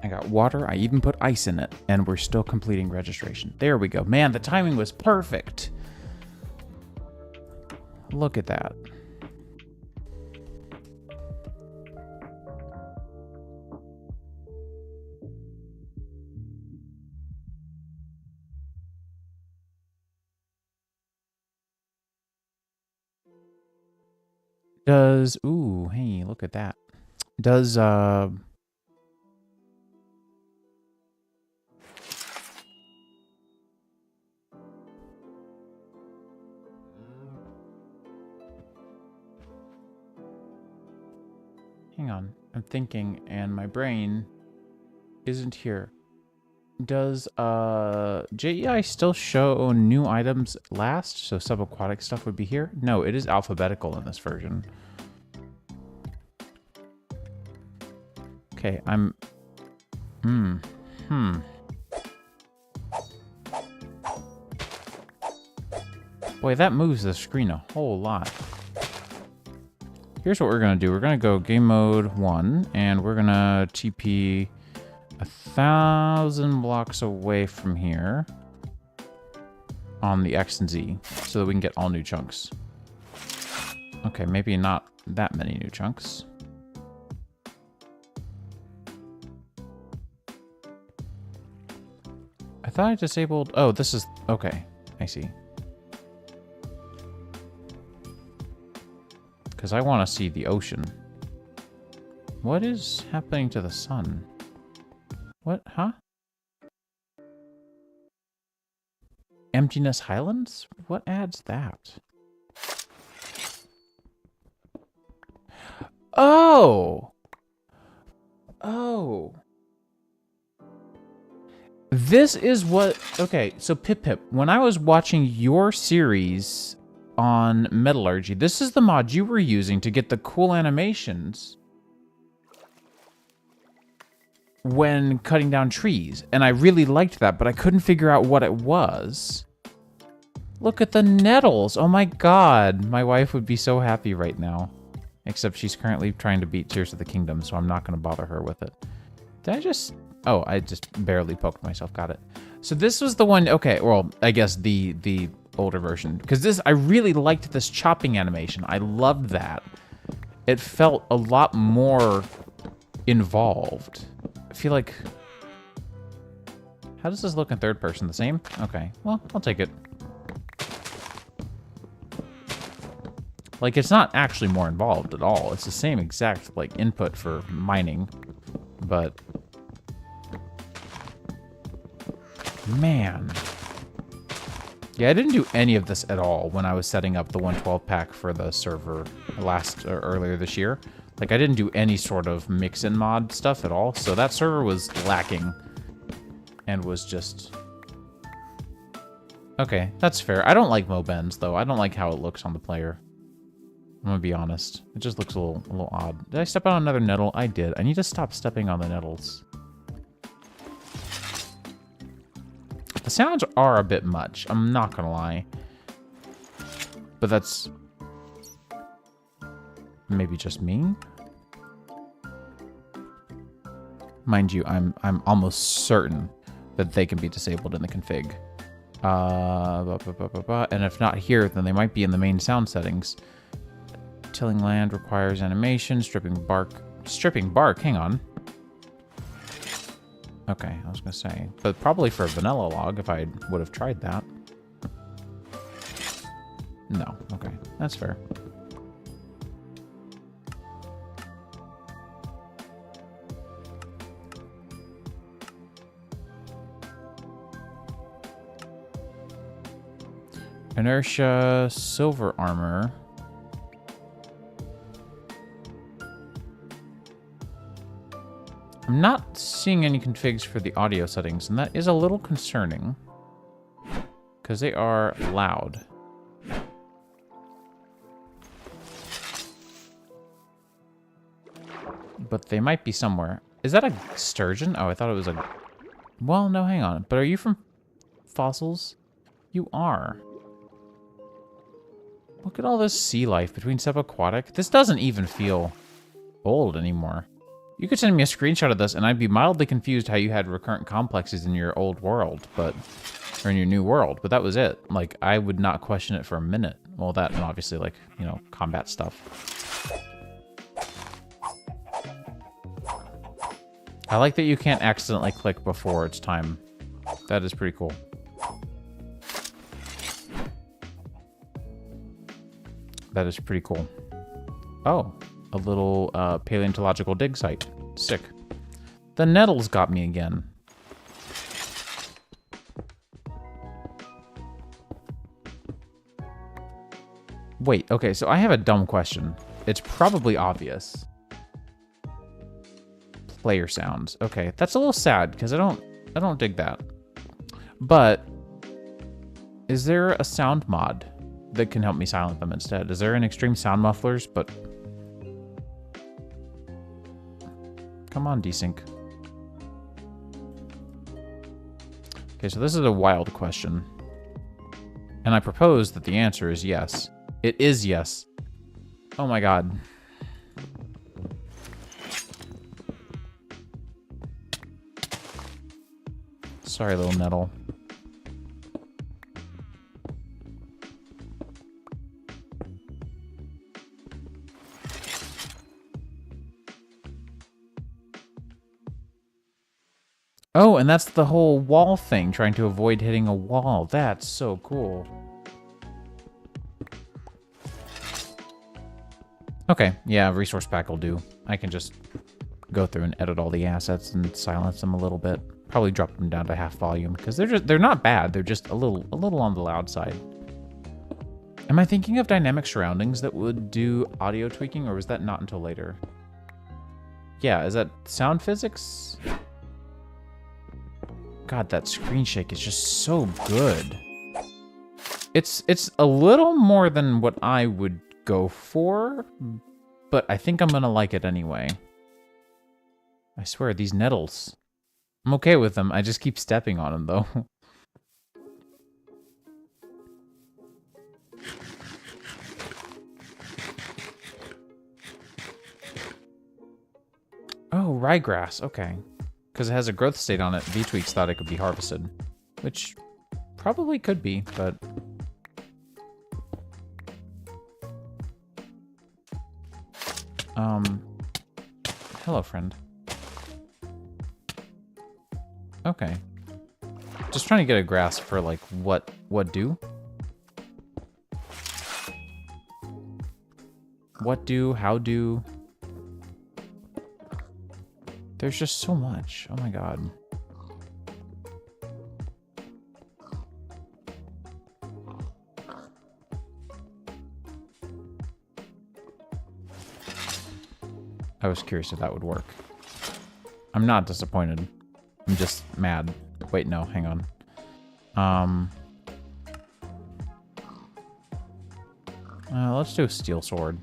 I got water, I even put ice in it, and we're still completing registration. There we go. Man, the timing was perfect. Look at that. Ooh, hey, look at that. Does, Hang on. I'm thinking, and my brain isn't here. Does JEI still show new items last? So subaquatic stuff would be here? No, it is alphabetical in this version. Okay, I'm... Boy, that moves the screen a whole lot. Here's what we're going to do. We're going to go game mode 1, and we're going to TP 1,000 blocks away from here on the X and Z so that we can get all new chunks. Okay, maybe not that many new chunks. I thought I disabled... Oh, this is... Okay, I see. Because I want to see the ocean. What is happening to the sun? What? Huh? Emptiness Highlands? What adds that? Oh! Oh. This is what... Okay, so Pip Pip, when I was watching your series on metallurgy, this is the mod you were using to get the cool animations when cutting down trees. And I really liked that, but I couldn't figure out what it was. Look at the nettles. Oh my god. My wife would be so happy right now. Except she's currently trying to beat Tears of the Kingdom, so I'm not going to bother her with it. Did I just... Oh, I just barely poked myself. Got it. So this was the one... Okay, well, I guess the older version. Because this... I really liked this chopping animation. I loved that. It felt a lot more involved. I feel like... How does this look in third person? The same? Okay. Well, I'll take it. Like, it's not actually more involved at all. It's the same exact, like, input for mining. But... Man. Yeah, I didn't do any of this at all when I was setting up the 112 pack for the server earlier this year. Like, I didn't do any sort of mix-in mod stuff at all. So that server was lacking. And was just... Okay, that's fair. I don't like Mobends, though. I don't like how it looks on the player. I'm gonna be honest. It just looks a little odd. Did I step on another nettle? I did. I need to stop stepping on the nettles. The sounds are a bit much. I'm not gonna lie. But that's... maybe just me? Mind you, I'm almost certain that they can be disabled in the config. And if not here, then they might be in the main sound settings. Tilling land requires animation. Stripping bark. Stripping bark? Hang on. Okay, I was gonna say. But probably for a vanilla log if I would have tried that. No. Okay, that's fair. Inertia, silver armor. I'm not seeing any configs for the audio settings, and that is a little concerning. Because they are loud. But they might be somewhere. Is that a sturgeon? Oh, I thought it was a... Well, no, hang on. But are you from fossils? You are. Look at all this sea life between subaquatic. This doesn't even feel old anymore. You could send me a screenshot of this, and I'd be mildly confused how you had recurrent complexes in your old world, but... Or in your new world, but that was it. Like, I would not question it for a minute. Well, that, and obviously, like, you know, combat stuff. I like that you can't accidentally click before it's time. That is pretty cool. That is pretty cool. Oh, a little paleontological dig site. Sick. The nettles got me again. Wait, okay, so I have a dumb question. It's probably obvious. player sounds. Okay, that's a little sad because I don't dig that. But is there a sound mod that can help me silence them instead? Is there an extreme sound mufflers? But come on, desync. Okay, so this is a wild question. And I propose that the answer is yes. It is yes. Oh my god. Sorry, little nettle. Oh, and that's the whole wall thing, trying to avoid hitting a wall. That's so cool. Okay, yeah, resource pack will do. I can just go through and edit all the assets and silence them a little bit. Probably drop them down to half volume because they're not bad. They're just a little on the loud side. Am I thinking of dynamic surroundings that would do audio tweaking, or was that not until later? Yeah, is that sound physics? God, that screen shake is just so good. It's a little more than what I would go for, but I think I'm gonna like it anyway. I swear, these nettles. I'm okay with them. I just keep stepping on them, though. Oh, ryegrass. Okay. Because it has a growth state on it, V-Tweaks thought it could be harvested. Which probably could be, but... Hello, friend. Okay. Just trying to get a grasp for, like, what do? What do, how do... There's just so much. Oh my god. I was curious if that would work. I'm not disappointed. I'm just mad. Wait, no, hang on. Let's do a steel sword.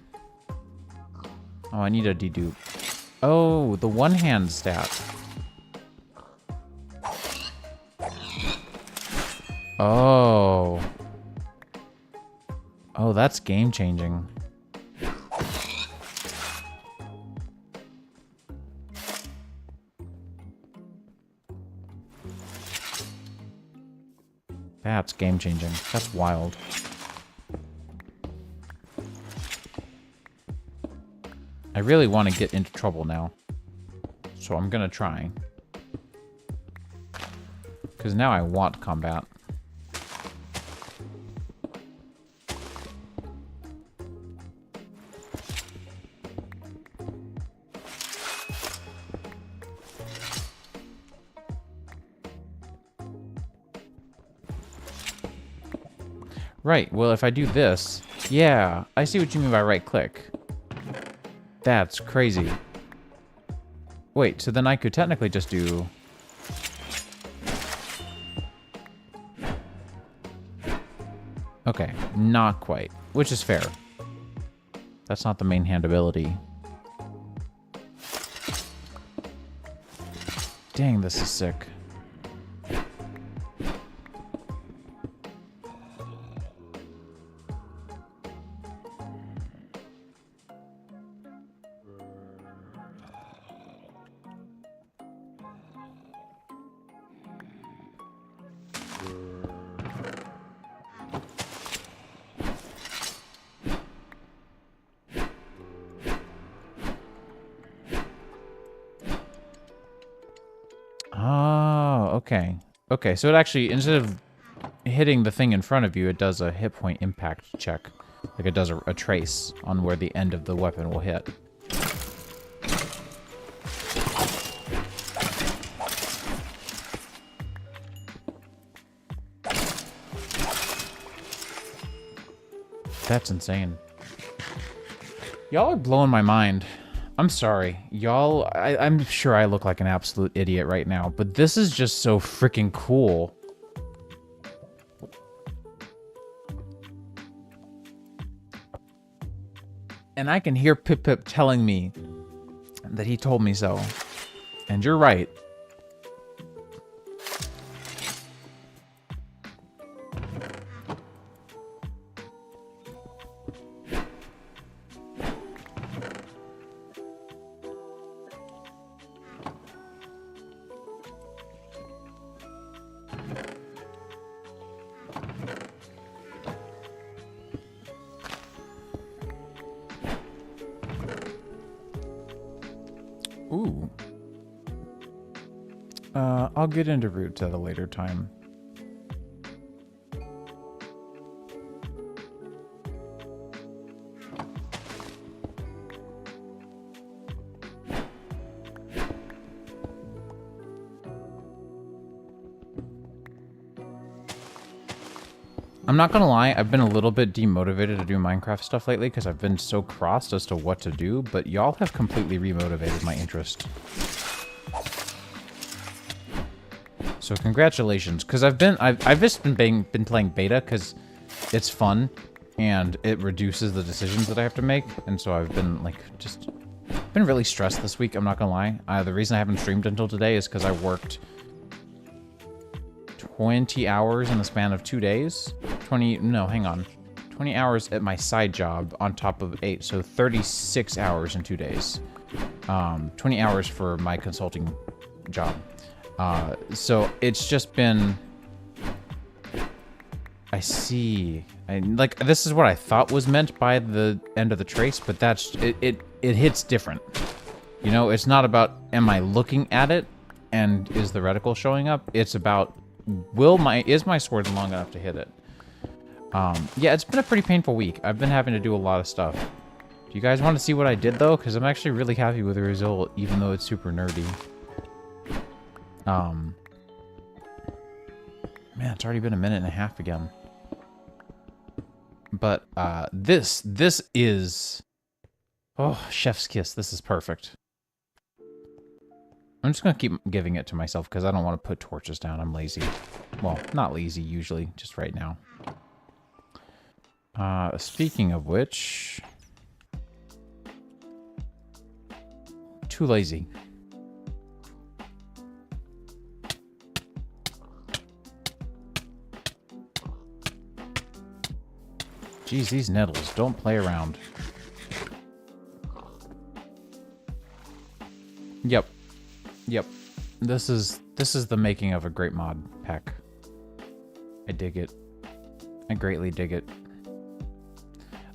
Oh, I need a dedupe. Oh, the one-hand stat. Oh. Oh, that's game-changing. That's game-changing. That's wild. I really want to get into trouble now. So I'm gonna try. Because now I want combat. Right, well if I do this... Yeah, I see what you mean by right-click. That's crazy. Wait, so then I could technically just do... Okay, not quite. Which is fair. That's not the main hand ability. Dang, this is sick. Okay. Okay, so it actually, instead of hitting the thing in front of you, it does a hit point impact check. Like it does a trace on where the end of the weapon will hit. That's insane. Y'all are blowing my mind. I'm sorry, y'all. I'm sure I look like an absolute idiot right now, but this is just so freaking cool. And I can hear Pip Pip telling me that he told me so. And you're right. Ooh. I'll get into roots at a later time. I'm not gonna lie, I've been a little bit demotivated to do Minecraft stuff lately because I've been so crossed as to what to do, but y'all have completely remotivated my interest. So congratulations, because I've just been playing beta because it's fun and it reduces the decisions that I have to make, and so I've been like been really stressed this week. I'm not gonna lie. The reason I haven't streamed until today is because I worked 20 hours in the span of 2 days. 20 hours at my side job on top of 8, so 36 hours in 2 days. 20 hours for my consulting job. So it's just been... I see. Like, this is what I thought was meant by the end of the trace, but that's... It hits different. You know, it's not about, am I looking at it, and is the reticle showing up? It's about, is my sword long enough to hit it? Yeah, it's been a pretty painful week. I've been having to do a lot of stuff. Do you guys want to see what I did, though? Because I'm actually really happy with the result, even though it's super nerdy. Man, it's already been a minute and a half again. But, this is... Oh, chef's kiss. This is perfect. I'm just going to keep giving it to myself because I don't want to put torches down. I'm lazy. Well, not lazy usually, just right now. Speaking of which... Too lazy. Jeez, these nettles don't play around. Yep. Yep. This is the making of a great mod pack. I dig it. I greatly dig it.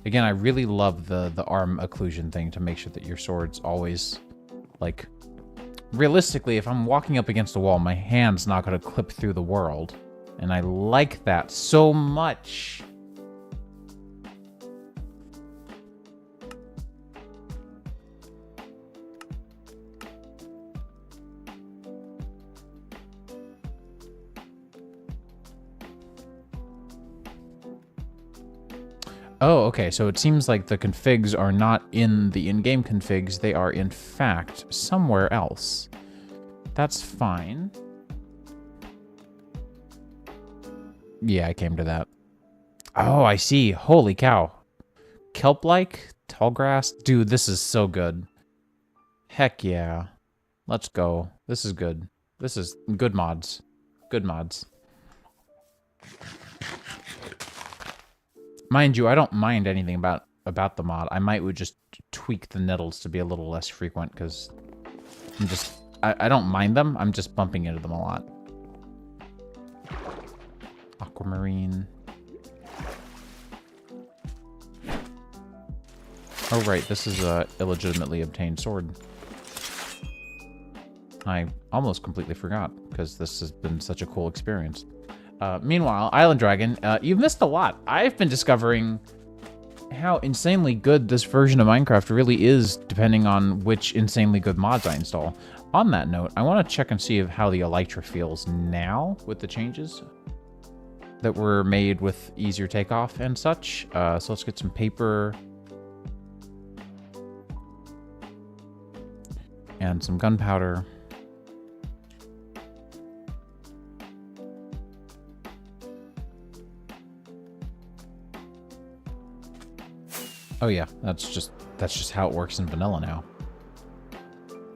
Again, I really love the arm occlusion thing to make sure that your sword's always, like... Realistically, if I'm walking up against a wall, my hand's not going to clip through the world. And I like that so much. Oh, okay, so it seems like the configs are not in the in-game configs, they are in fact somewhere else. That's fine. Yeah, I came to that. Oh, I see. Holy cow. Kelp-like? Tall grass? Dude, this is so good. Heck yeah. Let's go. This is good. This is good mods. Good mods. Mind you, I don't mind anything about the mod. I might would just tweak the nettles to be a little less frequent, because I don't mind them. I'm just bumping into them a lot. Aquamarine. Oh, right. This is a illegitimately obtained sword. I almost completely forgot, because this has been such a cool experience. Meanwhile, Island Dragon, you've missed a lot. I've been discovering how insanely good this version of Minecraft really is, depending on which insanely good mods I install. On that note, I want to check and see how the Elytra feels now with the changes that were made with easier takeoff and such. So let's get some paper. And some gunpowder. Oh yeah, that's just how it works in vanilla now.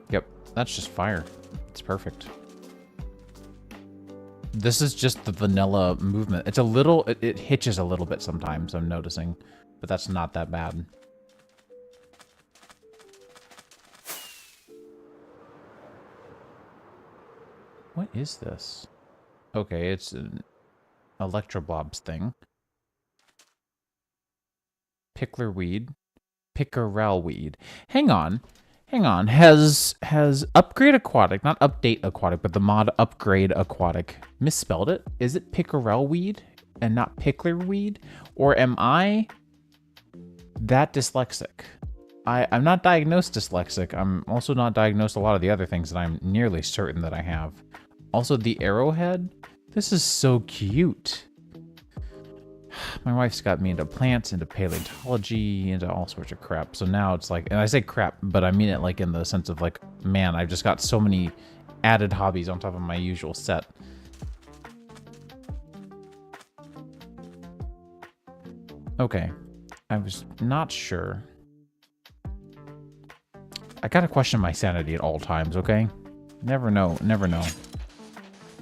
Yep, that's just fire. It's perfect. This is just the vanilla movement. It's a little, it hitches a little bit sometimes, I'm noticing, but that's not that bad. What is this? Okay, it's an Electroblobs thing. Pickler weed. Pickerel weed. Hang on. Has Upgrade Aquatic, not Update Aquatic, but the mod Upgrade Aquatic misspelled it? Is it Pickerel weed and not Pickler weed? Or am I that dyslexic? I'm not diagnosed dyslexic. I'm also not diagnosed a lot of the other things that I'm nearly certain that I have. Also, the arrowhead. This is so cute. My wife's got me into plants, into paleontology, into all sorts of crap. So now it's like, and I say crap, but I mean it like in the sense of like, man, I've just got so many added hobbies on top of my usual set. Okay, I was not sure. I gotta question my sanity at all times, okay? Never know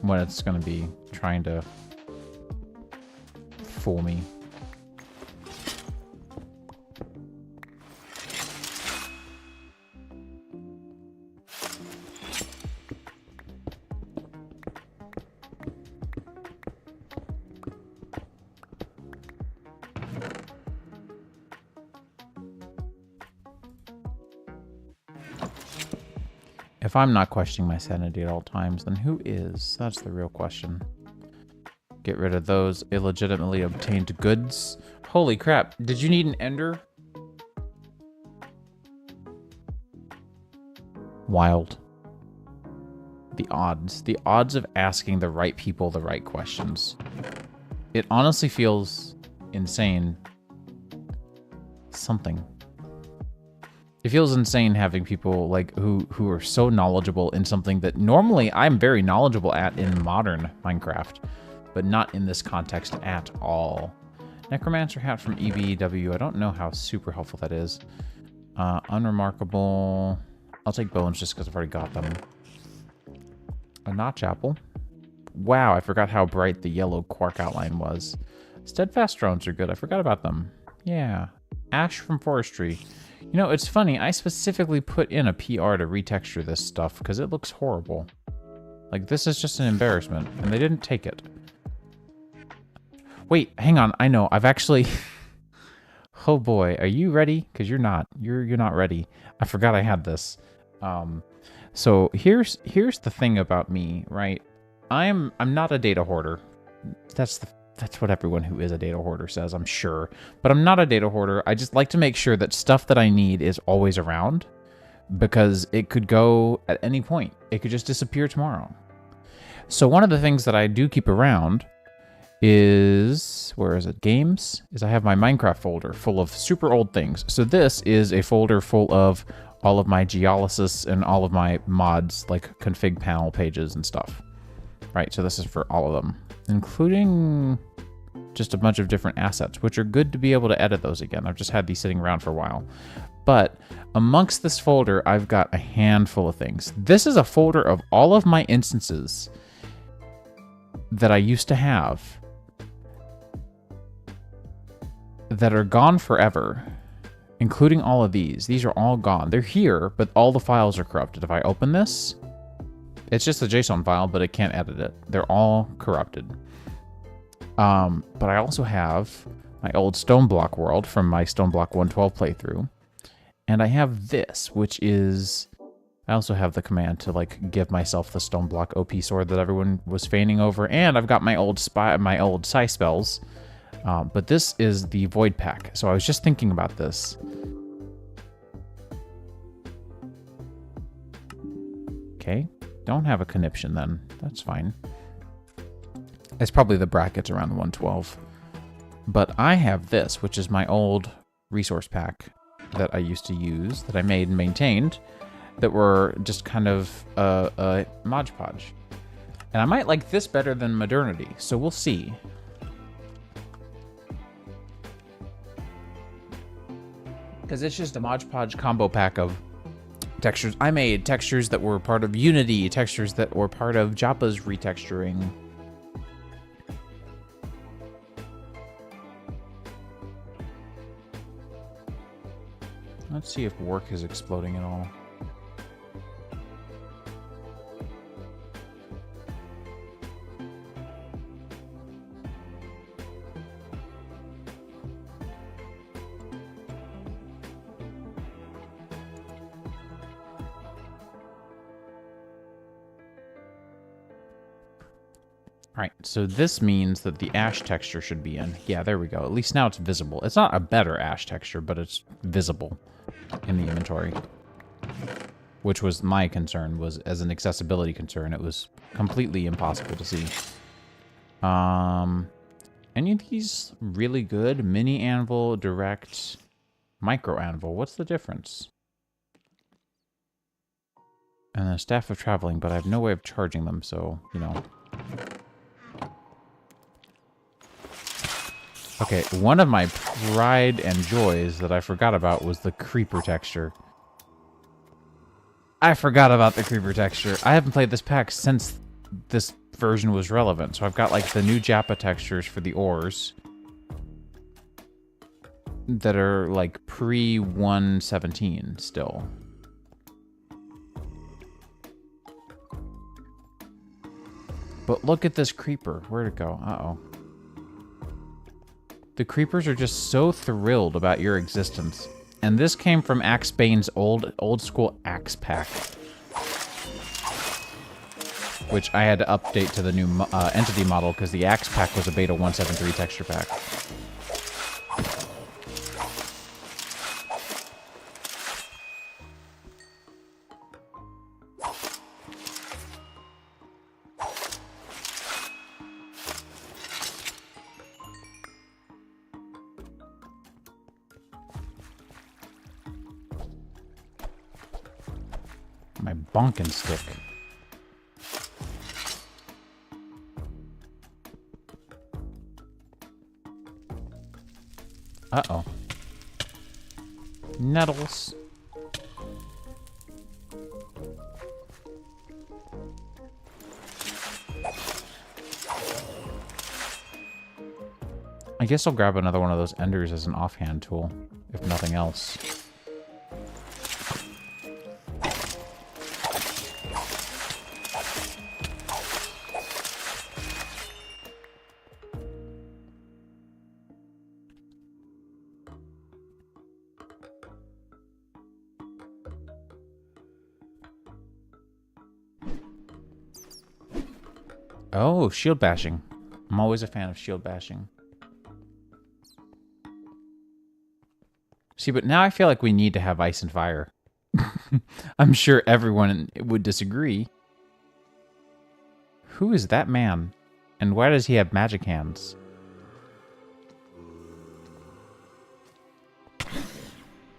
when it's gonna be trying to fool me. If I'm not questioning my sanity at all times, then who is? That's the real question. Get rid of those illegitimately obtained goods. Holy crap. Did you need an ender? Wild. The odds. The odds of asking the right people the right questions. It honestly feels insane. Something. It feels insane having people like who are so knowledgeable in something that normally I'm very knowledgeable at in modern Minecraft, but not in this context at all. Necromancer hat from EBW. I don't know how super helpful that is. Unremarkable. I'll take bones just because I've already got them. A notch apple. Wow, I forgot how bright the yellow quark outline was. Steadfast drones are good. I forgot about them. Yeah. Ash from forestry. You know, it's funny. I specifically put in a PR to retexture this stuff because it looks horrible. Like, this is just an embarrassment, and they didn't take it. Wait, hang on. I know. I've actually... Oh boy, are you ready? Because you're not. You're not ready. I forgot I had this. So here's the thing about me, right? I'm not a data hoarder. That's what everyone who is a data hoarder says, I'm sure. But I'm not a data hoarder. I just like to make sure that stuff that I need is always around, because it could go at any point. It could just disappear tomorrow. So one of the things that I do keep around is, where is it? Games? Is I have my Minecraft folder full of super old things. So this is a folder full of all of my geolysis and all of my mods, like config panel pages and stuff. Right, so this is for all of them, including just a bunch of different assets, which are good to be able to edit those again. I've just had these sitting around for a while. But amongst this folder, I've got a handful of things. This is a folder of all of my instances that I used to have that are gone forever, including all of these. These are all gone. They're here, but all the files are corrupted. If I open this, it's just a JSON file, but it can't edit it. They're all corrupted. But I also have my old stone block world from my stone block 112 playthrough. And I have this, which is... I also have the command to like give myself the stone block OP sword that everyone was feigning over. And I've got my old psi spells. But this is the void pack. So I was just thinking about this. Okay. Don't have a conniption then. That's fine. It's probably the brackets around the 112. But I have this, which is my old resource pack that I used to use, that I made and maintained. that were just kind of Mod Podge. And I might like this better than Modernity, so we'll see. Because it's just a Mod Podge combo pack of textures I made, textures that were part of Unity, textures that were part of Joppa's retexturing. Let's see if work is exploding at all. Alright, so this means that the ash texture should be in. Yeah, there we go. At least now it's visible. It's not a better ash texture, but it's visible in the inventory. Which was my concern, was as an accessibility concern. It was completely impossible to see. Any of these really good? Mini anvil, direct, micro anvil. What's the difference? And then staff of traveling, but I have no way of charging them, so, you know. Okay, one of my pride and joys that I forgot about was the creeper texture. I forgot about the creeper texture. I haven't played this pack since this version was relevant, so I've got like the new Joppa textures for the ores that are like pre-117 still. But look at this creeper. Where'd it go? Uh-oh. The creepers are just so thrilled about your existence. And this came from Axebane's old school Axe pack. Which I had to update to the new entity model because the Axe pack was a beta 173 texture pack. My bonkin' stick. Uh-oh. Nettles. I guess I'll grab another one of those enders as an offhand tool, if nothing else. Oh, shield bashing. I'm always a fan of shield bashing. See, but now I feel like we need to have ice and fire. I'm sure everyone would disagree. Who is that man? And why does he have magic hands?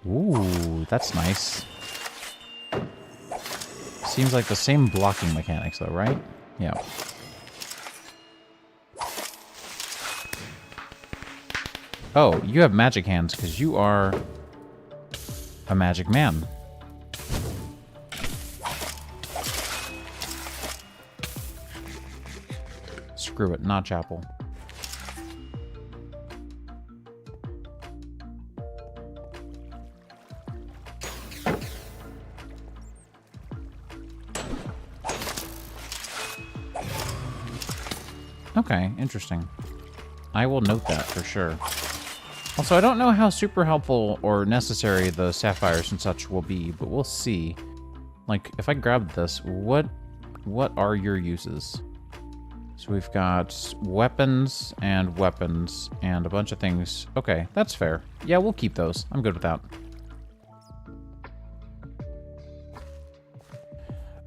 Ooh, that's nice. Seems like the same blocking mechanics though, right? Yeah. Oh, you have magic hands because you are a magic man. Screw it, not chapel. Okay, interesting. I will note that for sure. Also, I don't know how super helpful or necessary the sapphires and such will be, but we'll see. Like, if I grab this, what are your uses? So we've got weapons and a bunch of things. Okay, that's fair. Yeah, we'll keep those. I'm good with that.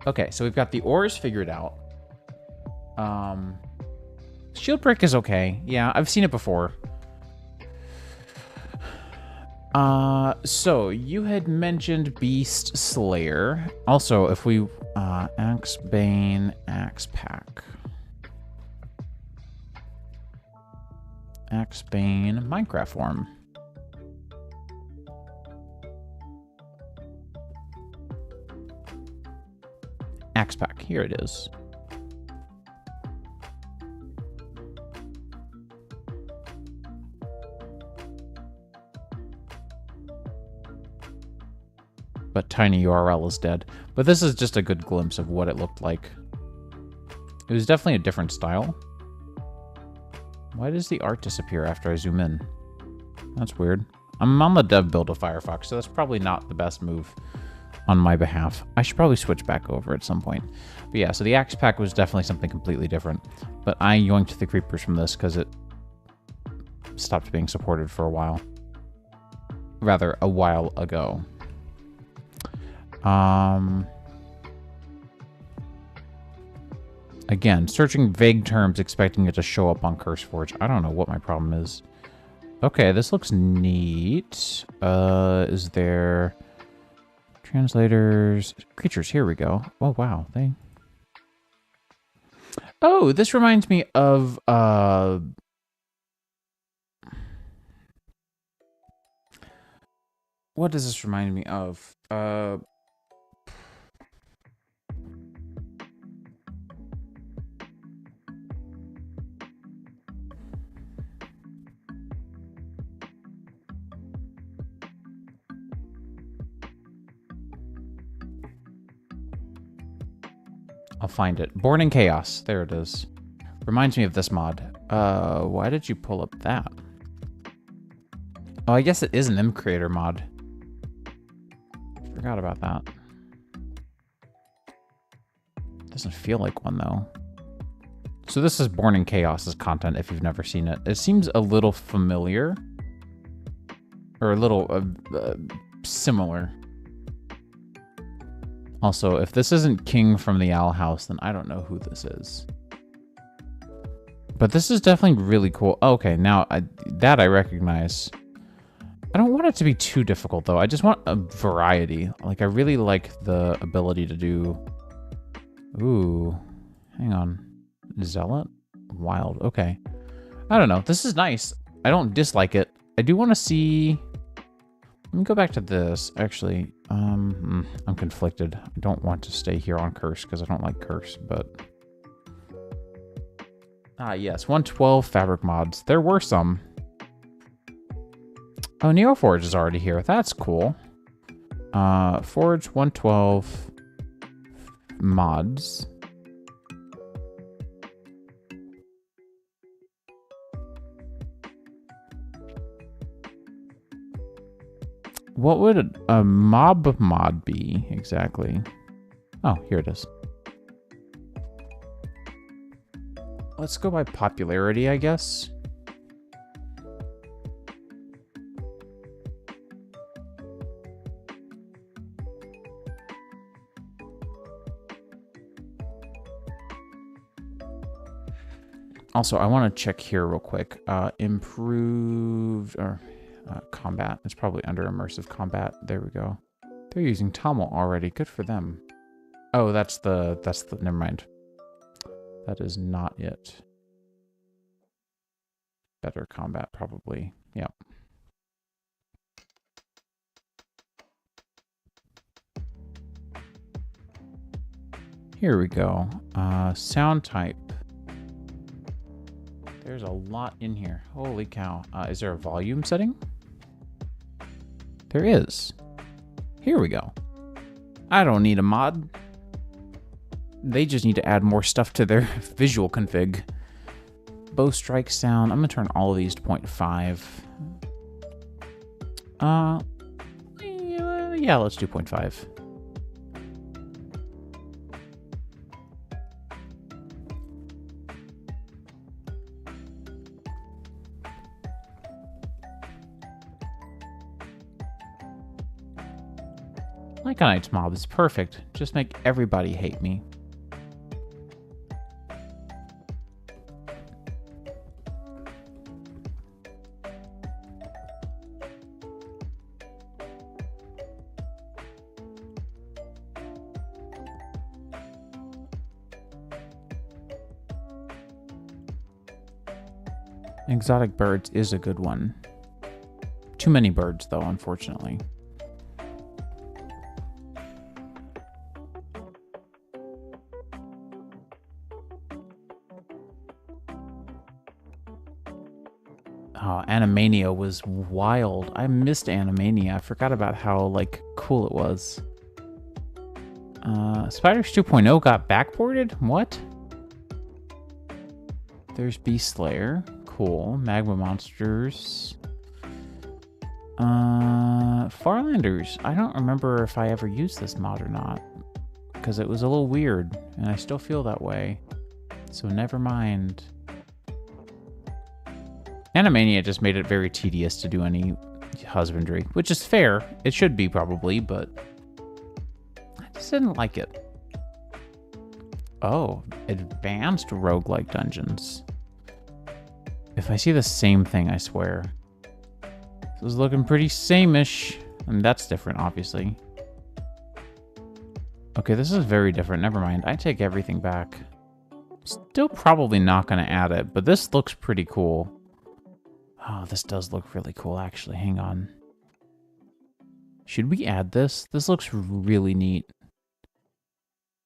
Okay, so we've got the ores figured out. Shield brick is okay. Yeah, I've seen it before. So you had mentioned Beast Slayer. Also, if we, Axe Bane, Axe Pack. Axe Bane, Minecraft form. Axe Pack, here it is. But tiny URL is dead. But this is just a good glimpse of what it looked like. It was definitely a different style. Why does the art disappear after I zoom in? That's weird. I'm on the dev build of Firefox, so that's probably not the best move on my behalf. I should probably switch back over at some point. But yeah, so the Axe Pack was definitely something completely different. But I yoinked the creepers from this because it stopped being supported for a while. Rather, a while ago. Again, searching vague terms, expecting it to show up on CurseForge. I don't know what my problem is. Okay, this looks neat. Is there translators, creatures? Here we go. Oh wow, they. Oh, this reminds me of what does this remind me of? I'll find it. Born in Chaos. There it is. Reminds me of this mod. Why did you pull up that? Oh, I guess it is an M-Creator mod. Forgot about that. Doesn't feel like one, though. So this is Born in Chaos's content, if you've never seen it. It seems a little familiar. Or a little similar. Also, if this isn't King from the Owl House, then I don't know who this is. But this is definitely really cool. Oh, okay, now that I recognize. I don't want it to be too difficult, though. I just want a variety. Like, I really like the ability to do... Ooh. Hang on. Zealot? Wild. Okay. I don't know. This is nice. I don't dislike it. I do want to see... Let me go back to this, actually. I'm conflicted. I don't want to stay here on Curse, because I don't like Curse, but... Ah, yes. 112 fabric mods. There were some. Oh, NeoForge is already here. That's cool. Forge 112 mods. What would a mob mod be exactly? Oh, here it is. Let's go by popularity, I guess. Also, I want to check here real quick. Improved or combat. It's probably under immersive combat. There we go. They're using Tamil already. Good for them. Oh, that's the never mind. That is not it. Better combat, probably. Yep. Here we go. Sound type. There's a lot in here. Holy cow. Is there a volume setting? There is. Here we go. I don't need a mod. They just need to add more stuff to their visual config. Bow strike sound. I'm going to turn all of these to 0.5. Yeah, let's do 0.5. Lycanite's mob is perfect. Just make everybody hate me. Exotic birds is a good one. Too many birds, though, unfortunately. Oh, Animania was wild. I missed Animania. I forgot about how, like, cool it was. Spiders 2.0 got backported? What? There's Beast Slayer. Cool. Magma Monsters. Farlanders. I don't remember if I ever used this mod or not. Because it was a little weird. And I still feel that way. So never mind. Animania just made it very tedious to do any husbandry. Which is fair. It should be probably, but... I just didn't like it. Oh, advanced roguelike dungeons. If I see the same thing, I swear. This is looking pretty same-ish. I mean, that's different, obviously. Okay, this is very different. Never mind. I take everything back. Still probably not going to add it, but this looks pretty cool. Oh, this does look really cool, actually. Hang on. Should we add this? This looks really neat.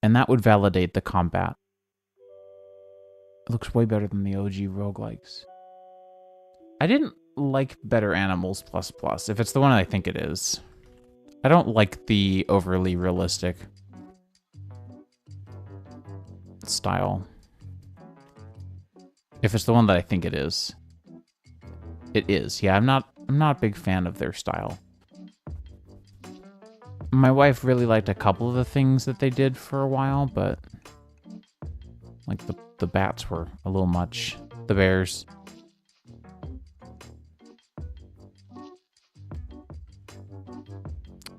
And that would validate the combat. It looks way better than the OG roguelikes. I didn't like Better Animals ++, if it's the one I think it is. I don't like the overly realistic style. If it's the one that I think it is. It is. Yeah, I'm not a big fan of their style. My wife really liked a couple of the things that they did for a while, but like the bats were a little much. The bears.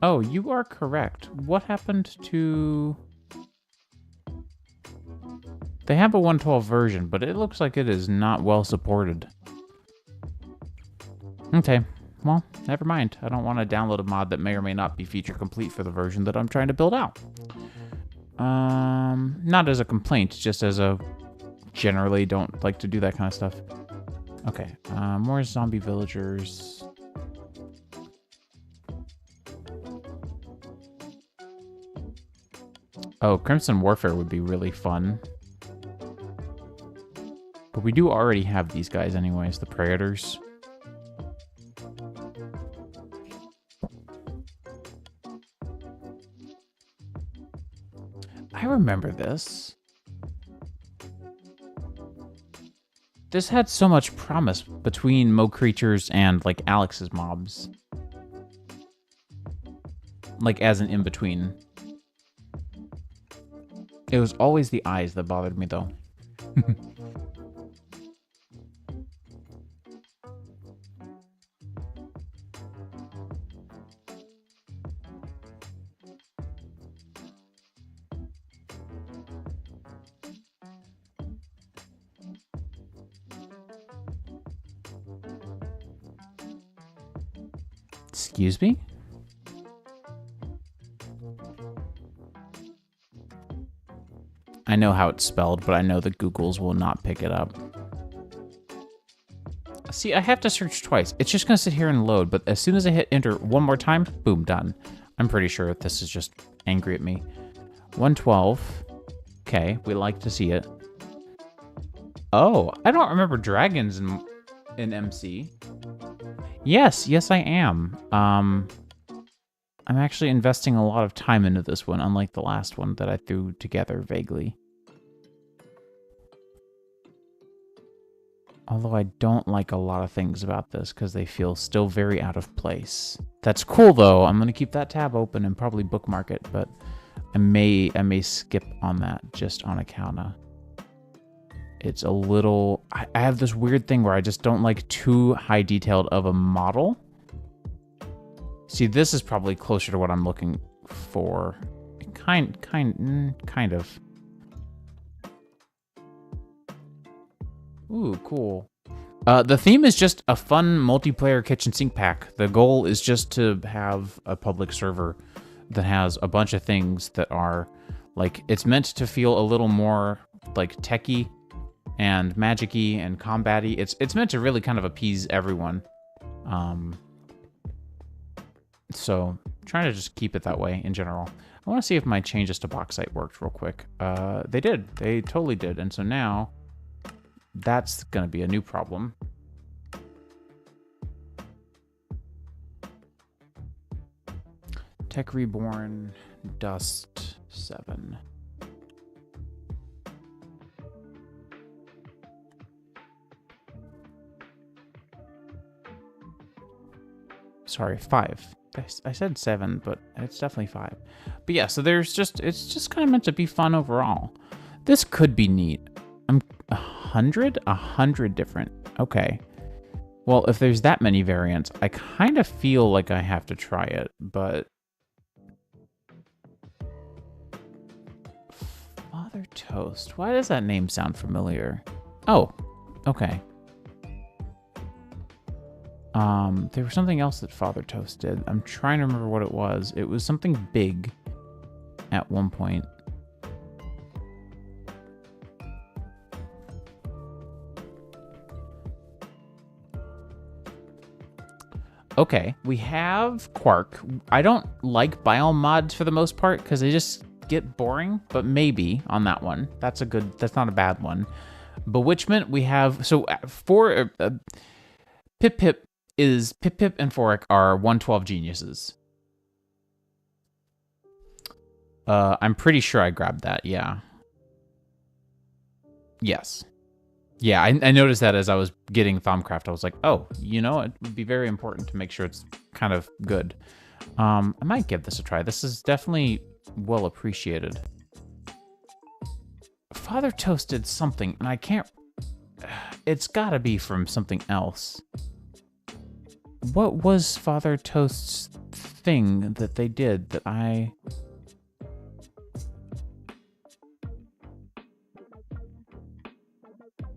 Oh, you are correct. What happened to... They have a 112 version, but it looks like it is not well supported. Okay, well, never mind. I don't want to download a mod that may or may not be feature complete for the version that I'm trying to build out. Not as a complaint, just as a generally don't like to do that kind of stuff. Okay, more zombie villagers. Oh, Crimson Warfare would be really fun. But we do already have these guys anyways, the Predators. I remember this. This had so much promise between Mo Creatures and, like, Alex's mobs. Like, as an in-between. It was always the eyes that bothered me, though. Excuse me? I know how it's spelled, but I know the Googles will not pick it up. See, I have to search twice. It's just going to sit here and load, but as soon as I hit enter one more time, boom, done. I'm pretty sure this is just angry at me. 112. Okay, we like to see it. Oh, I don't remember dragons in MC. Yes, I am. I'm actually investing a lot of time into this one, unlike the last one that I threw together vaguely. Although I don't like a lot of things about this because they feel still very out of place. That's cool though. I'm gonna keep that tab open and probably bookmark it, but I may skip on that just on account of it's a little... I have this weird thing where I just don't like too high detailed of a model. See, this is probably closer to what I'm looking for. Kind of. Ooh, cool. The theme is just a fun multiplayer kitchen sink pack. The goal is just to have a public server that has a bunch of things that are, like, it's meant to feel a little more, like, techie and magic-y and combat-y. It's meant to really kind of appease everyone. So trying to just keep it that way in general. I want to see if my changes to bauxite worked real quick. They did. They totally did. And so now that's going to be a new problem. Tech Reborn, Dust 7. Sorry, 5. I said 7, but it's definitely 5. But yeah, so it's just kind of meant to be fun overall. This could be neat. 100? 100 different. Okay. Well, if there's that many variants, I kind of feel like I have to try it, but... Father Toast. Why does that name sound familiar? Oh, okay. There was something else that Father Toast did. I'm trying to remember what it was. It was something big at one point. Okay, we have Quark. I don't like biome mods for the most part because they just get boring, but maybe on that one. That's not a bad one. Bewitchment, we have, so for Pip and Forik are 112 geniuses. I'm pretty sure I grabbed that, yeah. Yes. Yeah, I noticed that as I was getting Thaumcraft. I was like, oh, it would be very important to make sure it's kind of good. I might give this a try. This is definitely well appreciated. Father Toast did something, and I can't... It's gotta be from something else. What was Father Toast's thing that they did that I...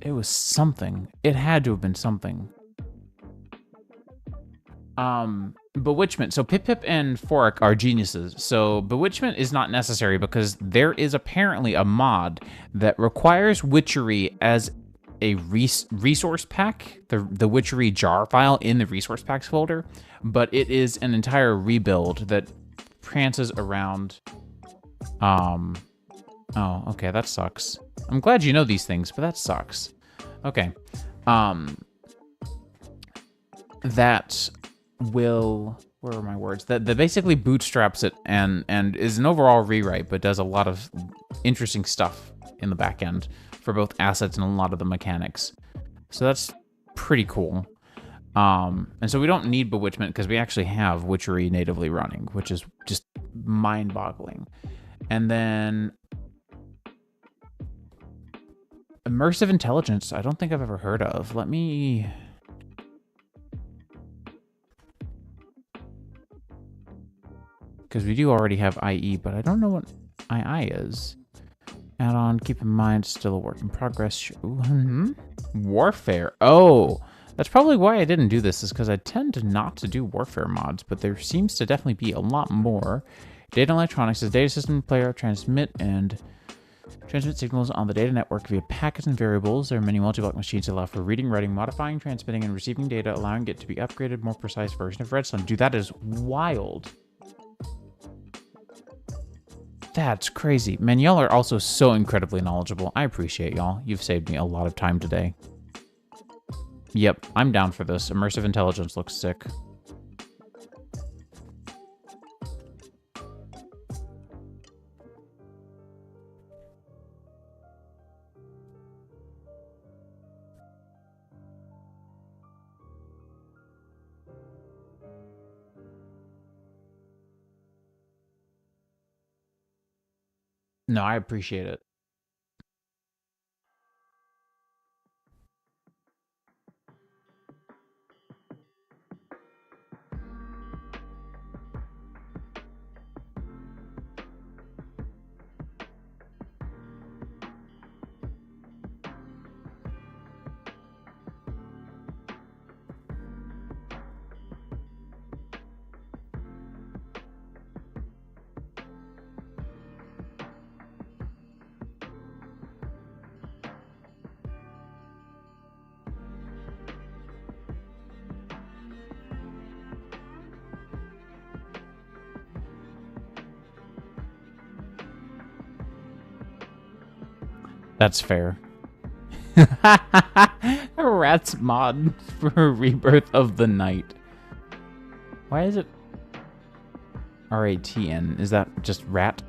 It was something. It had to have been something. Bewitchment. So Pip and Forik are geniuses. So Bewitchment is not necessary because there is apparently a mod that requires witchery as a resource pack, the witchery jar file in the resource packs folder, but it is an entire rebuild that prances around. Oh, okay, that sucks. I'm glad you know these things, but that sucks. Okay. That will... Where are my words? That basically bootstraps it and is an overall rewrite, but does a lot of interesting stuff in the back end for both assets and a lot of the mechanics. So that's pretty cool. And so we don't need Bewitchment because we actually have Witchery natively running, which is just mind-boggling. And then Immersive Intelligence, I don't think I've ever heard of. Let me... Because we do already have IE, but I don't know what II is. Add-on, keep in mind, still a work in progress. Warfare. Oh, that's probably why I didn't do this, is because I tend not to do Warfare mods, but there seems to definitely be a lot more. Data and electronics is data system player transmit signals on the data network via packets and variables. There are many multi-block machines that allow for reading, writing, modifying, transmitting, and receiving data, allowing it to be upgraded, more precise version of Redstone. Dude, that is wild. That's crazy. Man, y'all are also so incredibly knowledgeable. I appreciate y'all. You've saved me a lot of time today. Yep, I'm down for this. Immersive Intelligence looks sick. No, I appreciate it. That's fair. Rat's mod for Rebirth of the Night. Why is it RATN? Is that just rat?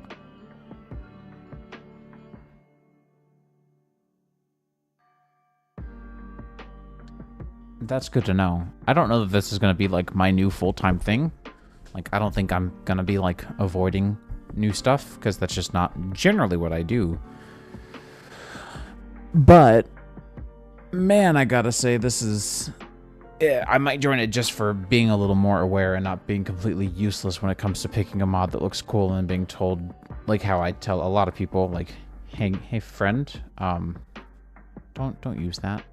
That's good to know. I don't know that this is going to be like my new full-time thing. Like, I don't think I'm going to be like avoiding new stuff because that's just not generally what I do. But man, I gotta say, this is... Yeah, I might join it just for being a little more aware and not being completely useless when it comes to picking a mod that looks cool and being told, like how I tell a lot of people, like, hey friend, don't use that.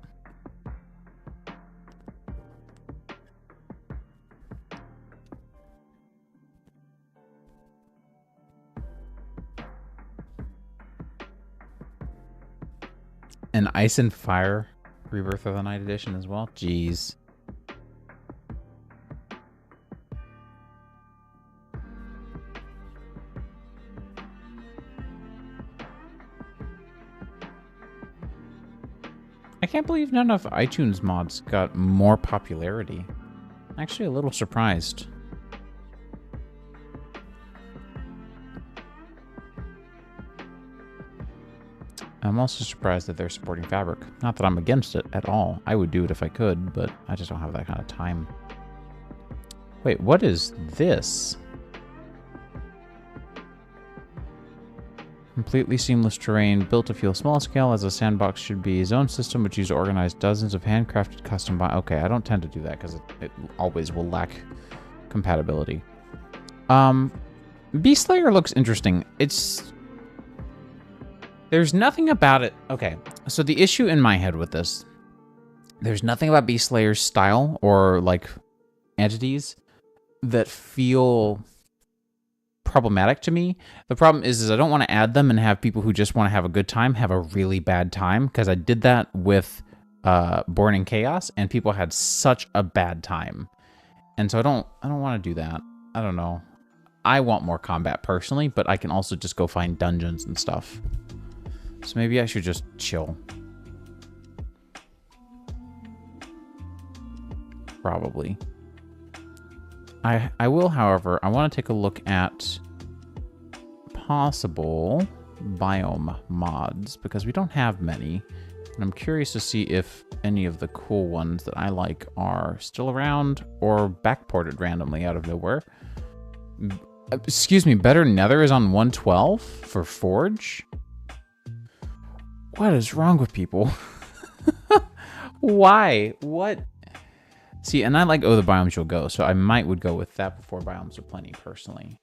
An Ice and Fire Rebirth of the Night edition as well? Jeez. I can't believe none of iTunes mods got more popularity. I'm actually a little surprised. I'm also surprised that they're supporting Fabric. Not that I'm against it at all. I would do it if I could, but I just don't have that kind of time. Wait, what is this? Completely seamless terrain, built to feel small scale as a sandbox should be. Zone system which used to organize dozens of handcrafted custom... Okay, I don't tend to do that because it always will lack compatibility. Beast Slayer looks interesting. There's nothing about it... Okay, so the issue in my head with this... There's nothing about Beast Slayer's style or, like, entities that feel problematic to me. The problem is I don't want to add them and have people who just want to have a good time have a really bad time, because I did that with Born in Chaos, and people had such a bad time. And so I don't want to do that. I don't know. I want more combat personally, but I can also just go find dungeons and stuff. So maybe I should just chill. Probably. I will, however, I want to take a look at possible biome mods, because we don't have many. And I'm curious to see if any of the cool ones that I like are still around or backported randomly out of nowhere. Excuse me, Better Nether is on 112 for Forge? What is wrong with people? Why? What? See, and I like Oh, the Biomes You'll Go, so I would go with that before Biomes of Plenty, personally.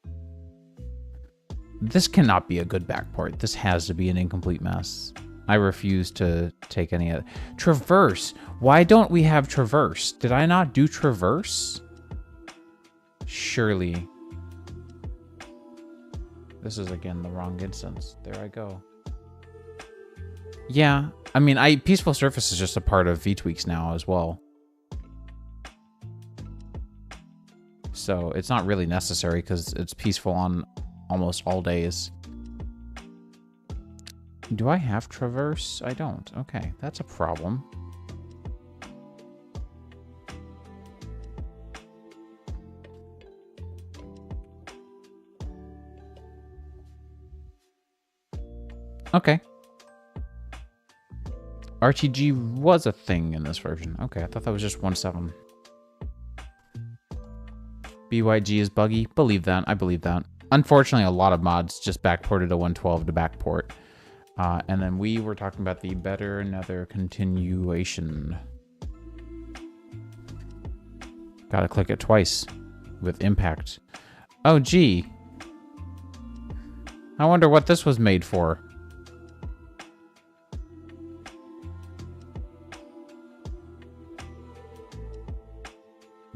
This cannot be a good backport. This has to be an incomplete mess. I refuse to take any of it. Traverse. Why don't we have Traverse? Did I not do Traverse? Surely. This is, again, the wrong instance. There I go. Yeah, I mean, Peaceful Surface is just a part of V-Tweaks now as well. So it's not really necessary because it's peaceful on almost all days. Do I have Traverse? I don't. Okay, that's a problem. Okay. RTG was a thing in this version. Okay, I thought that was just 1.7. BYG is buggy. Believe that. I believe that. Unfortunately, a lot of mods just backported a 112 to backport. And then we were talking about the Better Nether continuation. Gotta click it twice with impact. Oh, gee. I wonder what this was made for.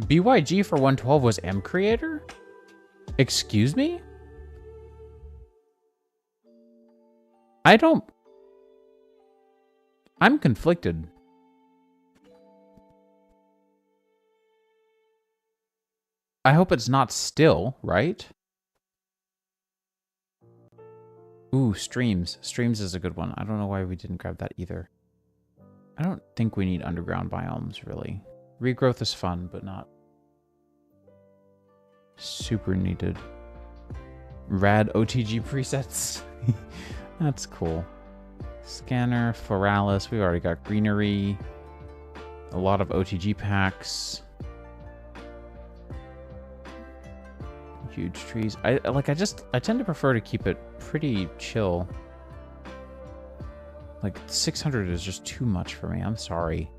BYG for 112 was M Creator? Excuse me? I'm conflicted. I hope it's not still, right? Ooh, streams. Streams is a good one. I don't know why we didn't grab that either. I don't think we need underground biomes, really. Regrowth is fun, but not super needed. Rad OTG presets. That's cool. Scanner, Floralis. We've already got greenery. A lot of OTG packs. Huge trees. I tend to prefer to keep it pretty chill. Like 600 is just too much for me. I'm sorry.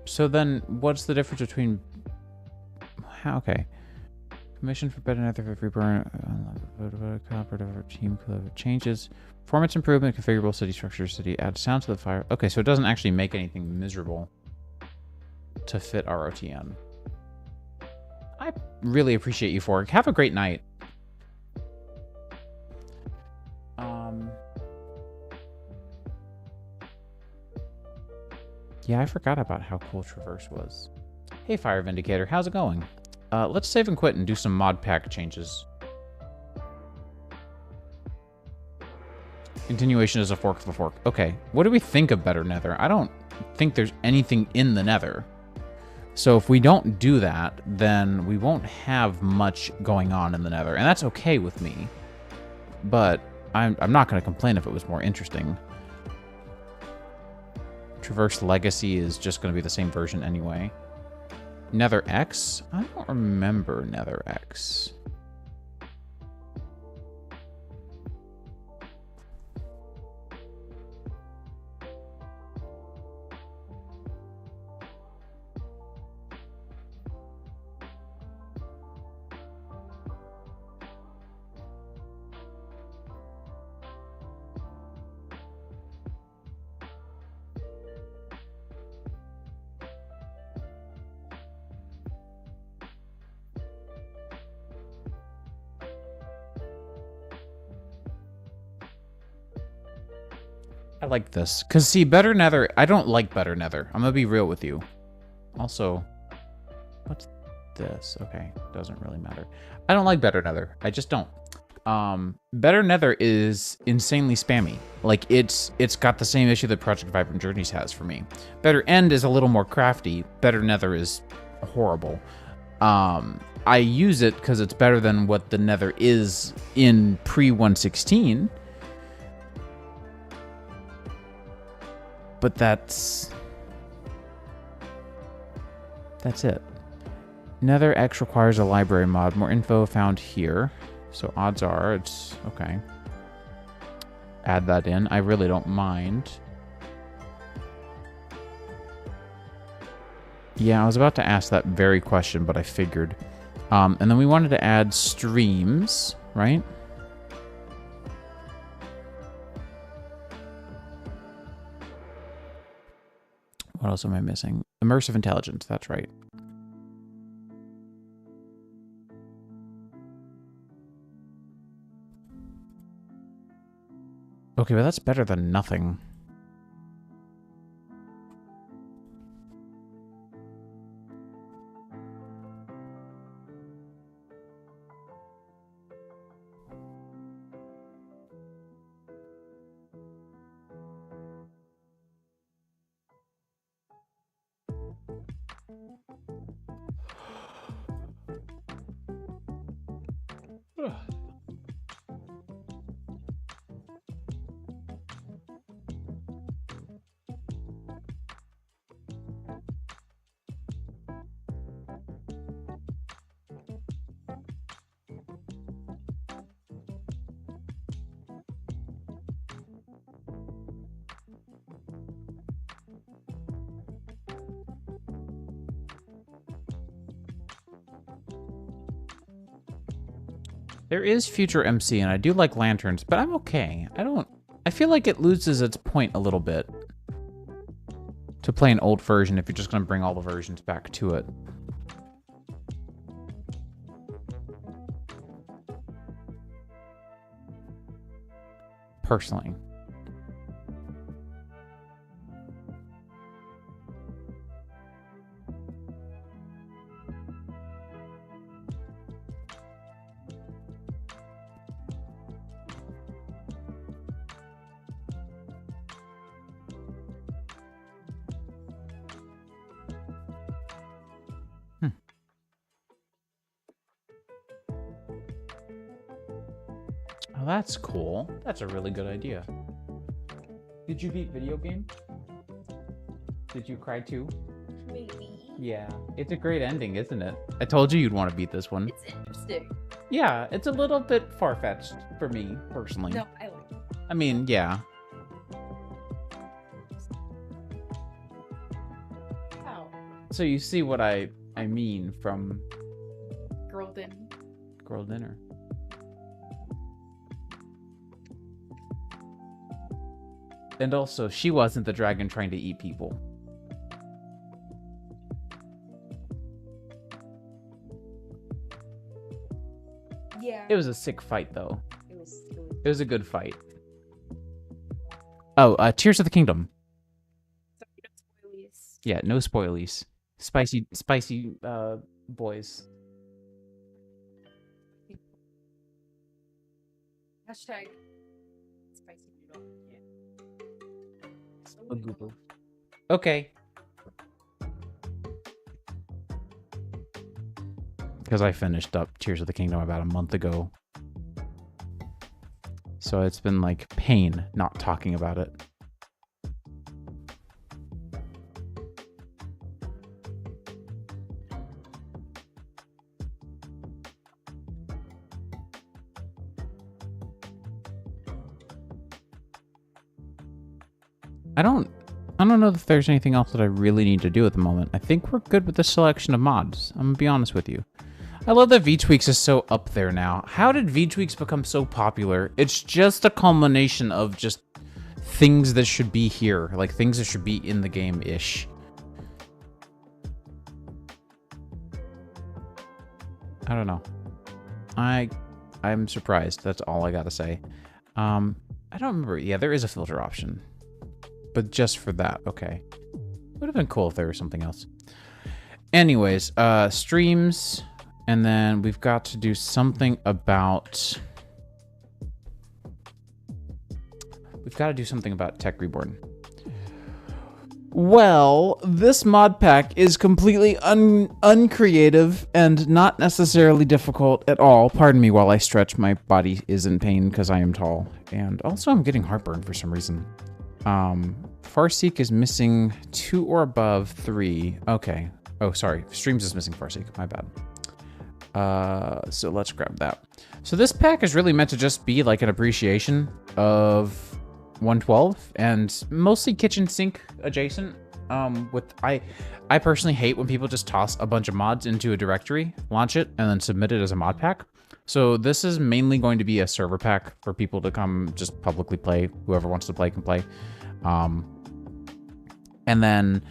So then what's the difference between okay. Commission for better nether for reburn cooperative team changes. Performance improvement, configurable city structure, city add sound to the fire. Okay, so it doesn't actually make anything miserable to fit our OTN. I really appreciate you for it. Have a great night. Yeah, I forgot about how cool Traverse was. Hey, Fire Vindicator, how's it going? Let's save and quit and do some mod pack changes. Continuation is a fork of a fork. Okay, what do we think of Better Nether? I don't think there's anything in the Nether. So if we don't do that, then we won't have much going on in the Nether. And that's okay with me. But I'm not going to complain if it was more interesting. Traverse Legacy is just going to be the same version anyway. Nether X? I don't remember Nether X. I like this. Because, see, Better Nether... I don't like Better Nether. I'm going to be real with you. Also, what's this? Okay, doesn't really matter. I don't like Better Nether. I just don't. Better Nether is insanely spammy. Like, it's got the same issue that Project Vibrant Journeys has for me. Better End is a little more crafty. Better Nether is horrible. I use it because it's better than what the Nether is in pre-116. But that's it. Nether X requires a library mod. More info found here. So odds are it's okay. Add that in. I really don't mind. Yeah, I was about to ask that very question, but I figured. And then we wanted to add streams, right? What else am I missing? Immersive intelligence, that's right. Okay, but that's better than nothing. There is future MC, and I do like lanterns, but I'm okay. I feel like it loses its point a little bit to play an old version if you're just going to bring all the versions back to it. Personally. Oh, that's cool. That's a really good idea. Did you beat video game? Did you cry too? Maybe. Yeah. It's a great ending, isn't it? I told you you'd want to beat this one. It's interesting. Yeah, it's a little bit far-fetched for me, personally. No, I like it. I mean, yeah. How? So you see what I mean from Girl dinner. Girl Dinner. And also, she wasn't the dragon trying to eat people. Yeah. It was a sick fight, though. It was It was a good fight. Oh, Tears of the Kingdom. Sorry, no spoilies. Yeah, no spoilies. Spicy, boys. Hashtag spicy noodle. Yeah. Okay. Because I finished up Tears of the Kingdom about a month ago. So it's been like pain not talking about it. I don't know if there's anything else that I really need to do at the moment. I think we're good with the selection of mods. I'm gonna be honest with you. I love that V-Tweaks is so up there now. How did V-Tweaks become so popular? It's just a culmination of just things that should be here. Like things that should be in the game-ish. I don't know. I'm surprised. That's all I gotta say. I don't remember. Yeah, there is a filter option. But just for that, okay. Would have been cool if there was something else. Anyways, streams, and then we've got to do something about... We've got to do something about Tech Reborn. Well, this mod pack is completely uncreative and not necessarily difficult at all. Pardon me while I stretch. My body is in pain because I am tall. And also I'm getting heartburn for some reason. Farseek is missing 2 or above 3. Okay. Oh, sorry. Streams is missing Farseek. My bad. So let's grab that. So this pack is really meant to just be like an appreciation of 112 and mostly kitchen sink adjacent. I personally hate when people just toss a bunch of mods into a directory, launch it, and then submit it as a mod pack. So this is mainly going to be a server pack for people to come just publicly play. Whoever wants to play can play. And then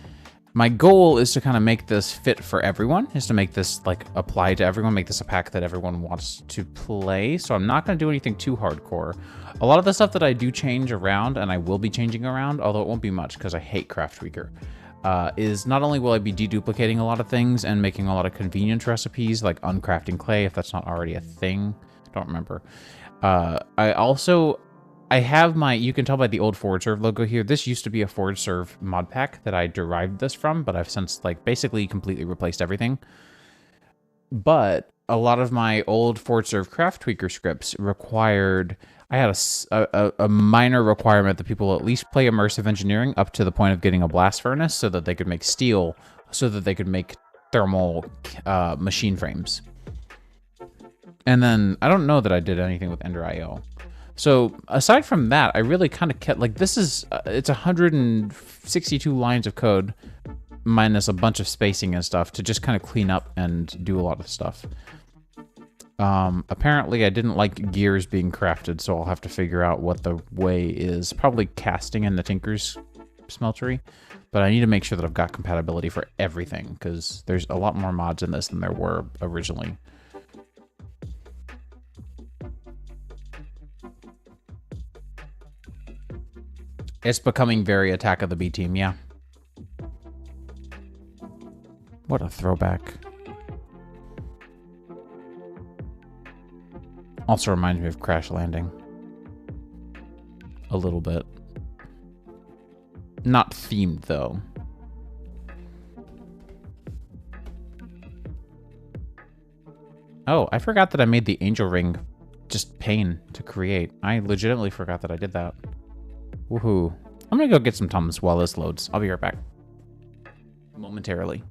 my goal is to kind of make this fit for everyone, is to make this like apply to everyone, make this a pack that everyone wants to play. So I'm not going to do anything too hardcore. A lot of the stuff that I do change around, and I will be changing around, although it won't be much because I hate Craft Tweaker, is not only will I be deduplicating a lot of things and making a lot of convenience recipes like uncrafting clay, if that's not already a thing. I don't remember. I have my, you can tell by the old Forward Serve logo here, this used to be a Forward Serve mod pack that I derived this from, but I've since like basically completely replaced everything. But a lot of my old Forward Serve Craft Tweaker scripts required, I had a minor requirement that people at least play immersive engineering up to the point of getting a blast furnace so that they could make steel, so that they could make thermal machine frames. And then I don't know that I did anything with Ender.io. So aside from that, I really kind of kept, like, this is, it's 162 lines of code minus a bunch of spacing and stuff to just kind of clean up and do a lot of stuff. Apparently I didn't like gears being crafted, so I'll have to figure out what the way is. Probably casting in the Tinker's smeltery, but I need to make sure that I've got compatibility for everything, because there's a lot more mods in this than there were originally. It's becoming very Attack of the B Team, yeah. What a throwback. Also reminds me of Crash Landing. A little bit. Not themed, though. Oh, I forgot that I made the angel ring just pain to create. I legitimately forgot that I did that. Woohoo. I'm gonna go get some Tums while this loads. I'll be right back. Momentarily.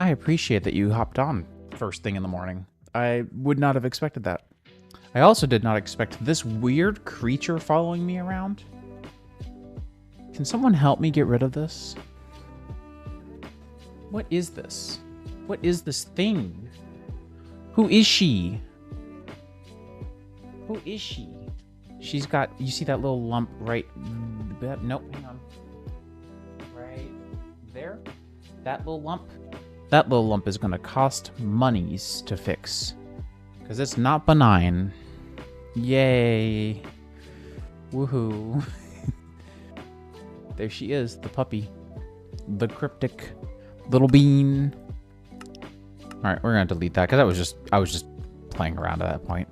I appreciate that you hopped on first thing in the morning. I would not have expected that. I also did not expect this weird creature following me around. Can someone help me get rid of this? What is this? What is this thing? Who is she? Who is she? She's got, you see that little lump right, nope, hang on. Right there? That little lump? That little lump is gonna cost monies to fix. Because it's not benign. Yay. Woohoo. There she is, the puppy. The cryptic little bean. Alright, we're gonna delete that because I was just playing around at that point.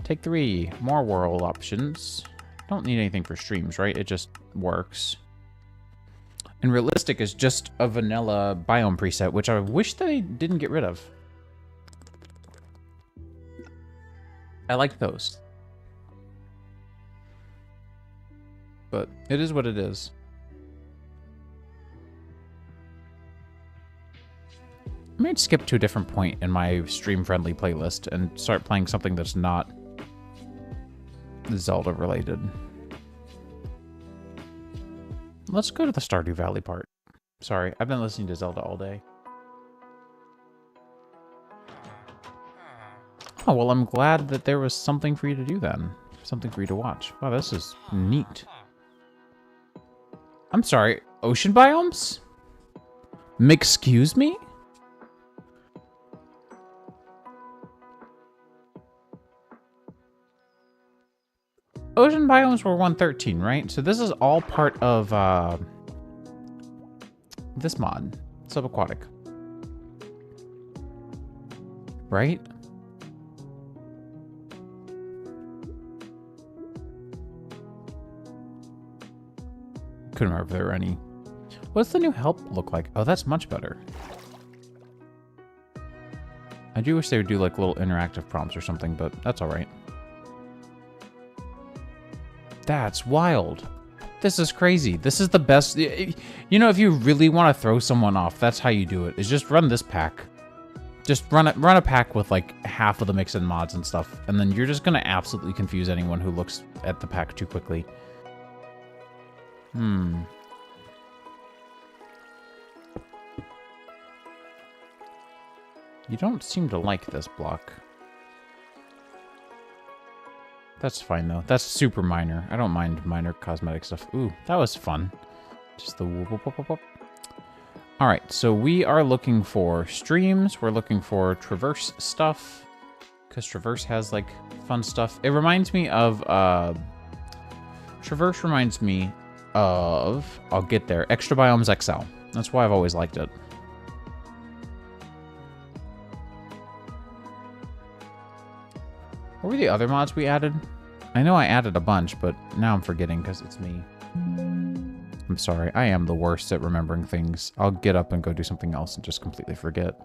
Take 3. More world options. Don't need anything for streams, right? It just works. And realistic is just a vanilla biome preset, which I wish they didn't get rid of. I like those. But it is what it is. I might skip to a different point in my stream-friendly playlist and start playing something that's not Zelda related. Let's go to the Stardew Valley part. Sorry, I've been listening to Zelda all day. Oh, well, I'm glad that there was something for you to do then. Something for you to watch. Wow, this is neat. I'm sorry, ocean biomes? Excuse me? Ocean biomes were 113, right? So this is all part of this mod, subaquatic. Right? Couldn't remember if there were any. What's the new help look like? Oh, that's much better. I do wish they would do like little interactive prompts or something, but that's all right. That's wild. This is crazy. This is the best. You know, if you really want to throw someone off, that's how you do it. Is just run this pack. Just run a pack with like half of the mix-in mods and stuff, and then you're just gonna absolutely confuse anyone who looks at the pack too quickly. You don't seem to like this block. That's fine, though. That's super minor. I don't mind minor cosmetic stuff. Ooh, that was fun. Just the whoop, whoop, whoop, whoop, whoop. All right, so we are looking for streams. We're looking for traverse stuff, because traverse has, like, fun stuff. It reminds me of, traverse reminds me of, I'll get there, Extra Biomes XL. That's why I've always liked it. What were the other mods we added? I know I added a bunch, but now I'm forgetting because it's me. I'm sorry. I am the worst at remembering things. I'll get up and go do something else and just completely forget.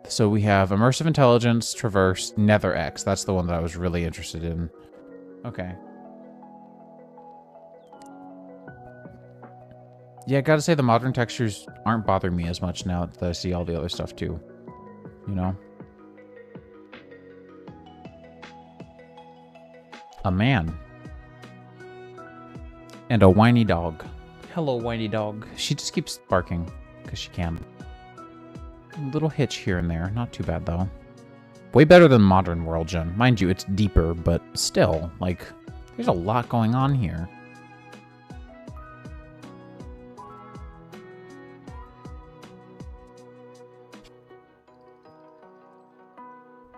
So we have Immersive Intelligence, Traverse, NetherX. That's the one that I was really interested in. Okay. Yeah, I gotta say the modern textures aren't bothering me as much now that I see all the other stuff too. You know? A man. And a whiny dog. Hello, whiny dog. She just keeps barking because she can. A little hitch here and there. Not too bad, though. Way better than Modern World Gen. Mind you, it's deeper, but still, like, there's a lot going on here.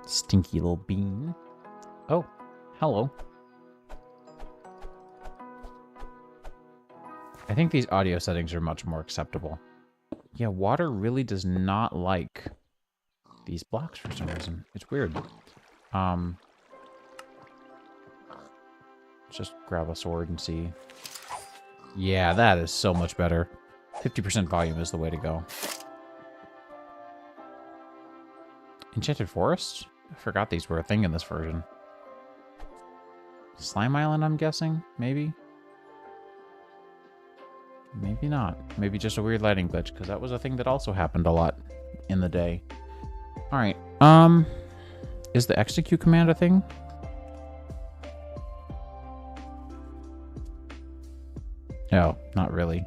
Stinky little bean. Oh, hello. I think these audio settings are much more acceptable. Yeah, water really does not like these blocks for some reason. It's weird. Just grab a sword and see. Yeah, that is so much better. 50% volume is the way to go. Enchanted Forest? I forgot these were a thing in this version. Slime Island, I'm guessing? Maybe? Maybe not. Maybe just a weird lighting glitch, because that was a thing that also happened a lot in the day. Alright, is the execute command a thing? No, not really.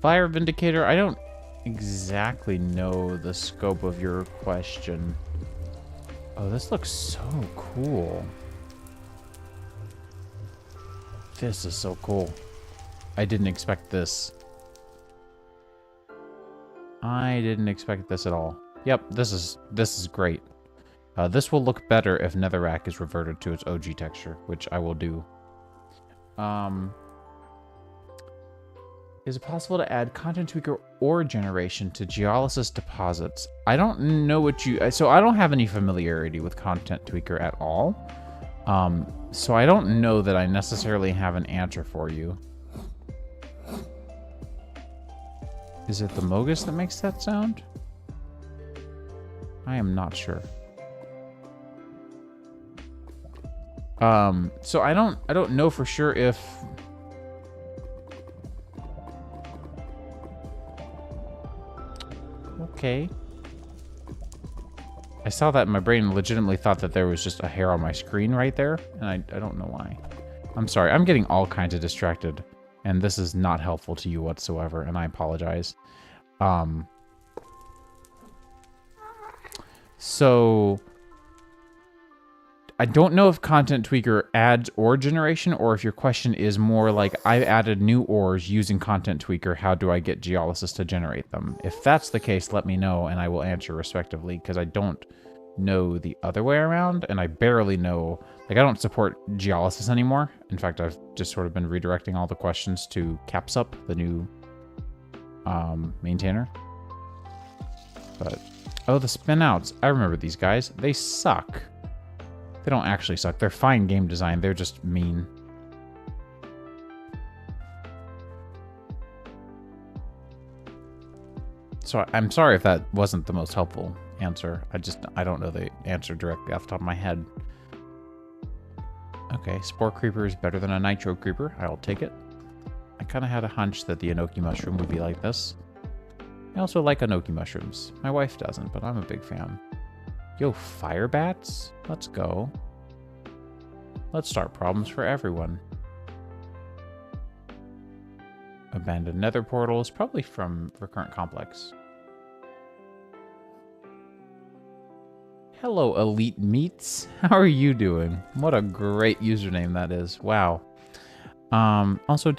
Fire Vindicator, I don't exactly know the scope of your question. Oh, this looks so cool. This is so cool. I didn't expect this. I didn't expect this at all. Yep, this is great. This will look better if Netherrack is reverted to its OG texture, which I will do. Is it possible to add content tweaker ore generation to geolysis deposits? I don't know what you... So I don't have any familiarity with content tweaker at all. So I don't know that I necessarily have an answer for you. Is it the Mogus that makes that sound? I am not sure. So I don't know for sure if... Okay. I saw that and my brain legitimately thought that there was just a hair on my screen right there, and I don't know why. I'm sorry, I'm getting all kinds of distracted, and this is not helpful to you whatsoever, and I apologize. So... I don't know if Content Tweaker adds ore generation, or if your question is more like, I've added new ores using Content Tweaker, how do I get Geolysis to generate them? If that's the case, let me know, and I will answer respectively, because I don't know the other way around, and I barely know... Like, I don't support Geolysis anymore. In fact, I've just sort of been redirecting all the questions to Capsup, the new maintainer. But... Oh, the spin-outs. I remember these guys. They suck. They don't actually suck. They're fine game design. They're just mean. So I'm sorry if that wasn't the most helpful answer. I don't know the answer directly off the top of my head. Okay, Spore Creeper is better than a Nitro Creeper. I'll take it. I kind of had a hunch that the Enoki Mushroom would be like this. I also like Enoki Mushrooms. My wife doesn't, but I'm a big fan. Yo, fire bats? Let's go. Let's start problems for everyone. Abandoned nether portals, probably from Recurrent Complex. Hello, Elite Meats. How are you doing? What a great username that is. Wow. Also,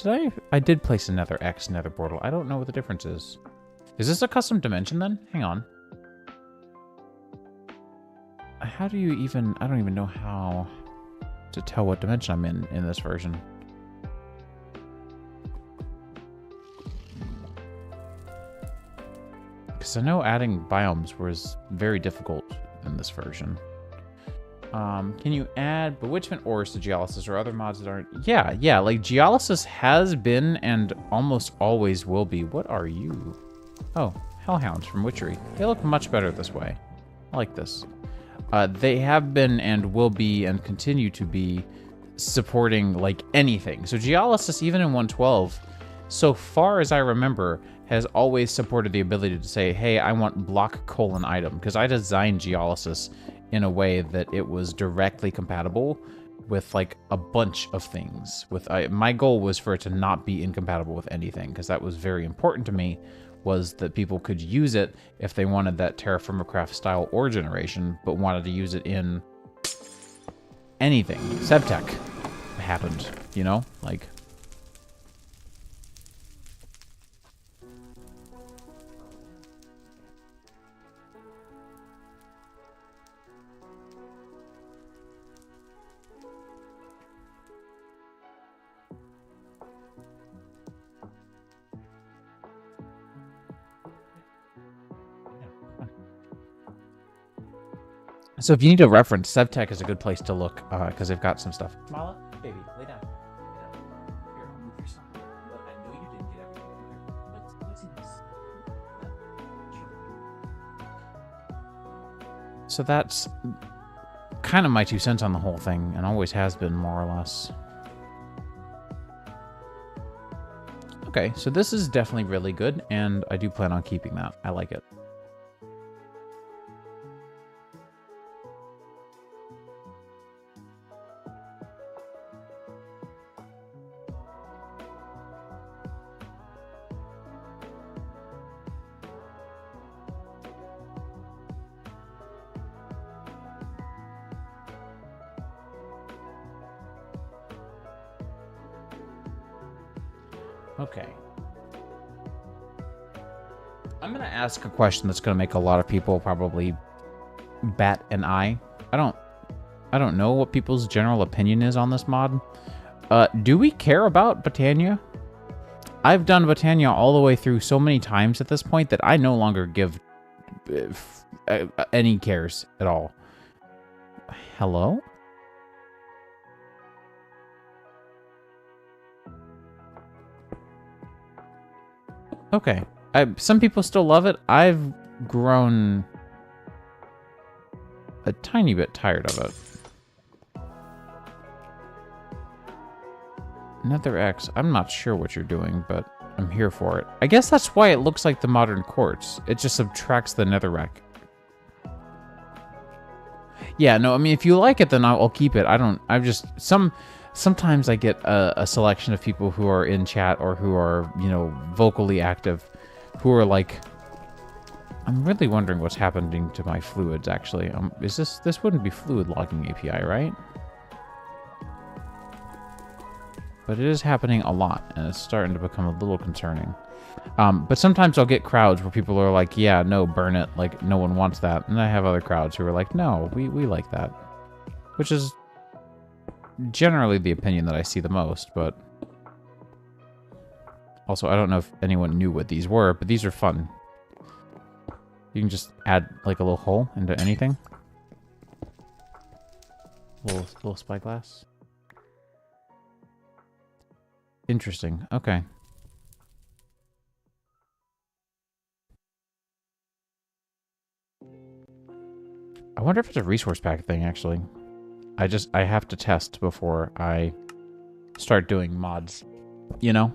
I did place another X nether portal. I don't know what the difference is. Is this a custom dimension then? Hang on. How do you even... I don't even know how to tell what dimension I'm in this version. Because I know adding biomes was very difficult in this version. Can you add bewitchment ores to Geolysis or other mods that aren't... Yeah, like Geolysis has been and almost always will be. What are you? Oh, Hellhounds from Witchery. They look much better this way. I like this. They have been and will be and continue to be supporting like anything. So Geolysis, even in 112, so far as I remember, has always supported the ability to say, hey, I want block : item, because I designed Geolysis in a way that it was directly compatible with like a bunch of things. My goal was for it to not be incompatible with anything, because that was very important to me, was that people could use it if they wanted that Terraformacraft style ore generation, but wanted to use it in anything. Sevtech happened, you know? Like... So if you need a reference, Sevtech is a good place to look, because they've got some stuff. Mala, baby, lay down. Here, I'll move your son. Look, I know you didn't get everything in there. Let's see this. So that's kind of my 2 cents on the whole thing, and always has been, more or less. Okay, so this is definitely really good, and I do plan on keeping that. I like it. Okay. I'm going to ask a question that's going to make a lot of people probably bat an eye. I don't know what people's general opinion is on this mod. Do we care about Botania? I've done Botania all the way through so many times at this point that I no longer give any cares at all. Hello? Okay. Some people still love it. I've grown a tiny bit tired of it. Nether X. I'm not sure what you're doing, but I'm here for it. I guess that's why it looks like the modern quartz. It just subtracts the netherrack. Yeah, no, I mean, if you like it, then I'll keep it. Sometimes I get a selection of people who are in chat or who are, you know, vocally active, who are like, I'm really wondering what's happening to my fluids, actually. This wouldn't be fluid logging API, right? But it is happening a lot, and it's starting to become a little concerning. But sometimes I'll get crowds where people are like, yeah, no, burn it. Like, no one wants that. And I have other crowds who are like, no, we like that. Which is generally the opinion that I see the most, but... Also, I don't know if anyone knew what these were, but these are fun. You can just add, like, a little hole into anything. Little spyglass. Interesting. Okay. I wonder if it's a resource pack thing, actually. I have to test before I start doing mods. You know?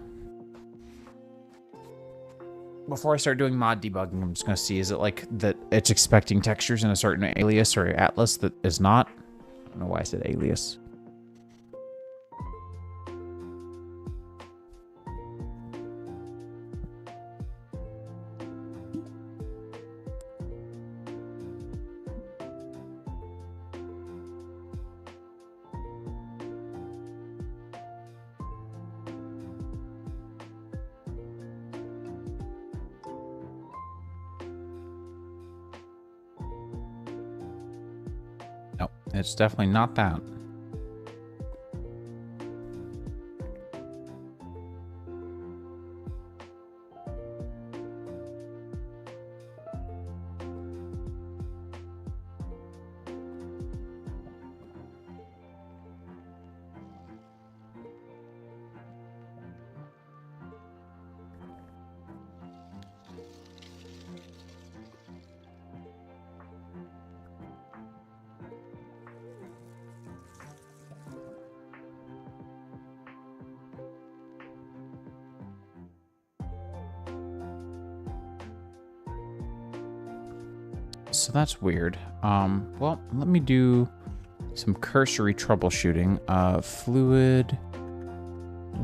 before I start doing mod debugging, I'm just going to see, is it like that it's expecting textures in a certain alias or atlas that is not? I don't know why I said alias. No, it's definitely not that. So that's weird. Well, let me do some cursory troubleshooting. Fluid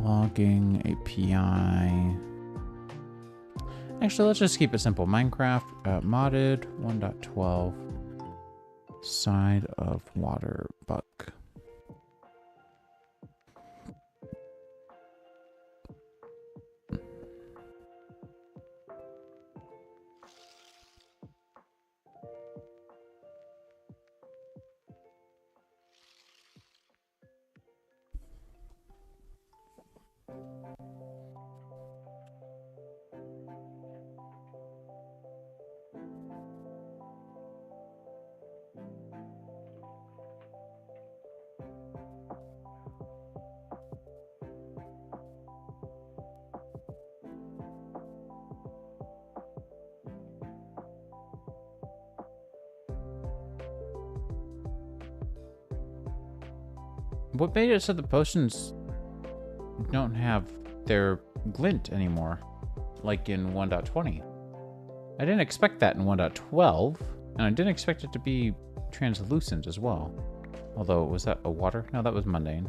logging API. Actually, let's just keep it simple. Minecraft modded 1.12 side of water buck. What made it so the potions don't have their glint anymore, like in 1.20? I didn't expect that in 1.12, and I didn't expect it to be translucent as well. Although, was that a water? No, that was mundane.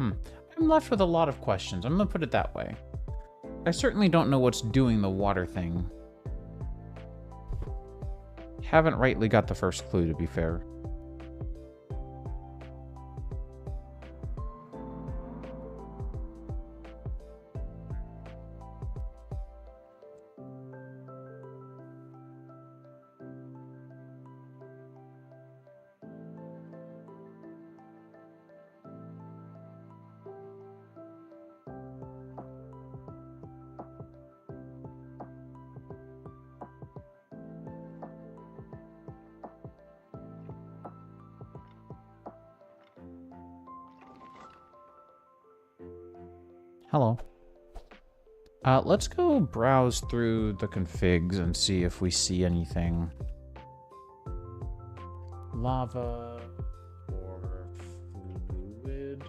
I'm left with a lot of questions. I'm gonna put it that way. I certainly don't know what's doing the water thing. Haven't rightly got the first clue, to be fair. Hello. Let's go browse through the configs and see if we see anything. Lava or fluid.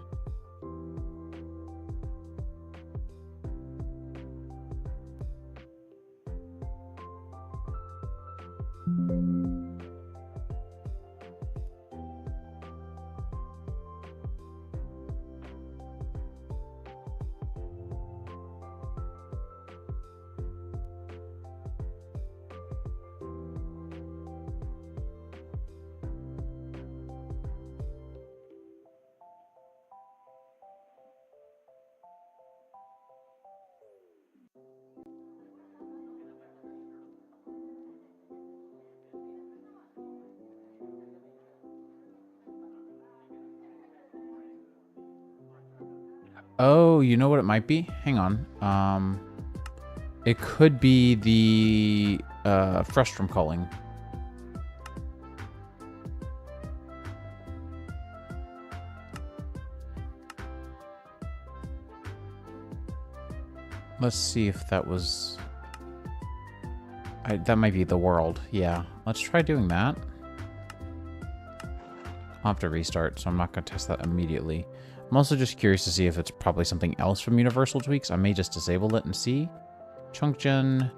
Oh, you know what it might be? Hang on. It could be the frustrum culling. Let's see if that was... that might be the world. Yeah. Let's try doing that. I'll have to restart, so I'm not going to test that immediately. I'm also just curious to see if it's probably something else from Universal Tweaks. I may just disable it and see. Chunk gen,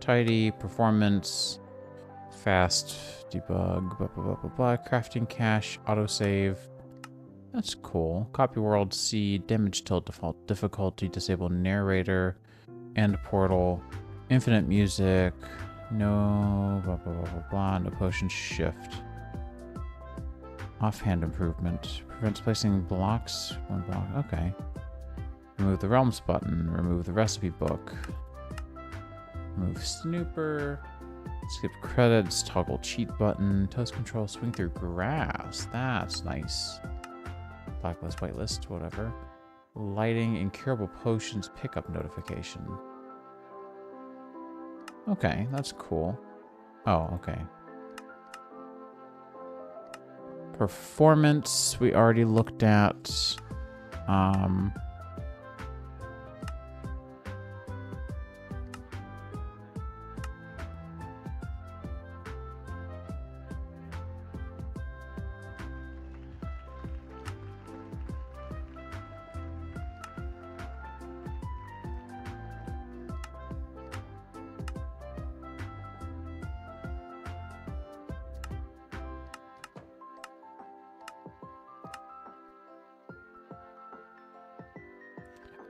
tidy, performance, fast, debug, blah, blah, blah, blah, blah, crafting cache, autosave. That's cool. Copy world, C, damage till default difficulty, disable narrator, end portal, infinite music, no, blah, blah, blah, blah, blah, no potion shift. Offhand improvement. Prevents placing blocks. One block. Okay. Remove the realms button. Remove the recipe book. Remove snooper. Skip credits. Toggle cheat button. Toast control. Swing through grass. That's nice. Blacklist, whitelist, whatever. Lighting. Incurable potions. Pickup notification. Okay, that's cool. Oh, okay. Performance, we already looked at.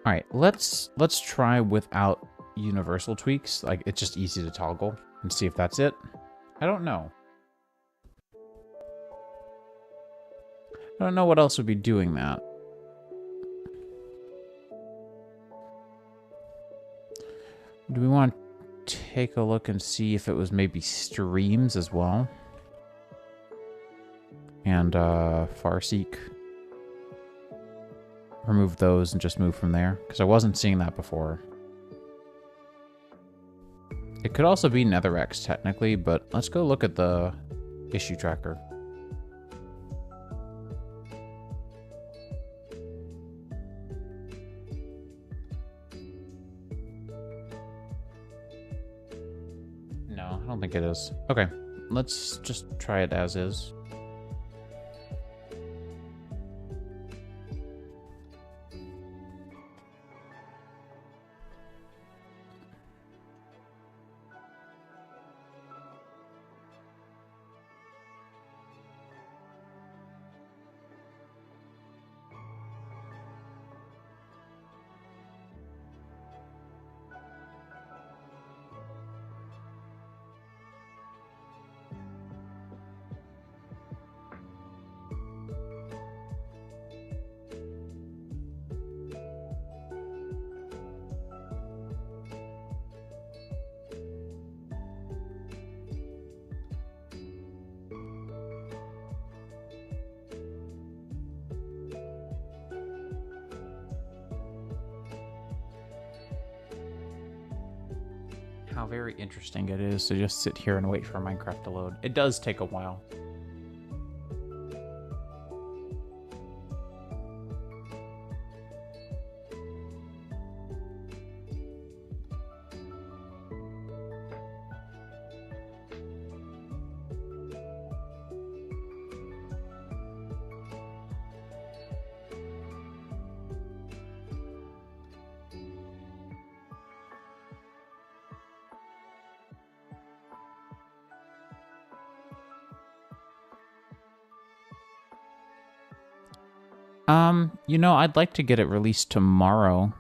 All right, let's try without universal tweaks. Like, it's just easy to toggle and see if that's it. I don't know. I don't know what else would be doing that. Do we want to take a look and see if it was maybe streams as well? And Farseek. Remove those and just move from there, because I wasn't seeing that before. It could also be NetherX technically, but let's go look at the issue tracker. No, I don't think it is. Okay, let's just try it as is. How very interesting it is to just sit here and wait for Minecraft to load. It does take a while. You know, I'd like to get it released tomorrow.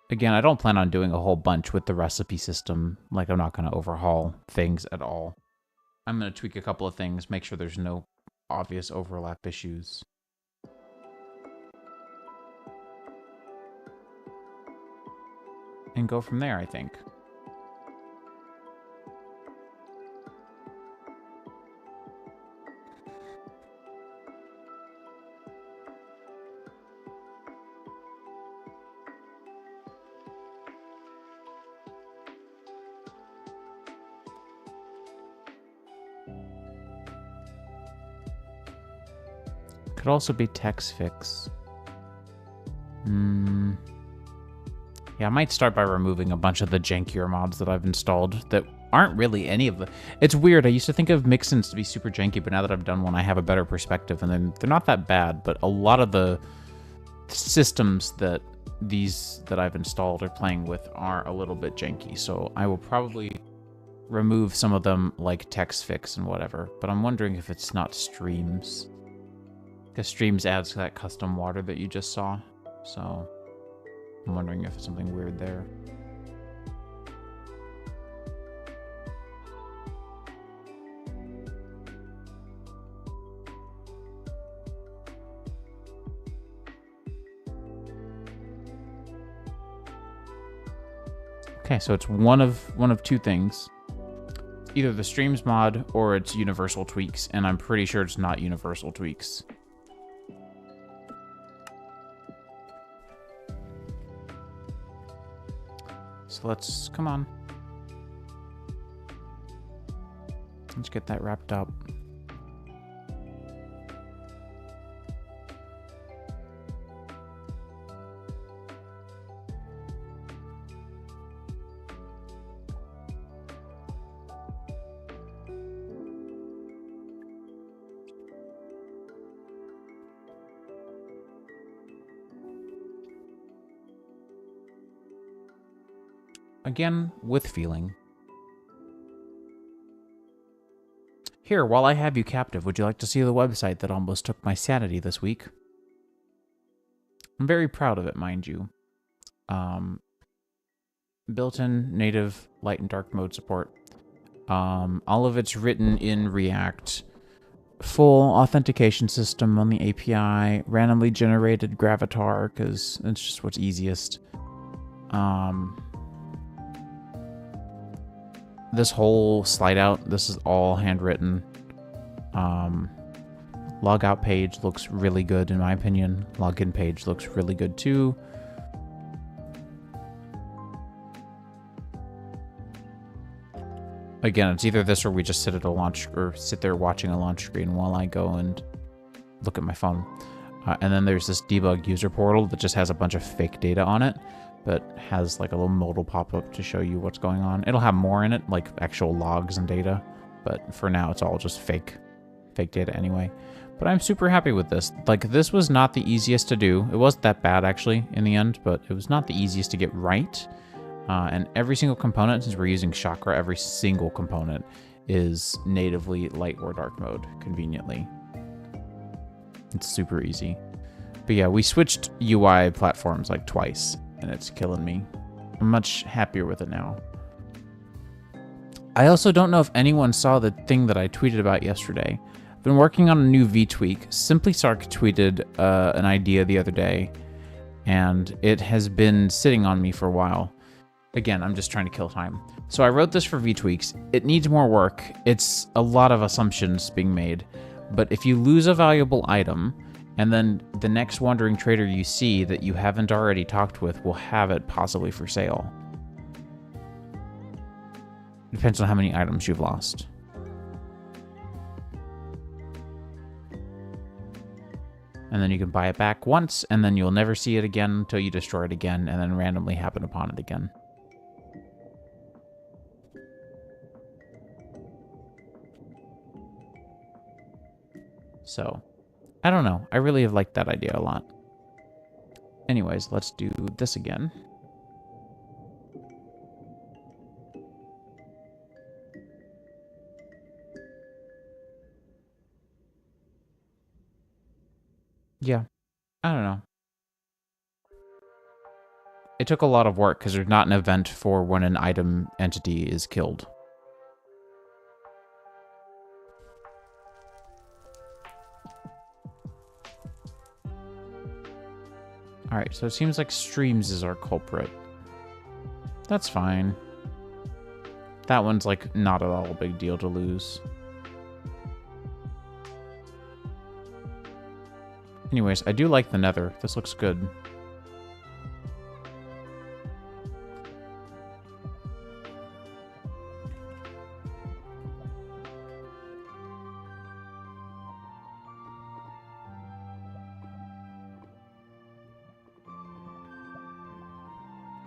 Again, I don't plan on doing a whole bunch with the recipe system. Like, I'm not going to overhaul things at all. I'm going to tweak a couple of things, make sure there's no obvious overlap issues. And go from there, I think. Could also be text fix. Yeah, I might start by removing a bunch of the jankier mods that I've installed that aren't really any of the... It's weird. I used to think of mixins to be super janky, but now that I've done one, I have a better perspective, and then they're not that bad, but a lot of the systems that I've installed or playing with are a little bit janky, so I will probably remove some of them, like TextFix and whatever, but I'm wondering if it's not Streams. Because Streams adds that custom water that you just saw, so I'm wondering if it's something weird there. Okay, so it's one of two things. Either the Streams mod or it's Universal Tweaks, and I'm pretty sure it's not Universal Tweaks. So let's, come on. Let's get that wrapped up. Again, with feeling. Here, while I have you captive, would you like to see the website that almost took my sanity this week? I'm very proud of it, mind you. Built-in native light and dark mode support. All of it's written in React. Full authentication system on the API. Randomly generated Gravatar, because it's just what's easiest. This whole slide out, this is all handwritten. Logout page looks really good in my opinion. Login page looks really good too. Again, it's either this or we just sit at a launch or sit there watching a launch screen while I go and look at my phone. And then there's this debug user portal that just has a bunch of fake data on it, but has like a little modal pop-up to show you what's going on. It'll have more in it, like actual logs and data, but for now it's all just fake data anyway. But I'm super happy with this. Like, this was not the easiest to do. It wasn't that bad actually in the end, but it was not the easiest to get right. And every single component, since we're using Chakra, every single component is natively light or dark mode, conveniently. It's super easy. But yeah, we switched UI platforms like twice, and it's killing me. I'm much happier with it now. I also don't know if anyone saw the thing that I tweeted about yesterday. I've been working on a new V-tweak. SimplySark tweeted an idea the other day, and it has been sitting on me for a while. Again, I'm just trying to kill time. So I wrote this for V-tweaks. It needs more work. It's a lot of assumptions being made. But if you lose a valuable item, and then the next wandering trader you see that you haven't already talked with will have it possibly for sale. Depends on how many items you've lost. And then you can buy it back once, and then you'll never see it again until you destroy it again, and then randomly happen upon it again. So, I don't know. I really have liked that idea a lot. Anyways, let's do this again. Yeah, I don't know. It took a lot of work because there's not an event for when an item entity is killed. Alright, so it seems like Streams is our culprit. That's fine. That one's like not at all a big deal to lose. Anyways, I do like the nether. This looks good.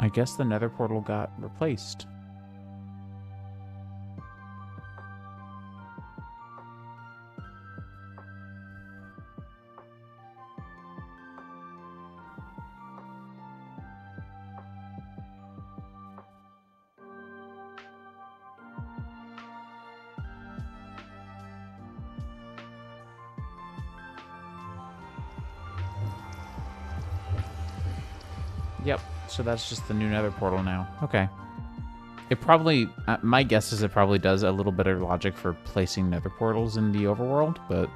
I guess the nether portal got replaced. Yep, so that's just the new nether portal now. Okay. It probably, my guess is it probably does a little bit of logic for placing nether portals in the overworld, but...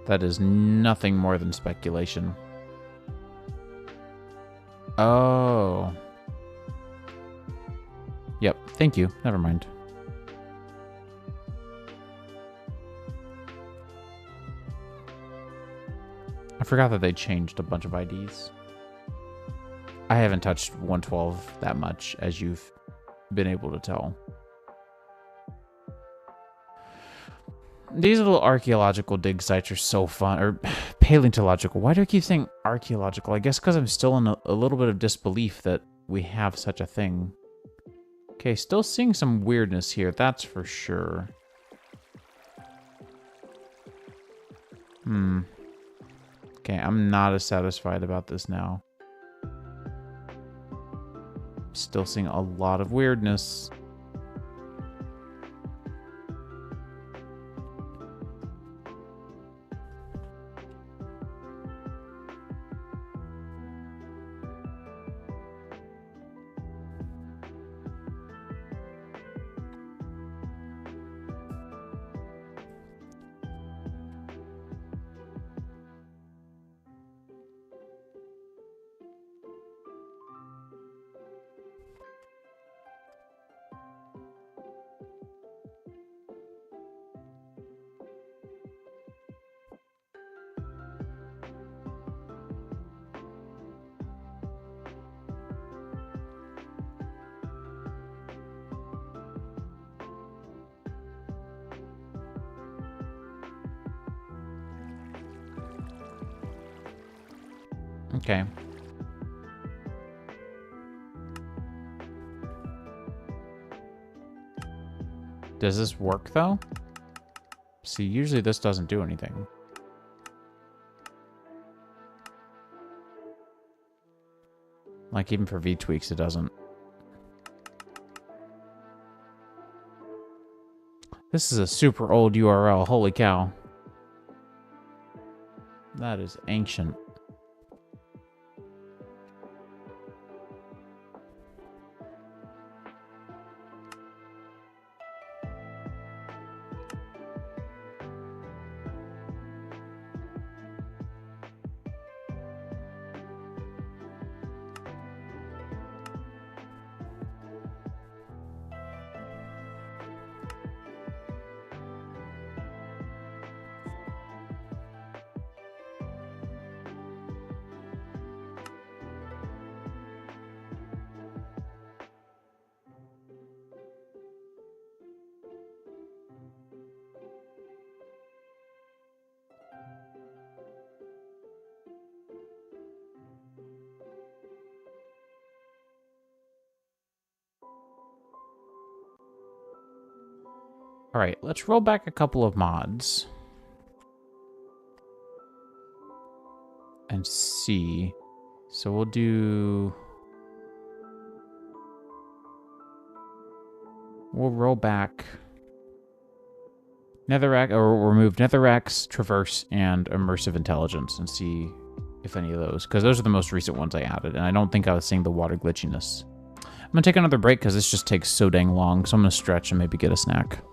that is nothing more than speculation. Oh. Yep, thank you. Never mind. I forgot that they changed a bunch of IDs. I haven't touched 112 that much, as you've been able to tell. These little archaeological dig sites are so fun. Or paleontological. Why do I keep saying archaeological? I guess because I'm still in a little bit of disbelief that we have such a thing. Okay, still seeing some weirdness here, that's for sure. Okay, I'm not as satisfied about this now. Still seeing a lot of weirdness. Okay. Does this work, though? See, usually this doesn't do anything. Like, even for V-tweaks, it doesn't. This is a super old URL. Holy cow. That is ancient. Alright, let's roll back a couple of mods. And see. So we'll do... we'll roll back... Netherrack, or we'll remove Netherrack's, Traverse, and Immersive Intelligence and see if any of those... because those are the most recent ones I added, and I don't think I was seeing the water glitchiness. I'm gonna take another break because this just takes so dang long, so I'm gonna stretch and maybe get a snack.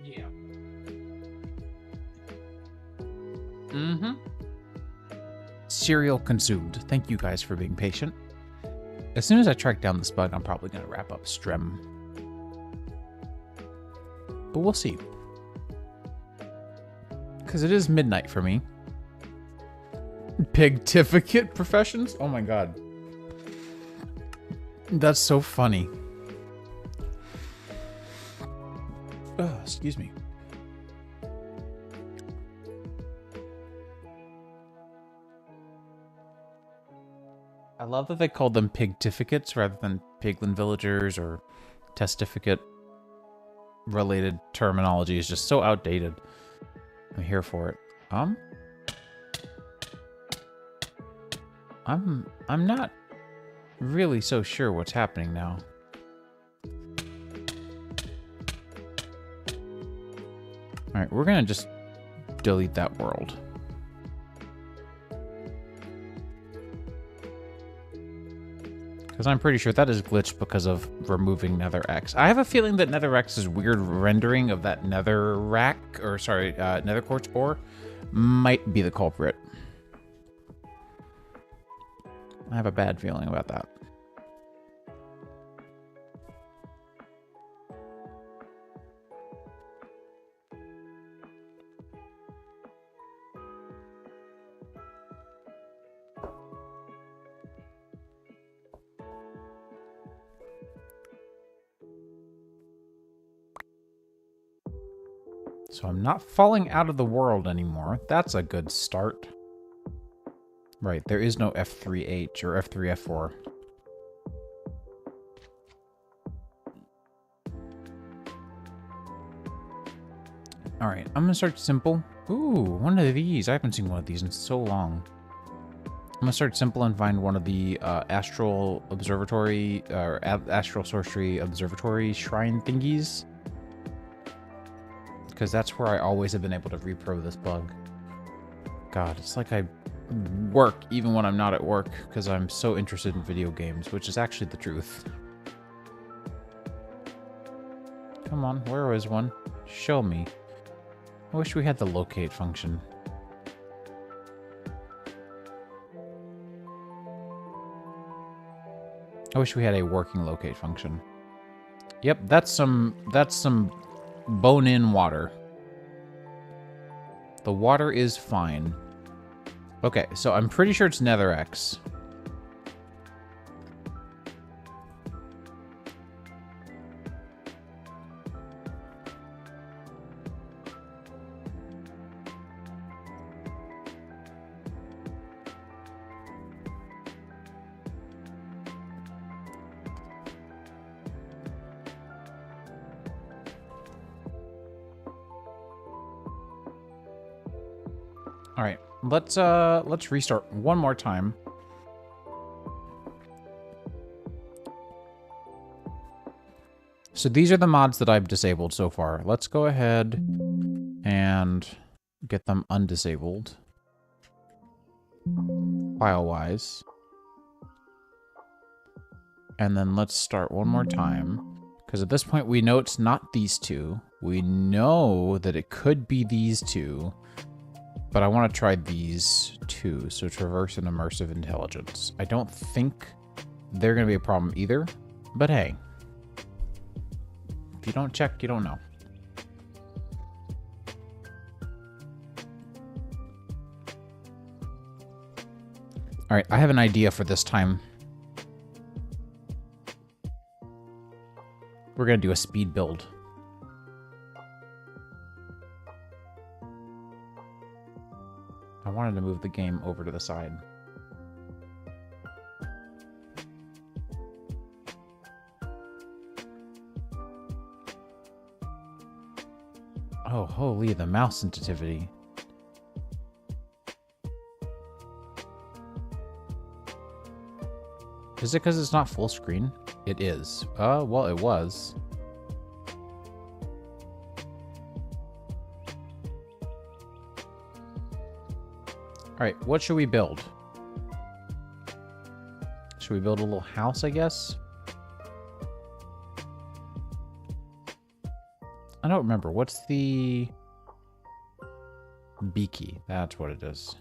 Yeah. Mm-hmm. Cereal consumed. Thank you guys for being patient. As soon as I track down this bug, I'm probably going to wrap up Strem. But we'll see. Because it is midnight for me. Pigtificate professions? Oh my god. That's so funny. Oh, excuse me. I love that they called them pigtificates rather than piglin villagers or testificate. Related terminology is just so outdated. I'm here for it. I'm not really so sure what's happening now. Alright, we're gonna just delete that world. Because I'm pretty sure that is glitched because of removing Nether X. I have a feeling that Nether X's weird rendering of that Nether rack, or sorry, Nether Quartz ore, might be the culprit. I have a bad feeling about that. So I'm not falling out of the world anymore. That's a good start. Right, there is no F3H or F3F4. Alright, I'm gonna start simple. Ooh, one of these. I haven't seen one of these in so long. I'm gonna start simple and find one of the Astral Observatory, or Astral Sorcery Observatory Shrine thingies. Because that's where I always have been able to repro this bug. God, it's like I work even when I'm not at work because I'm so interested in video games, which is actually the truth. Come on, where is one? Show me. I wish we had the locate function. I wish we had a working locate function. Yep, that's some bone-in water. The water is fine. Okay, so I'm pretty sure it's Nether X. All right, let's restart one more time. So these are the mods that I've disabled so far. Let's go ahead and get them undisabled. File-wise. And then let's start one more time. Because at this point we know it's not these two. We know that it could be these two. But I want to try these two. So traverse and immersive intelligence. I don't think they're going to be a problem either. But hey. If you don't check, you don't know. Alright, I have an idea for this time. We're going to do a speed build. I wanted to move the game over to the side. Oh, holy, the mouse sensitivity. Is it because it's not full screen? It is. Well, it was. Alright, what should we build? Should we build a little house, I guess? I don't remember. What's the B key? That's what it is.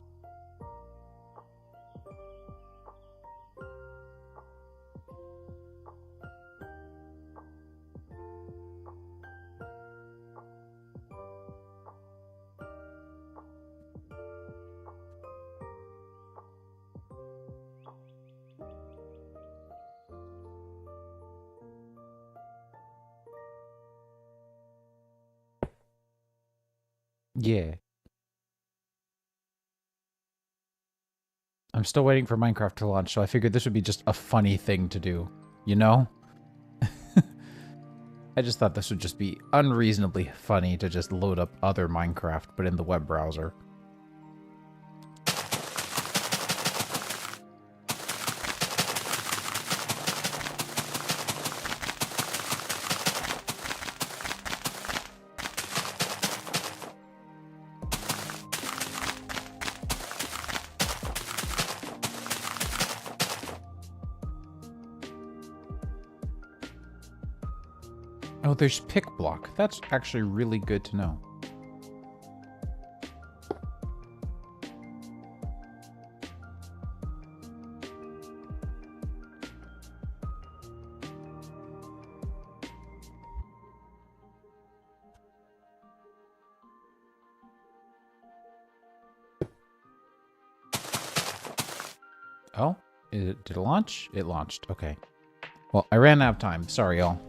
Yeah. I'm still waiting for Minecraft to launch, so I figured this would be just a funny thing to do. You know? I just thought this would just be unreasonably funny to just load up other Minecraft, but in the web browser. Oh, there's pick block. That's actually really good to know. Oh, did it launch? It launched. Okay. Well, I ran out of time. Sorry, y'all.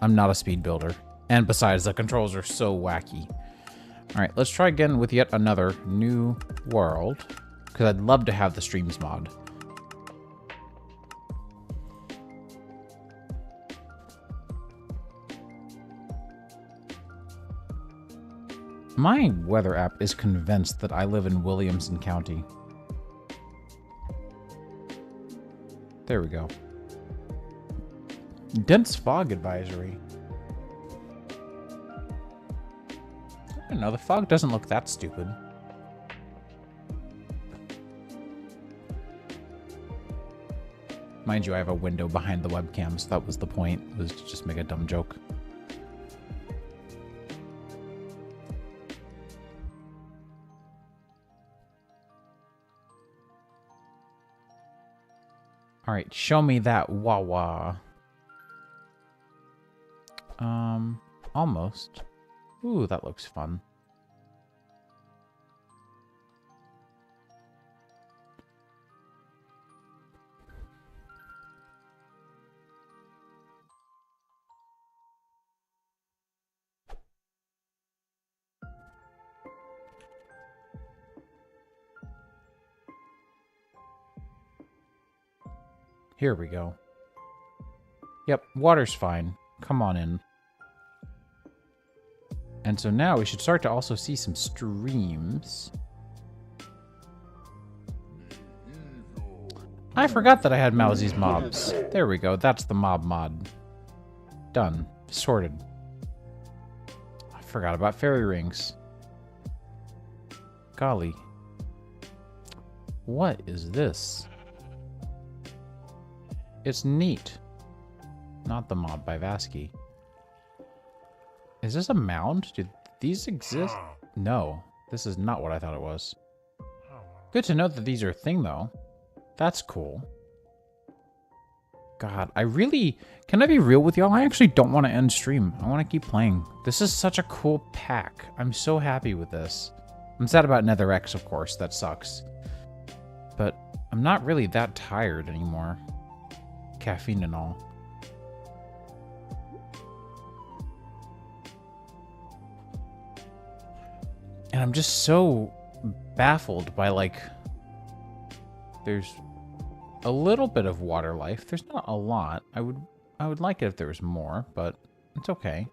I'm not a speed builder. And besides, the controls are so wacky. All right, let's try again with yet another new world. Because I'd love to have the streams mod. My weather app is convinced that I live in Williamson County. There we go. Dense fog advisory. I don't know, the fog doesn't look that stupid. Mind you, I have a window behind the webcam, so that was the point, was to just make a dumb joke. Alright, show me that wah-wah. Almost. Ooh, that looks fun. Here we go. Yep, water's fine. Come on in. And so now we should start to also see some streams. I forgot that I had Mousy's mobs. There we go. That's the mob mod. Done. Sorted. I forgot about fairy rings. Golly. What is this? It's neat. Not the mob by Vasky. Is this a mound? Do these exist? No. This is not what I thought it was. Good to know that these are a thing, though. That's cool. God, I really... Can I be real with y'all? I actually don't want to end stream. I want to keep playing. This is such a cool pack. I'm so happy with this. I'm sad about Nether X, of course. That sucks. But I'm not really that tired anymore. Caffeine and all. And I'm just so baffled by, like, there's a little bit of water life. There's not a lot. I would like it if there was more, but it's okay.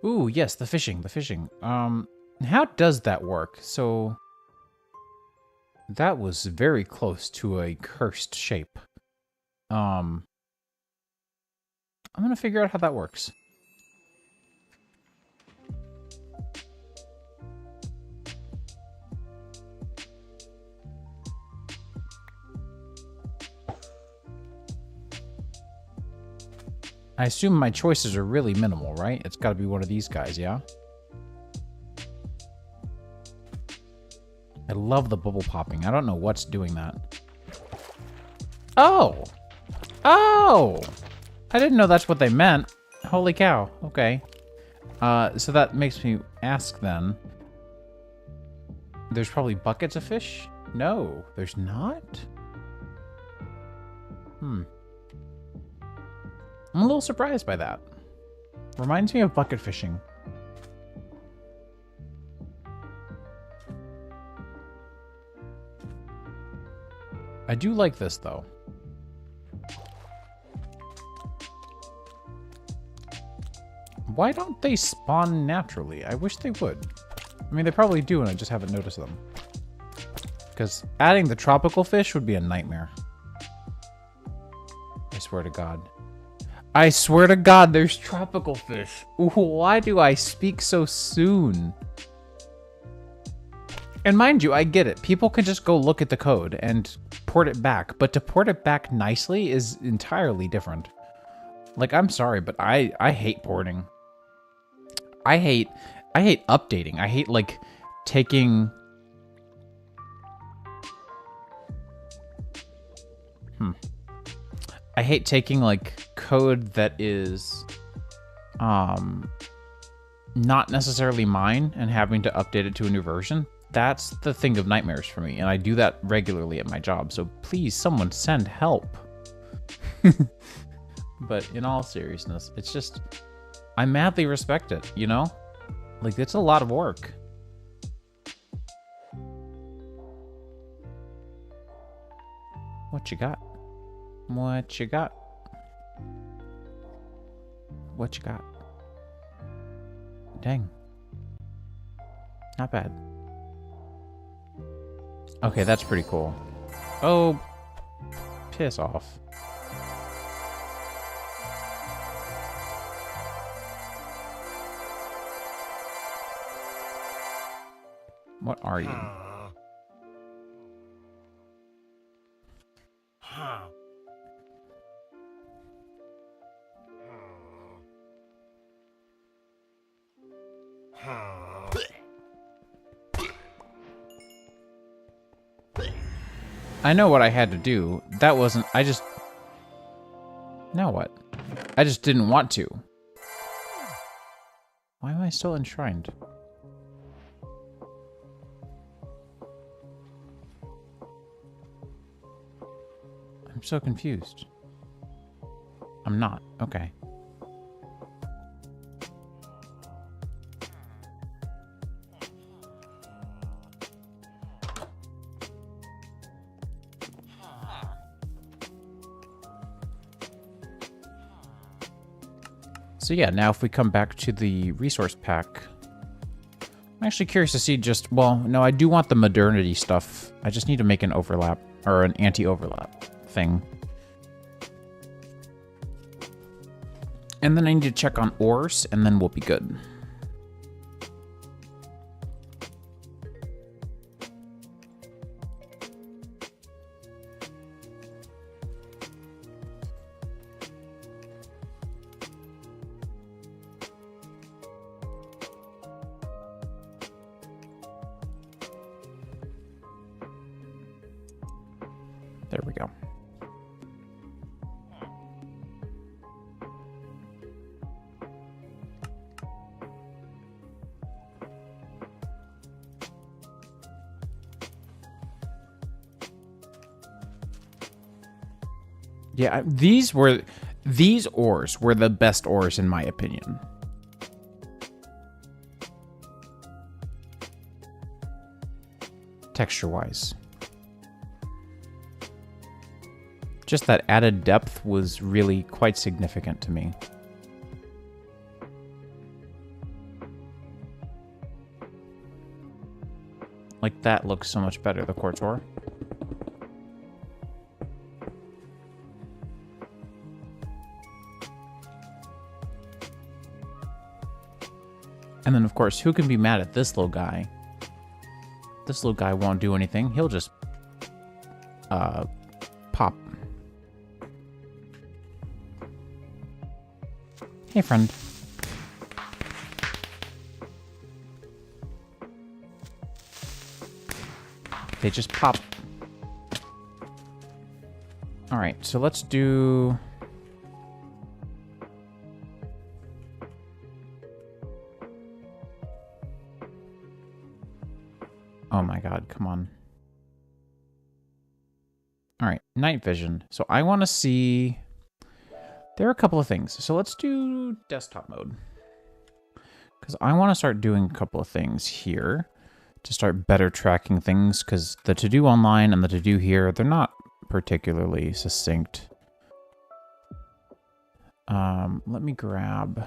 Ooh, yes, the fishing, the fishing. How does that work? So that was very close to a cursed shape. I'm gonna figure out how that works. I assume my choices are really minimal, right? It's got to be one of these guys, yeah? I love the bubble popping. I don't know what's doing that. Oh! Oh! I didn't know that's what they meant. Holy cow. Okay. So that makes me ask then. There's probably buckets of fish? No, there's not? I'm a little surprised by that. Reminds me of bucket fishing. I do like this, though. Why don't they spawn naturally? I wish they would. I mean, they probably do, and I just haven't noticed them. Because adding the tropical fish would be a nightmare. I swear to God. I swear to God, there's tropical fish. Why do I speak so soon? And mind you, I get it. People can just go look at the code and port it back. But to port it back nicely is entirely different. Like, I'm sorry, but I hate porting. I hate updating. I hate, like, taking... I hate taking, like, code that is, not necessarily mine and having to update it to a new version. That's the thing of nightmares for me, and I do that regularly at my job, so please, someone send help. But in all seriousness, it's just... I madly respect it, you know? Like, it's a lot of work. What you got? What you got? What you got? Dang. Not bad. Okay, that's pretty cool. Oh, piss off. What are you? I know what I had to do. That wasn't... I just... Now what? I just didn't want to. Why am I still enshrined? I'm so confused. I'm not. Okay. So yeah, now if we come back to the resource pack, I'm actually curious to see just, well, no, I do want the modernity stuff. I just need to make an overlap, or an anti-overlap thing. And then I need to check on ores, and then we'll be good. There we go. Yeah, these ores were the best ores in my opinion. Texture-wise. Just that added depth was really quite significant to me. Like, that looks so much better, the quartz ore. And then, of course, who can be mad at this little guy? This little guy won't do anything. He'll just, pop. Hey, friend. They just pop. All right, so let's do... Oh my god, come on. All right, night vision. So I want to see... There are a couple of things. So let's do desktop mode. Because I want to start doing a couple of things here to start better tracking things, because the to-do online and the to-do here, they're not particularly succinct. Let me grab...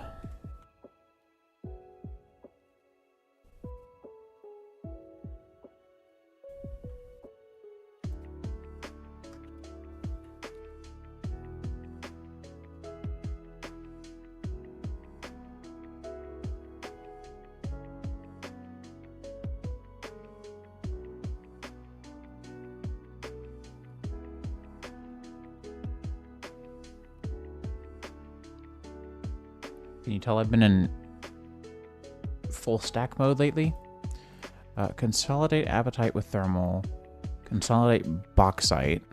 Can you tell I've been in full stack mode lately? Consolidate appetite with thermal. Consolidate bauxite.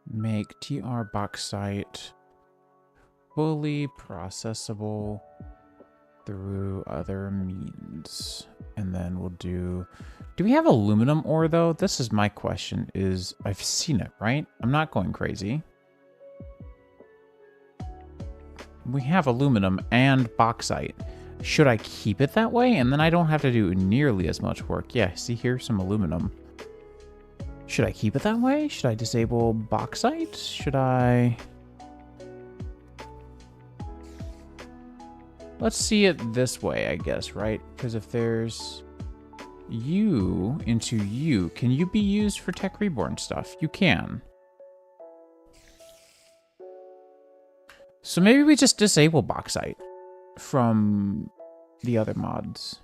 Make TR bauxite fully processable through other means. And then we'll do we have aluminum ore though? This is my question, is I've seen it, right? I'm not going crazy. We have aluminum and bauxite. Should I keep it that way? And then I don't have to do nearly as much work. Yeah, see here, some aluminum. Should I keep it that way? Should I disable bauxite? Should I... Let's see it this way, I guess, right? Because if there's U into U, can you be used for Tech Reborn stuff? You can. So maybe we just disable bauxite from the other mods.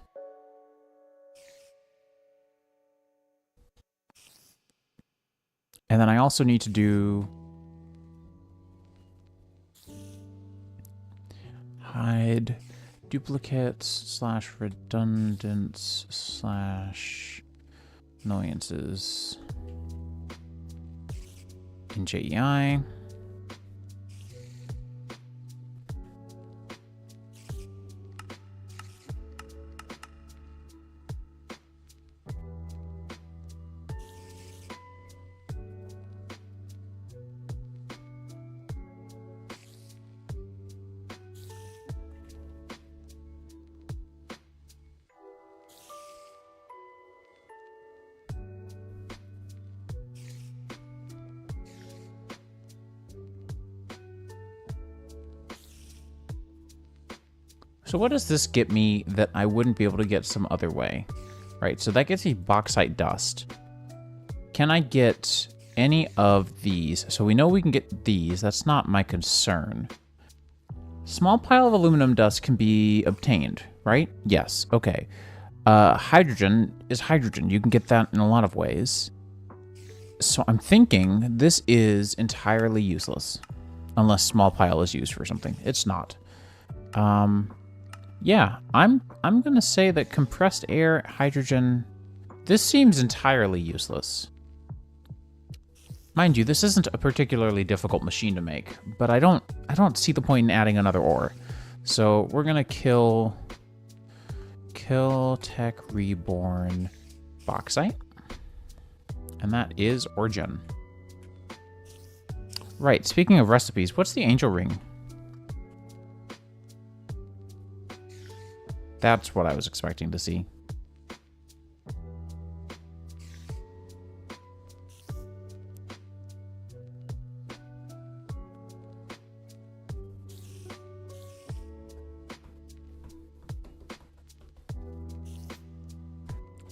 And then I also need to do hide duplicates / redundants / annoyances in JEI. So what does this get me that I wouldn't be able to get some other way? Right, so that gets me bauxite dust. Can I get any of these? So we know we can get these. That's not my concern. Small pile of aluminum dust can be obtained, right? Yes, okay. Hydrogen is hydrogen. You can get that in a lot of ways. So I'm thinking this is entirely useless. Unless small pile is used for something. It's not. Yeah, I'm gonna say that compressed air, hydrogen, this seems entirely useless. Mind you, this isn't a particularly difficult machine to make, but I don't see the point in adding another ore. So we're gonna kill Tech Reborn bauxite. And that is Orgen. Right, speaking of recipes, what's the angel ring? That's what I was expecting to see.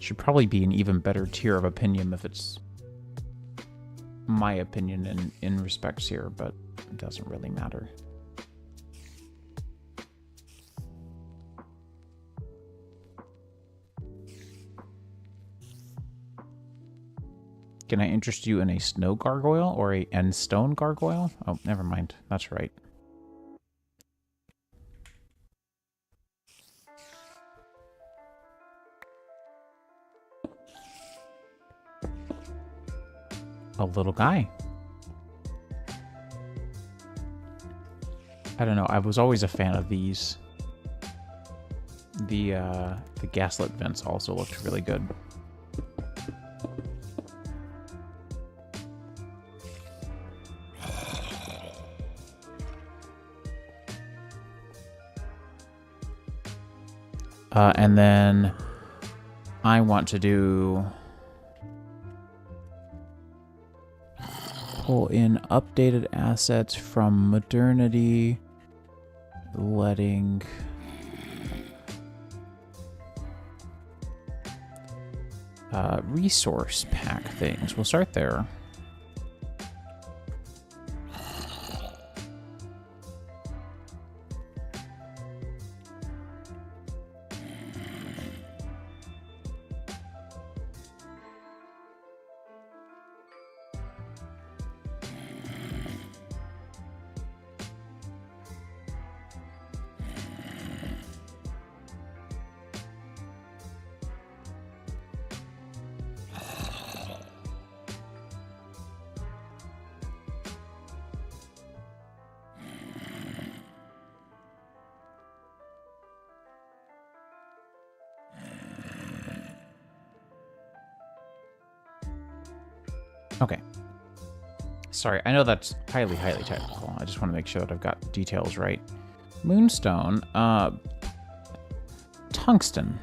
Should probably be an even better tier of opinion if it's my opinion in respects here, but it doesn't really matter. Can I interest you in a snow gargoyle or a end stone gargoyle? Oh, never mind. That's right. A little guy. I don't know. I was always a fan of these. The gaslit vents also looked really good. And then I want to pull in updated assets from modernity, letting resource pack things. We'll start there. Okay. Sorry, I know that's highly, highly technical. I just want to make sure that I've got details right. Moonstone, tungsten.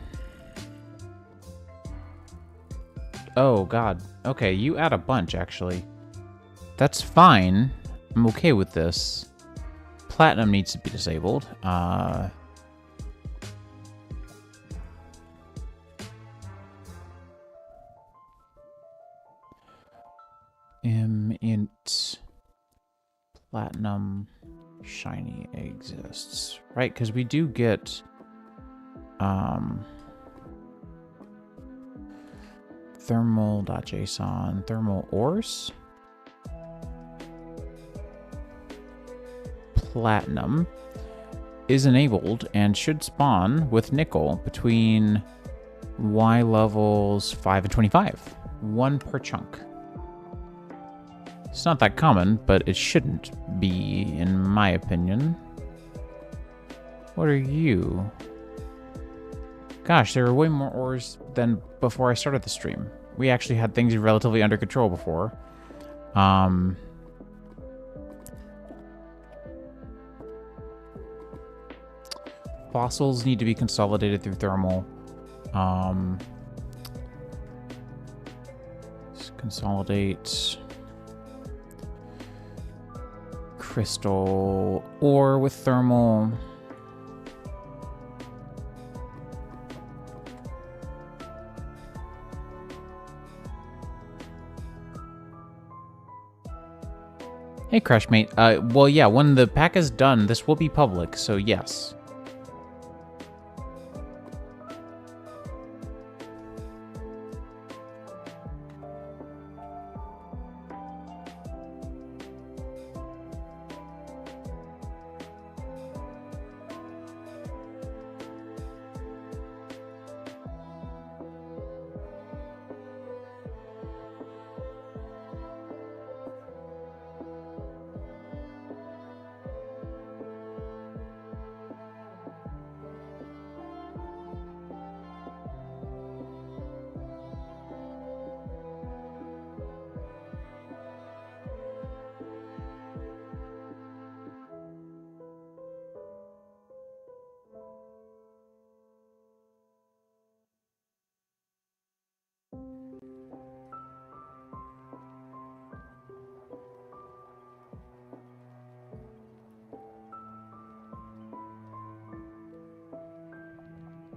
Oh, God. Okay, you add a bunch, actually. That's fine. I'm okay with this. Platinum needs to be disabled. Int platinum shiny exists, right? Because we do get thermal.json thermal ores. Platinum is enabled and should spawn with nickel between Y levels 5 and 25. 1 per chunk. It's not that common, but it shouldn't be, in my opinion. What are you? Gosh, there were way more ores than before I started the stream. We actually had things relatively under control before. Fossils need to be consolidated through thermal. Just consolidate crystal ore with thermal. Hey, Crashmate. Well, yeah, when the pack is done, this will be public, so yes.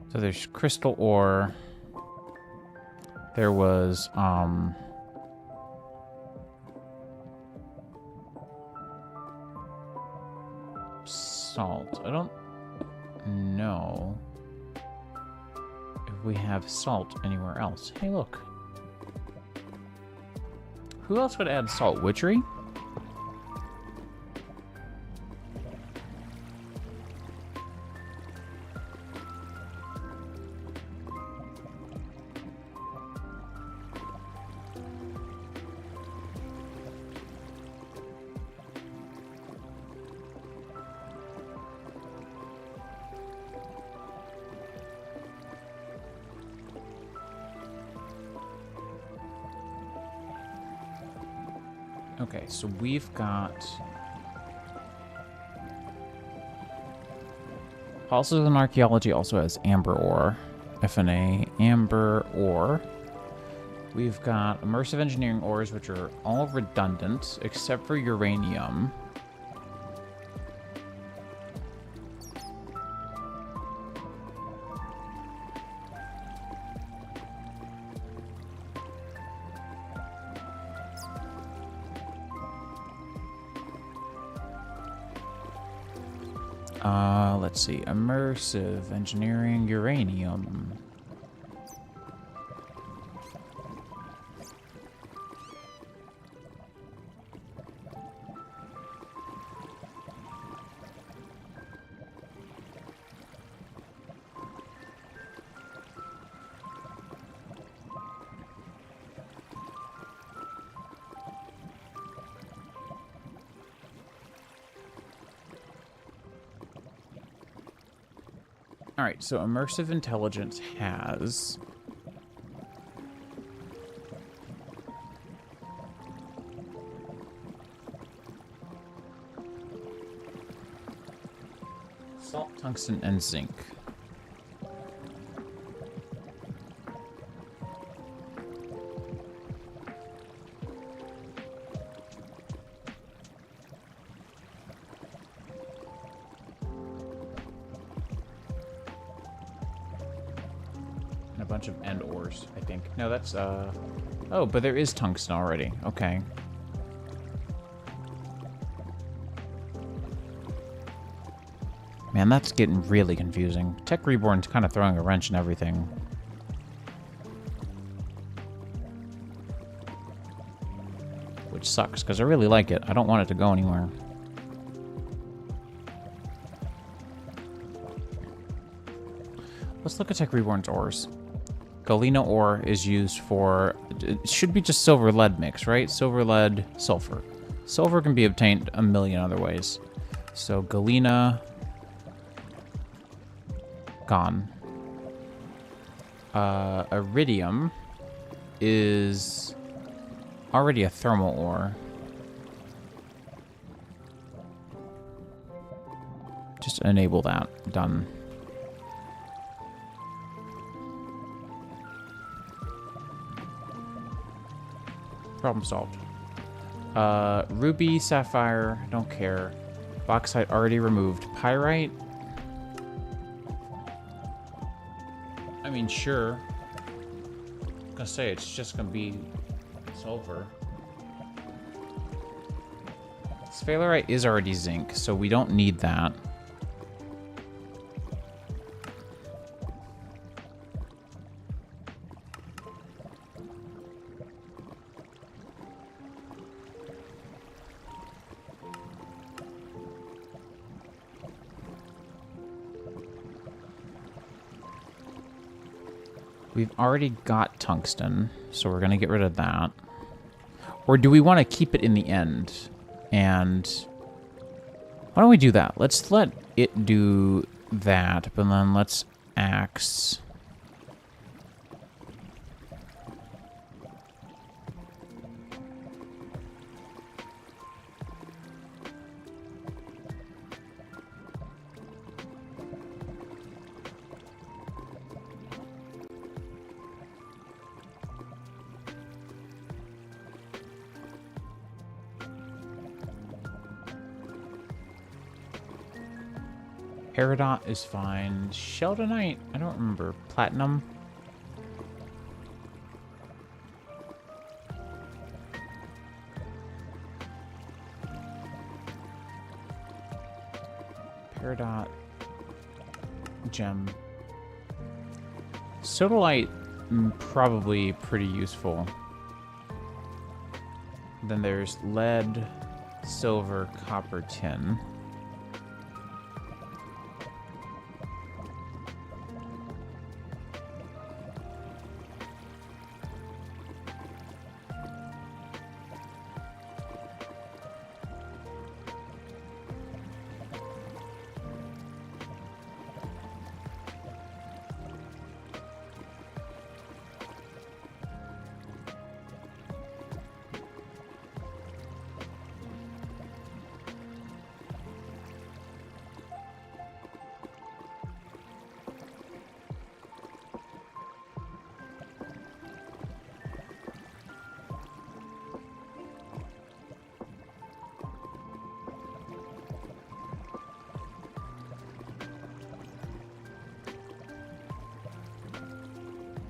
So there's crystal ore. There was, salt. I don't know if we have salt anywhere else. Hey, look. Who else would add salt? Witchery? Okay, so we've got Pulses in Archaeology also has amber ore. FNA, amber ore. We've got immersive engineering ores, which are all redundant except for uranium. Let's see. Immersive engineering, uranium. All right, so immersive intelligence has salt, tungsten, and zinc. Bunch of end ores, I think. No, that's oh, but there is tungsten already. Okay. Man, that's getting really confusing. Tech Reborn's kind of throwing a wrench in everything. Which sucks, because I really like it. I don't want it to go anywhere. Let's look at Tech Reborn's ores. Galena ore is used for, it should be just silver lead mix, right? Silver lead, sulfur. Silver can be obtained a million other ways. So Galena, gone. Iridium is already a thermal ore. Just enable that, done. Problem solved. Ruby, sapphire, don't care. Bauxite already removed. Pyrite? I mean, sure. I'm gonna say it's just gonna be sulfur. Sphalerite is already zinc, so we don't need that. We've already got tungsten, so we're going to get rid of that. Or do we want to keep it in the end? And why don't we do that? Let's let it do that, but then let's axe. Peridot is fine. Sheldonite, I don't remember. Platinum. Peridot. Gem. Sodalite, probably pretty useful. Then there's lead, silver, copper, tin.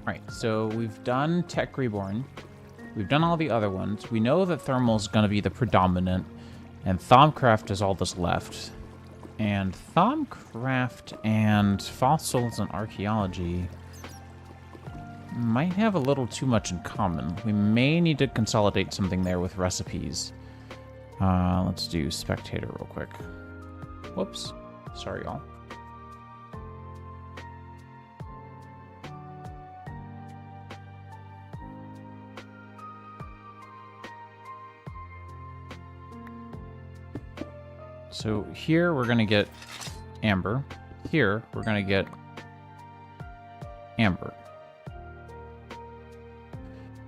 Right, so we've done Tech Reborn. We've done all the other ones. We know that thermal is going to be the predominant, and Thaumcraft is all that's left. And Thaumcraft and fossils and archaeology might have a little too much in common. We may need to consolidate something there with recipes. Let's do spectator real quick. Whoops. Sorry, y'all. So here we're going to get amber. Here we're going to get amber.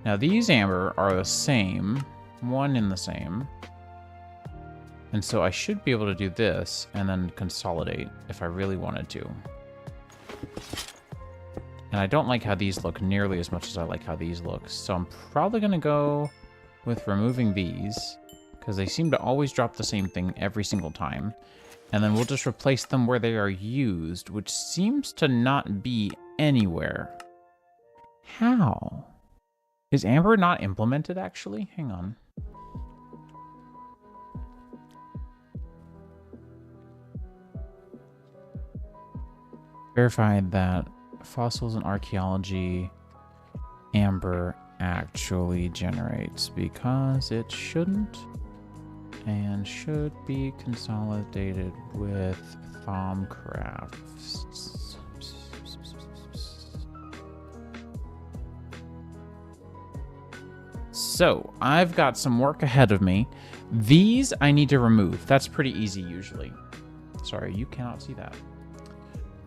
Now these amber are the same, one in the same. And so I should be able to do this and then consolidate if I really wanted to. And I don't like how these look nearly as much as I like how these look. So I'm probably going to go with removing these, because they seem to always drop the same thing every single time. And then we'll just replace them where they are used, which seems to not be anywhere. How? Is Amber not implemented, actually? Hang on. Verified that fossils and archaeology Amber actually generates, because it shouldn't. And should be consolidated with Thaumcrafts. So, I've got some work ahead of me. These I need to remove. That's pretty easy usually. Sorry, you cannot see that.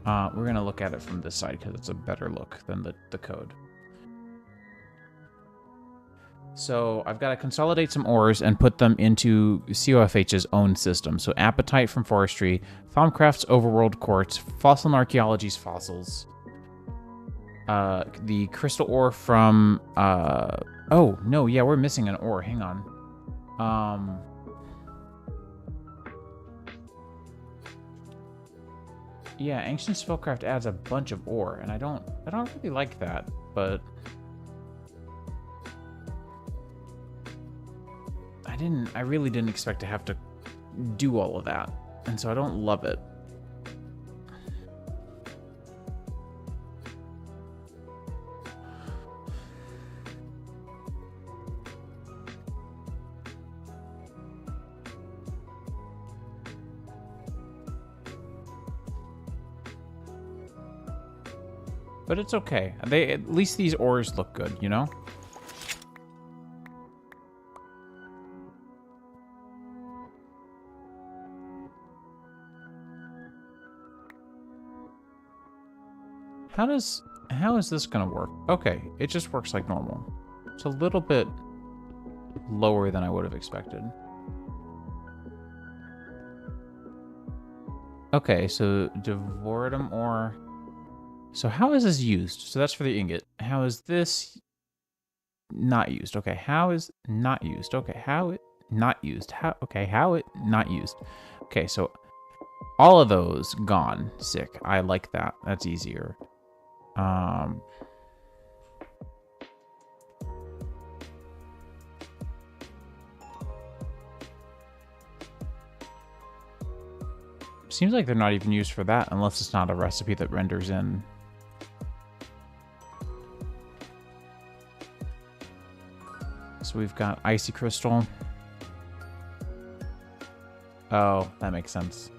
We're going to look at it from this side because it's a better look than the code. So I've got to consolidate some ores and put them into COFH's own system. So Appetite from Forestry, Thaumcraft's Overworld Quartz, Fossil and Archaeology's Fossils, the Crystal Ore from... oh, no, yeah, we're missing an ore. Hang on. Yeah, Ancient Spellcraft adds a bunch of ore, and I don't really like that, but... I really didn't expect to have to do all of that, and so I don't love it. But it's okay. At least these ores look good, you know? How is this gonna work? Okay, it just works like normal. It's a little bit lower than I would have expected. Okay, so Devoridum ore. So how is this used? So that's for the ingot. How is this not used? Okay, how is not used? Okay, how it not used? How it not used? Okay, so all of those gone. Sick. I like that. That's easier. Seems like they're not even used for that unless it's not a recipe that renders in. So we've got icy crystal. Oh, that makes sense.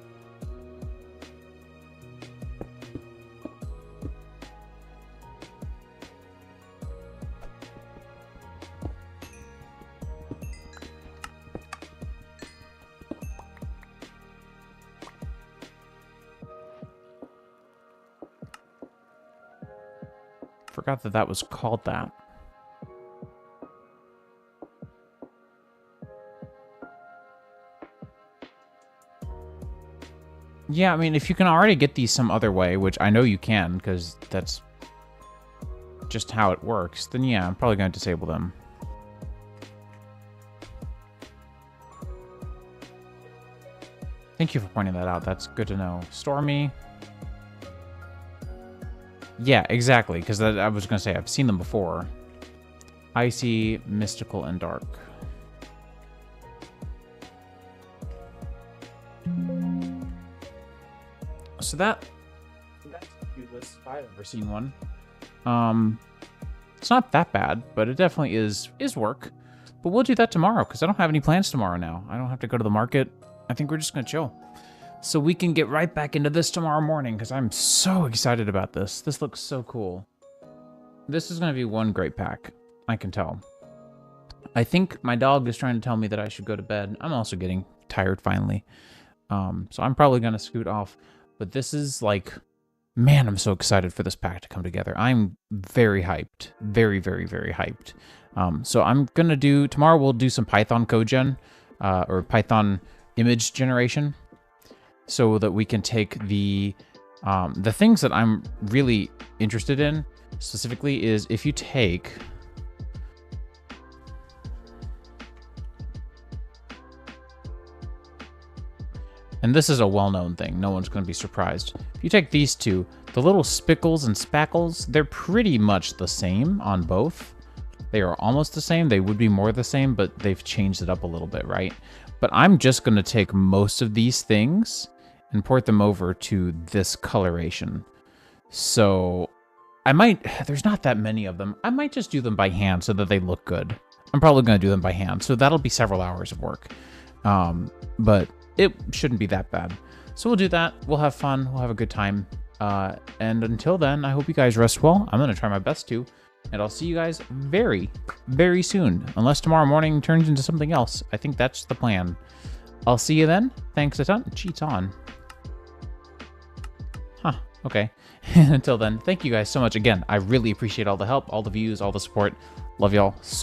Forgot that that was called that. Yeah, I mean, if you can already get these some other way, which I know you can, because that's just how it works, then yeah, I'm probably going to disable them. Thank you for pointing that out. That's good to know. Stormy. Yeah, exactly, because I was going to say, I've seen them before. Icy, mystical, and dark. So that's a cute list if I've ever seen one. It's not that bad, but it definitely is work. But we'll do that tomorrow, because I don't have any plans tomorrow now. I don't have to go to the market. I think we're just going to chill. So we can get right back into this tomorrow morning, because I'm so excited about this. This looks so cool. This is going to be one great pack. I can tell. I think my dog is trying to tell me that I should go to bed. I'm also getting tired finally. So I'm probably going to scoot off. But this is like, man, I'm so excited for this pack to come together. I'm very hyped. Very, very, very hyped. So I'm going to do, tomorrow we'll do some Python code gen, or Python image generation, so that we can take the things that I'm really interested in specifically is if you take, and this is a well-known thing, no one's going to be surprised. If you take these two, the little spickles and spackles, they're pretty much the same on both. They are almost the same. They would be more the same, but they've changed it up a little bit, right? But I'm just going to take most of these things and port them over to this coloration. So I might, there's not that many of them. I might just do them by hand so that they look good. I'm probably going to do them by hand. So that'll be several hours of work. But it shouldn't be that bad. So we'll do that. We'll have fun. We'll have a good time. And until then, I hope you guys rest well. I'm going to try my best to. And I'll see you guys very, very soon. Unless tomorrow morning turns into something else. I think that's the plan. I'll see you then. Thanks a ton. Cheats on. Huh. Okay. Until then, thank you guys so much again. I really appreciate all the help, all the views, all the support. Love y'all so